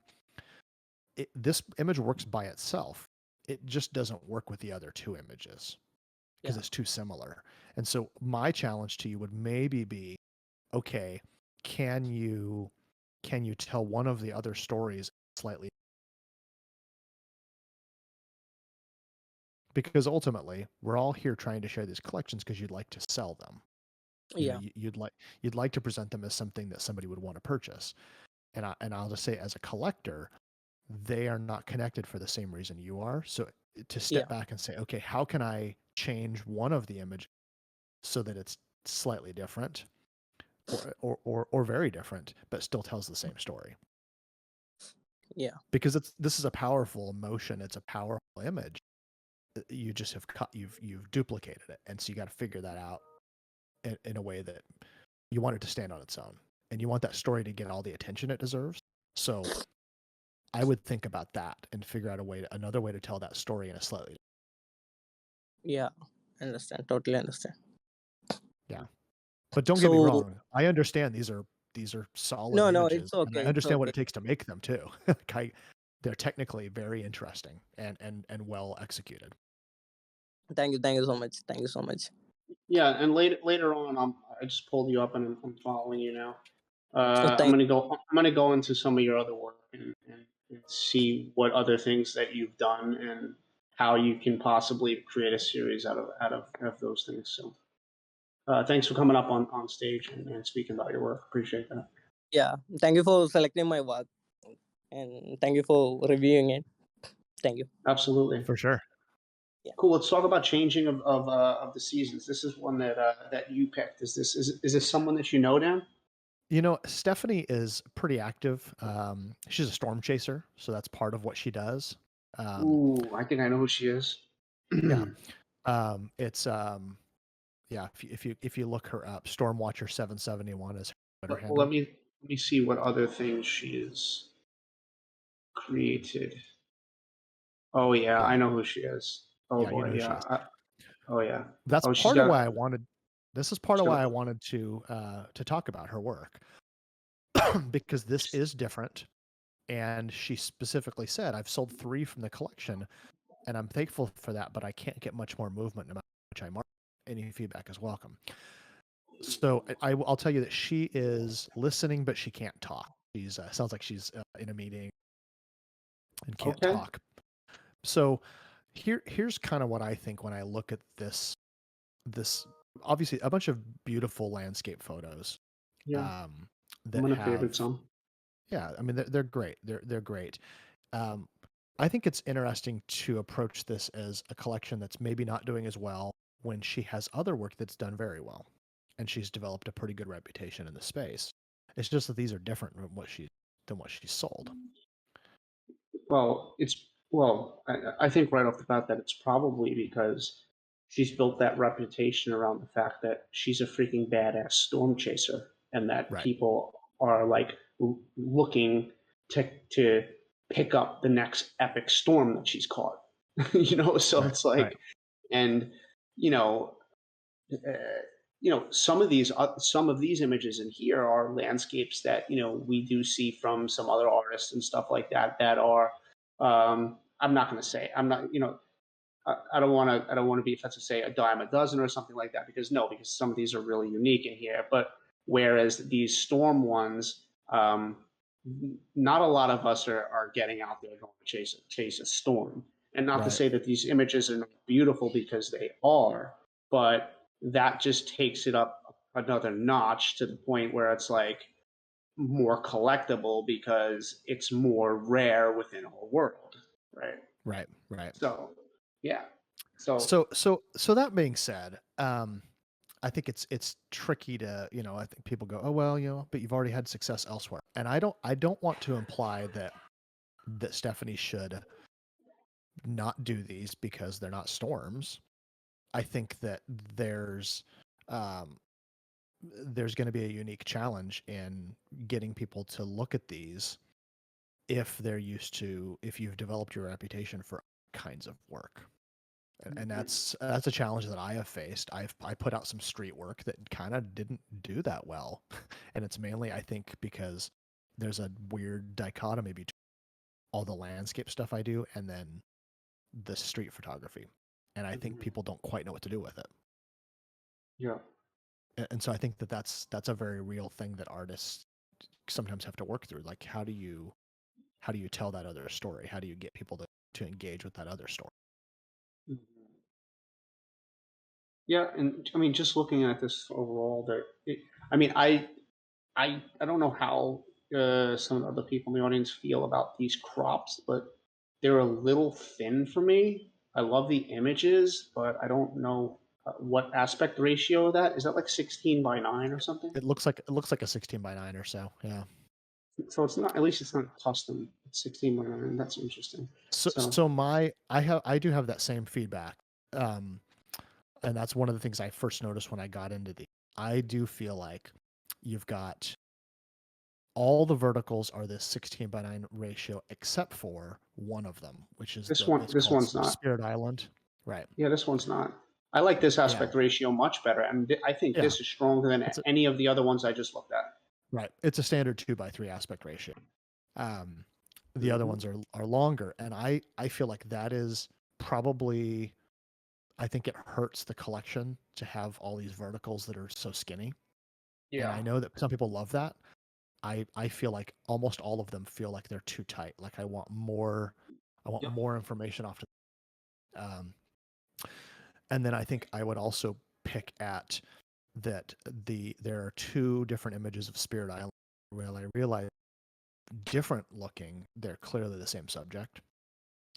Speaker 3: this image works by itself. It just doesn't work with the other two images because
Speaker 10: Yeah.
Speaker 3: it's too similar. And so my challenge to you would maybe be, okay, can you tell one of the other stories slightly? Because ultimately, we're all here trying to share these collections because you'd like to sell them. You know,
Speaker 10: Yeah.
Speaker 3: you'd like to present them as something that somebody would want to purchase. And I'll just say, as a collector, they are not connected for the same reason you are. So to step
Speaker 10: Yeah.
Speaker 3: back and say, okay, how can I change one of the images so that it's slightly different, or very different, but still tells the same story?
Speaker 10: Yeah.
Speaker 3: Because this is a powerful emotion. It's a powerful image. You just have you've duplicated it, and so you got to figure that out in a way that you want it to stand on its own, and you want that story to get all the attention it deserves. So I would think about that and figure out another way to tell that story in a slightly.
Speaker 10: Yeah. Understand. Totally understand.
Speaker 3: Yeah. But don't get me
Speaker 10: So
Speaker 3: wrong. I understand these are solid
Speaker 10: no,
Speaker 3: images,
Speaker 10: it's
Speaker 3: and I
Speaker 10: okay. It's
Speaker 3: understand what
Speaker 10: okay.
Speaker 3: it takes to make them too. They're technically very interesting and well executed.
Speaker 10: Thank you so much. Thank you so much.
Speaker 2: Yeah, and later on, I just pulled you up and I'm following you now.
Speaker 10: So
Speaker 2: I'm
Speaker 10: thank.
Speaker 2: gonna go into some of your other work and see what other things that you've done and how you can possibly create a series out of those things. So thanks for coming up on stage and speaking about your work. Appreciate that.
Speaker 10: Yeah. Thank you for selecting my work, and thank you for reviewing it. Thank you.
Speaker 2: Absolutely.
Speaker 3: For sure.
Speaker 10: Yeah.
Speaker 2: Cool. Let's talk about changing of the seasons. This is one that you picked. Is this someone that you know, Dan?
Speaker 3: You know, Stephanie is pretty active. She's a storm chaser, so that's part of what she does.
Speaker 2: Ooh, I think I know who she is.
Speaker 3: Yeah. It's yeah. If you look her up, Stormwatcher 771 is her Twitter
Speaker 2: Well,
Speaker 3: handle.
Speaker 2: let me see what other things she has created. Oh yeah,
Speaker 3: Yeah.
Speaker 2: I know who she is. Oh
Speaker 3: Yeah, you
Speaker 2: boy,
Speaker 3: know who she
Speaker 2: yeah.
Speaker 3: is.
Speaker 2: Oh yeah.
Speaker 3: That's
Speaker 2: Oh, she's
Speaker 3: part of why
Speaker 2: got.
Speaker 3: I wanted. This is part
Speaker 2: She's
Speaker 3: of why
Speaker 2: got
Speaker 3: I wanted to talk about her work, because this is different. And she specifically said, "I've sold 3 from the collection, and I'm thankful for that, but I can't get much more movement no matter how much I market. Any feedback is welcome." So I'll tell you that she is listening, but she can't talk. She's sounds like she's in a meeting and can't
Speaker 2: Okay.
Speaker 3: talk. So here's kind of what I think when I look at this obviously a bunch of beautiful landscape photos
Speaker 2: Yeah,
Speaker 3: um,
Speaker 2: I'm
Speaker 3: that
Speaker 2: gonna
Speaker 3: have,
Speaker 2: favorite some.
Speaker 3: yeah, I mean they're great. They're great. Um, I think it's interesting to approach this as a collection that's maybe not doing as well when she has other work that's done very well, and she's developed a pretty good reputation in the space. It's just that these are different than what she's sold.
Speaker 2: I think right off the bat that it's probably because she's built that reputation around the fact that she's a freaking badass storm chaser, and that
Speaker 3: Right.
Speaker 2: people are like looking to pick up the next epic storm that she's caught. So
Speaker 3: Right.
Speaker 2: it's
Speaker 3: Right.
Speaker 2: like, and you know, some of these images in here are landscapes that we do see from some other artists and stuff like that that are I'm not going to say I'm not I don't want to be offensive to say a dime a dozen or something like that, because some of these are really unique in here. But whereas these storm ones, not a lot of us are getting out there going to chase a storm. And not to say that these images are not beautiful, because they are, but that just takes it up another notch to the point where it's like more collectible because it's more rare within our world, right?
Speaker 3: Right.
Speaker 2: So, yeah.
Speaker 3: So that being said, I think it's tricky to, I think people go, oh well, but you've already had success elsewhere, and I don't want to imply that Stephanie should not do these because they're not storms. I think that there's going to be a unique challenge in getting people to look at these if you've developed your reputation for kinds of work. And that's a challenge that I have faced. I put out some street work that kind of didn't do that well, and it's mainly, I think, because there's a weird dichotomy between all the landscape stuff I do and then the street photography, and I think people don't quite know what to do with it.
Speaker 2: Yeah.
Speaker 3: And so I think that's a very real thing that artists sometimes have to work through. Like, how do you tell that other story? How do you get people to engage with that other story?
Speaker 2: Yeah, and I mean, just looking at this overall, I don't know how some of the other people in the audience feel about these crops, but they're a little thin for me. I love the images, but I don't know what aspect ratio of that is. That like 16:9 or something?
Speaker 3: It looks like a 16:9 or so. Yeah.
Speaker 2: So it's not, at least it's not custom. It's 16:9. That's interesting.
Speaker 3: I do have that same feedback. And that's one of the things I first noticed when I got into I do feel like you've got all the verticals are this 16:9 ratio, except for one of them, which is
Speaker 2: this one's not.
Speaker 3: Spirit Island. Right.
Speaker 2: Yeah, this one's not. I like this aspect ratio much better, and I think this is stronger than any of the other ones I just looked at.
Speaker 3: Right. It's a standard 2:3 aspect ratio. The other ones are longer, and I feel like that is probably, I think it hurts the collection to have all these verticals that are so skinny.
Speaker 2: Yeah.
Speaker 3: And I know that some people love that. I feel like almost all of them feel like they're too tight. Like I want more information off to and then I think I would also pick at that there are two different images of Spirit Island where I realize different looking, they're clearly the same subject.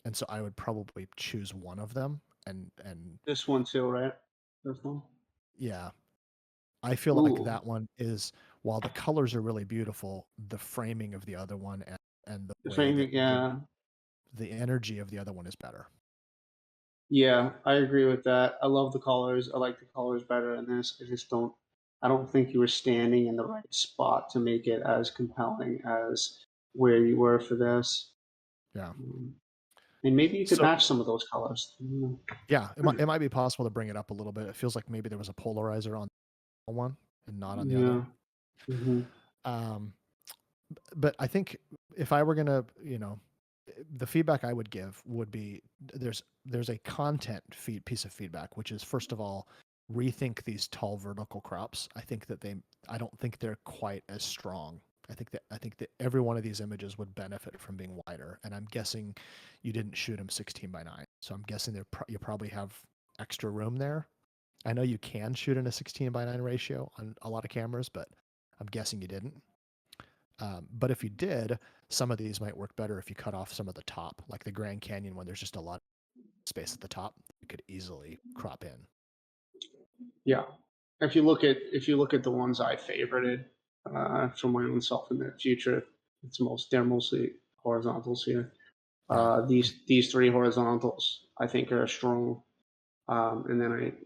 Speaker 3: And so I would probably choose one of them and
Speaker 2: this one too, right? This one?
Speaker 3: Yeah. I feel like that one is, while the colors are really beautiful, the framing of the other one and the framing, the energy of the other one is better.
Speaker 2: Yeah, I agree with that. I love the colors. I like the colors better in this. I don't think you were standing in the right spot to make it as compelling as where you were for this.
Speaker 3: Yeah.
Speaker 2: And maybe you could match some of those colors.
Speaker 3: Yeah, it might be possible to bring it up a little bit. It feels like maybe there was a polarizer on one and not on the other. But I think if I were gonna, the feedback I would give would be there's a content piece of feedback, which is, first of all, rethink these tall vertical crops. I don't think they're quite as strong. I think that every one of these images would benefit from being wider, and I'm guessing you didn't shoot them 16:9, so I'm guessing you probably have extra room there. I know you can shoot in a 16:9 ratio on a lot of cameras, but I'm guessing you didn't. But if you did, some of these might work better if you cut off some of the top, like the Grand Canyon one. There's just a lot of space at the top you could easily crop in.
Speaker 2: Yeah, if you look at the ones I favorited for my own self in the future, they're mostly horizontals here. These three horizontals I think are strong, and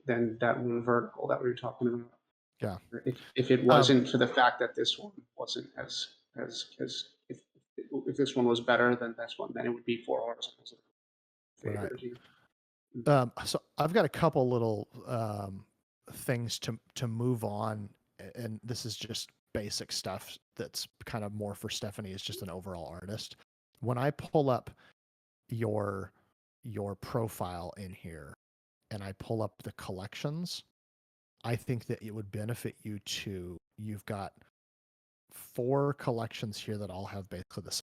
Speaker 2: then that one vertical that we were talking about.
Speaker 3: Yeah.
Speaker 2: If it wasn't for the fact that this one wasn't as if this one was better than this one, then it would be 4 horizontals.
Speaker 3: Right. So I've got a couple little things to move on, and this is just basic stuff that's kind of more for Stephanie as just an overall artist. When I pull up your your profile in here and I pull up the collections, I think that it would benefit you to, you've got 4 collections here that all have basically the same,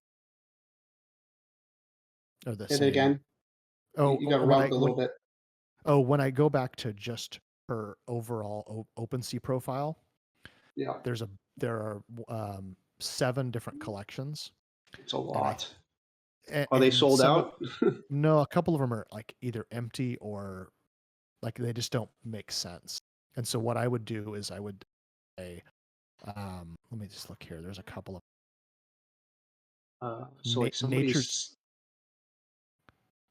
Speaker 3: or the
Speaker 2: Say that
Speaker 3: same.
Speaker 2: again. You got rubbed a little bit.
Speaker 3: When I go back to just her overall OpenSea profile,
Speaker 2: Yeah,
Speaker 3: there are 7 different collections.
Speaker 2: it's a lot.
Speaker 3: And
Speaker 2: Are they sold
Speaker 3: some
Speaker 2: out?
Speaker 3: no, a couple of them are like either empty or like they just don't make sense. And so what I would do is I would say, let me just look here. There's a couple of
Speaker 2: So like somebody's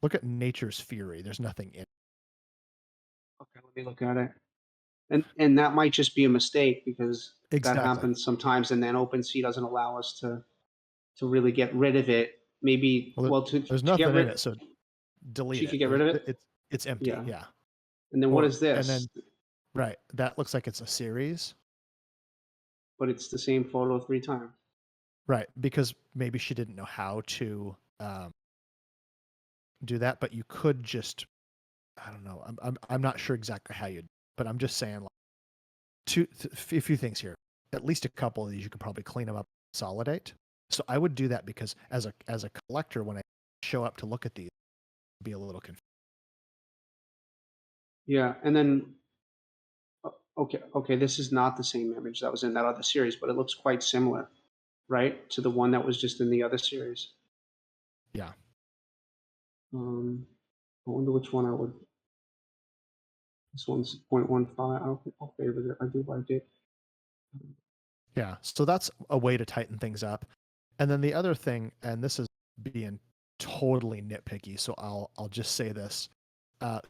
Speaker 3: look at Nature's Fury. There's nothing in.
Speaker 2: Okay, let me look at it. And that might just be a mistake because
Speaker 3: Exactly.
Speaker 2: that happens sometimes, and then OpenSea doesn't allow us to really get rid of it. Maybe
Speaker 3: there's nothing in it, so delete it.
Speaker 2: She could get rid of it.
Speaker 3: It's empty. Yeah.
Speaker 2: And then what is this?
Speaker 3: And then right, that looks like it's a series.
Speaker 2: But it's the same photo 3 times.
Speaker 3: Right, because maybe she didn't know how to do that, but you could just, I don't know. I'm not sure exactly how you'd, but I'm just saying like a few things here. At least a couple of these you could probably clean them up, consolidate. So I would do that because as a collector, when I show up to look at these, I'd be a little confused.
Speaker 2: Yeah, and then okay, this is not the same image that was in that other series, but it looks quite similar, right, to the one that was just in the other series.
Speaker 3: Yeah.
Speaker 2: I wonder which one I would. This one's 0.15. I'll favor it. I do like it.
Speaker 3: Yeah, so that's a way to tighten things up. And then the other thing, and this is being totally nitpicky, so I'll just say this.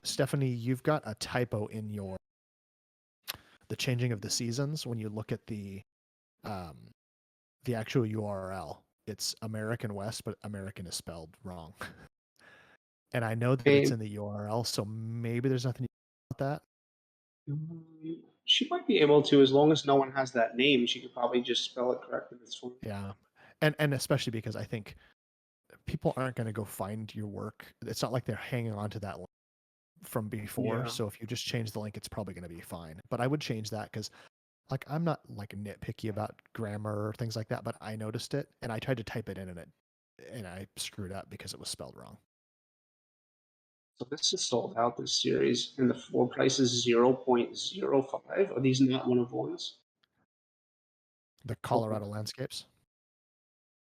Speaker 3: Stephanie, you've got a typo in the changing of the seasons when you look at the actual URL. It's American West, but American is spelled wrong. And I know that it's in the URL, so maybe there's nothing you can do about that.
Speaker 2: She might be able to, as long as no one has that name. She could probably just spell it correctly.
Speaker 3: Yeah, and especially because I think people aren't going to go find your work. It's not like they're hanging on to that link from before.
Speaker 2: Yeah.
Speaker 3: So if you just change the link, it's probably going to be fine. But I would change that because, like, I'm not like nitpicky about grammar or things like that. But I noticed it, and I tried to type it in, and I screwed up because it was spelled wrong.
Speaker 2: So this is sold out, this series, and the floor price is 0.05. Are these not one of ones?
Speaker 3: The Colorado landscapes.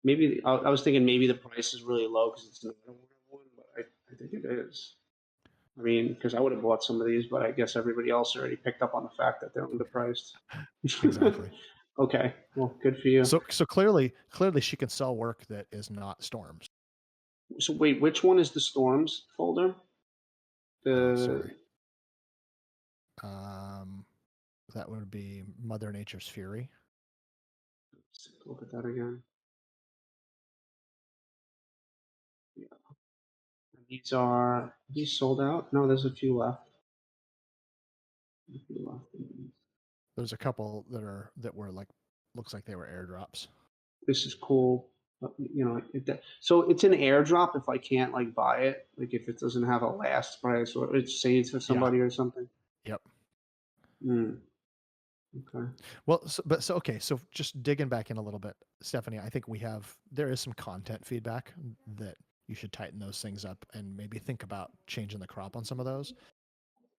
Speaker 2: Maybe I was thinking maybe the price is really low because it's not a one, but I think it is. I mean, because I would have bought some of these, but I guess everybody else already picked up on the fact that they're underpriced.
Speaker 3: Exactly.
Speaker 2: Okay, well, good for you.
Speaker 3: So clearly she can sell work that is not storms.
Speaker 2: So wait, which one is the storms folder?
Speaker 3: Sorry. That would be Mother Nature's Fury.
Speaker 2: Let's look at that again. Yeah. And these sold out? No, there's a few left.
Speaker 3: There's a couple that were like, looks like they were airdrops.
Speaker 2: This is cool. You know, so it's an airdrop if I can't like buy it, like if it doesn't have a last price or it's saved for somebody or something.
Speaker 3: Yep.
Speaker 2: Okay.
Speaker 3: Well, so just digging back in a little bit, Stephanie, I think there is some content feedback that you should tighten those things up and maybe think about changing the crop on some of those.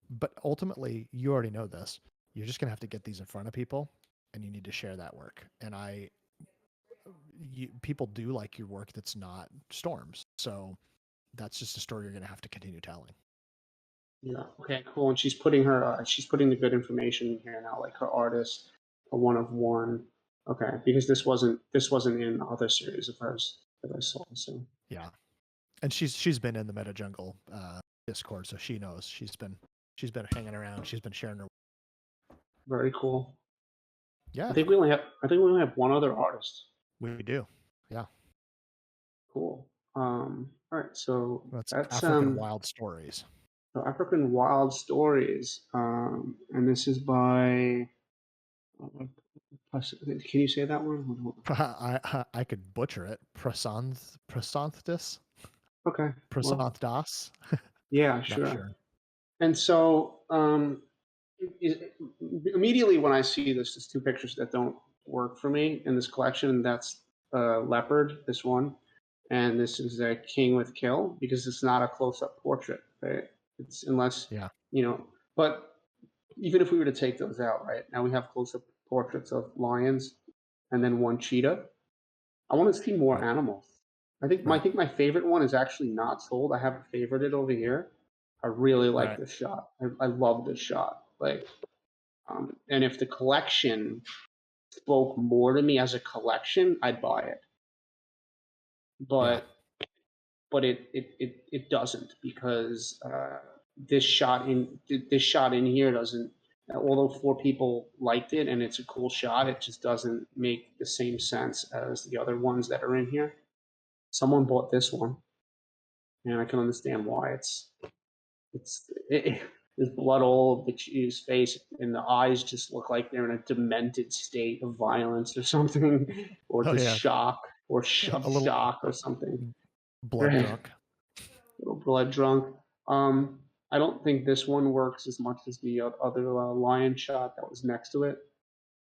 Speaker 3: But ultimately, you already know this. You're just going to have to get these in front of people, and you need to share that work. And people do like your work that's not storms. So that's just a story you're going to have to continue telling.
Speaker 2: Yeah. Okay. Cool. And she's putting the good information in here now, like her artist, a one of one. Okay, because this wasn't in other series of hers that I saw. So
Speaker 3: yeah, and she's been in the MetaJungle Discord, so she knows. She's been hanging around. She's been sharing her.
Speaker 2: Very cool.
Speaker 3: Yeah.
Speaker 2: I think we only have one other artist.
Speaker 3: We do. Yeah.
Speaker 2: Cool. All right. So
Speaker 3: that's
Speaker 2: African
Speaker 3: Wild Stories.
Speaker 2: So African Wild Stories. And this is by. Can you say that one?
Speaker 3: I could butcher it. Prasanthis.
Speaker 2: Okay. Well,
Speaker 3: Prasant Das?
Speaker 2: yeah,
Speaker 3: Not
Speaker 2: sure.
Speaker 3: sure.
Speaker 2: And so immediately when I see this, there's two pictures that don't work for me in this collection. That's leopard, this one, and this is a king with kill, because it's not a close-up portrait, right? It's unless
Speaker 3: Yeah.
Speaker 2: but even if we were to take those out, right, now we have close-up portraits of lions and then one cheetah. I want to see more
Speaker 3: Right.
Speaker 2: animals. I think my favorite one is actually not sold. I have it favorited over here. I really like
Speaker 3: Right.
Speaker 2: this shot. I love this shot. Like, and if the collection spoke more to me as a collection, I'd buy it. But it doesn't, because this shot in here doesn't. Although 4 people liked it and it's a cool shot, it just doesn't make the same sense as the other ones that are in here. Someone bought this one, and I can understand why. There's blood all over his face, and the eyes just look like they're in a demented state of violence or something, or just shock, or
Speaker 3: a little
Speaker 2: shock or something.
Speaker 3: blood drunk.
Speaker 2: A little blood drunk. I don't think this one works as much as the other lion shot that was next to it.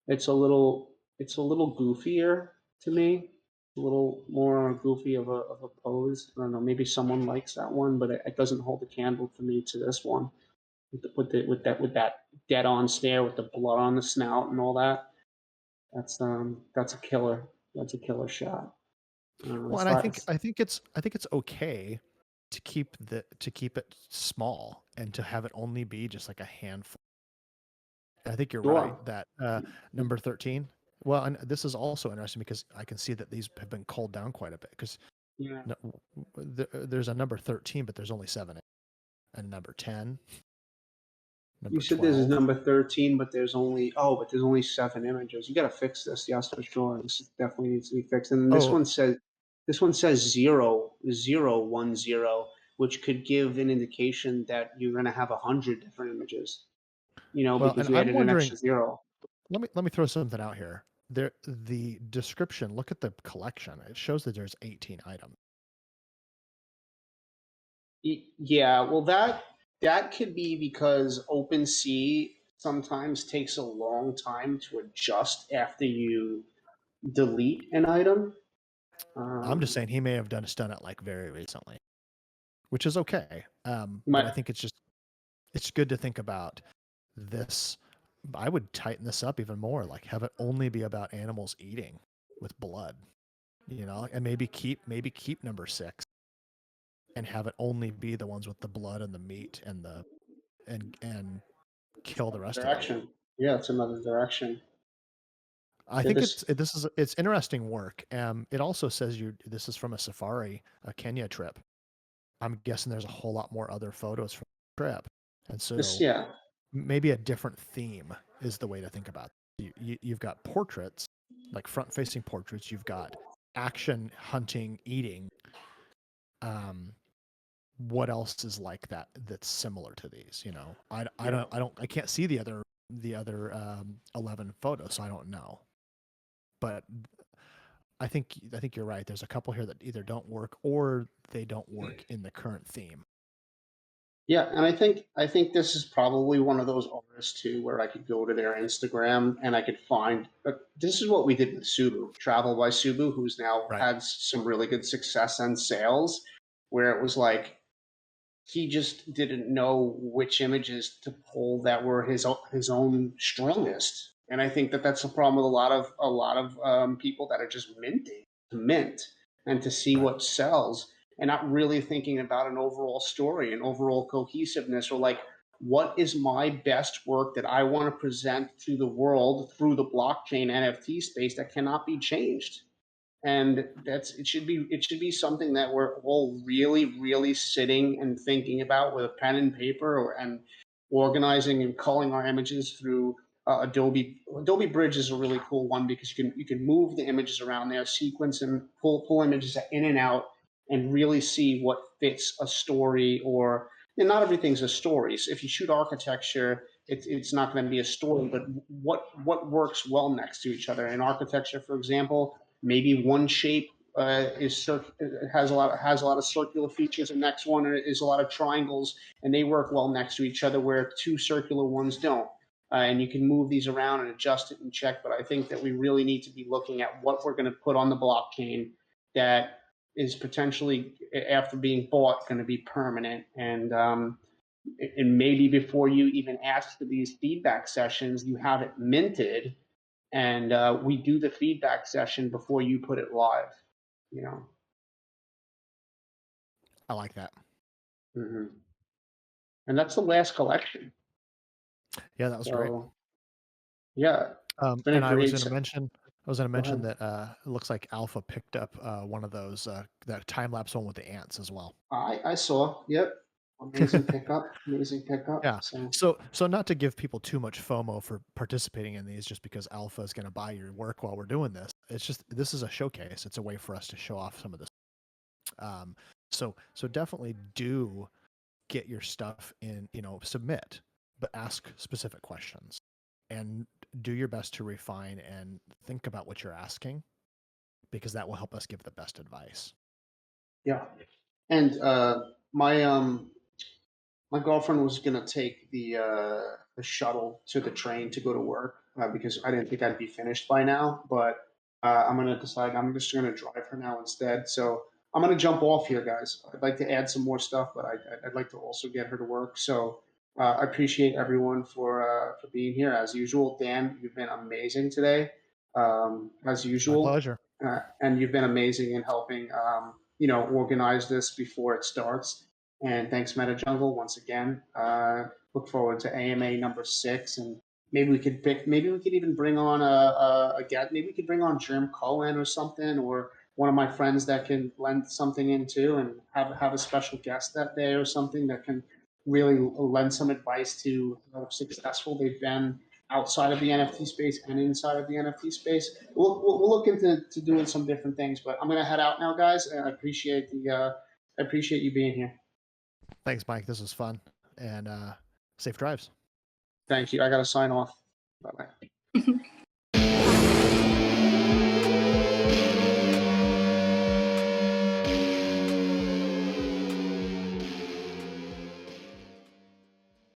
Speaker 2: It's a little goofier to me. A little more goofy of a pose. I don't know. Maybe someone likes that one, but it doesn't hold a candle for me to this one. With that dead on stare with the blood on the snout and all that. That's a killer. That's a killer shot.
Speaker 3: Well, and I think it's okay to keep it small and to have it only be just like a handful. I think you're right that number 13. Well, and this is also interesting because I can see that these have been culled down quite a bit, because there's a number 13, but there's only 7, and number 10.
Speaker 2: You said this is number 13, but there's only 7 images. You got to fix this. Yes, for sure. This definitely needs to be fixed. And this one says 010, which could give an indication that you're going to have 100 different images. Because you added an extra 0.
Speaker 3: Let me throw something out here. The description. Look at the collection. It shows that there's 18 items.
Speaker 2: Yeah, well, that could be because OpenSea sometimes takes a long time to adjust after you delete an item.
Speaker 3: I'm just saying he may have done it like very recently, which is okay. But I think it's good to think about this. I would tighten this up even more, like have it only be about animals eating with blood, and maybe keep number 6 and have it only be the ones with the blood and the meat and kill the rest of it.
Speaker 2: Yeah, it's another direction.
Speaker 3: I think it's interesting work. It also says this is from a safari, a Kenya trip. I'm guessing there's a whole lot more other photos from the trip, and so maybe a different theme is the way to think about it. You've got portraits, like front-facing portraits. You've got action, hunting, eating. What else is like that that's similar to these? I can't see the other 11 photos, so I don't know. But I think you're right. There's a couple here that either don't work or they don't work in the current theme.
Speaker 2: Yeah, and I think this is probably one of those artists too, where I could go to their Instagram and I could find. This is what we did with Subu, Travel by Subu, who's now had some really good success and sales, where it was like he just didn't know which images to pull that were his own strongest. And I think that's a problem with a lot of people that are just minting to mint and to see what sells, and not really thinking about an overall story, an overall cohesiveness, or like, what is my best work that I want to present to the world through the blockchain NFT space that cannot be changed? And it should be something that we're all really sitting and thinking about with a pen and paper, and organizing and culling our images through Adobe Bridge is a really cool one, because you can move the images around there, sequence and pull images in and out, and really see what fits a story. Or, and not everything's a story. So if you shoot architecture, it's not going to be a story, but what works well next to each other. In architecture, for example, maybe one shape has a lot of circular features. The next one is a lot of triangles, and they work well next to each other, where two circular ones don't. And you can move these around and adjust it and check. But I think that we really need to be looking at what we're going to put on the blockchain that is potentially, after being bought, going to be permanent. And maybe before you even ask for these feedback sessions, you have it minted, and we do the feedback session before you put it live. You know.
Speaker 3: I like that.
Speaker 2: Mm-hmm. And that's the last collection.
Speaker 3: Yeah, that was great.
Speaker 2: Yeah.
Speaker 3: And I was going to mention
Speaker 2: ahead.
Speaker 3: that it looks like Alpha picked up one of those, that time-lapse one with the ants as well.
Speaker 2: I saw. Yep. Amazing pickup. Amazing pickup.
Speaker 3: Yeah.
Speaker 2: So
Speaker 3: not to give people too much FOMO for participating in these just because Alpha is going to buy your work while we're doing this. It's just, this is a showcase. It's a way for us to show off some of this. So definitely do get your stuff in, submit, but ask specific questions and do your best to refine and think about what you're asking, because that will help us give the best advice.
Speaker 2: Yeah. And my girlfriend was gonna take the shuttle to the train to go to work because I didn't think I'd be finished by now. But I'm gonna decide I'm just gonna drive her now instead. So I'm gonna jump off here, guys. I'd like to add some more stuff, but I'd like to also get her to work. So I appreciate everyone for being here as usual. Dan, you've been amazing today, as usual.
Speaker 3: My pleasure.
Speaker 2: And you've been amazing in helping organize this before it starts. And thanks, MetaJungle, once again. Look forward to AMA number 6, and maybe we could even bring on a guest. Maybe we could bring on Jerm Cohen or something, or one of my friends that can lend something in too, and have a special guest that day or something that can really lend some advice to how successful they've been outside of the NFT space and inside of the NFT space. We'll look into doing some different things, but I'm gonna head out now, guys. And I appreciate you being here.
Speaker 3: Thanks, Mike. This was fun, and safe drives.
Speaker 2: Thank you. I got to sign off. Bye-bye.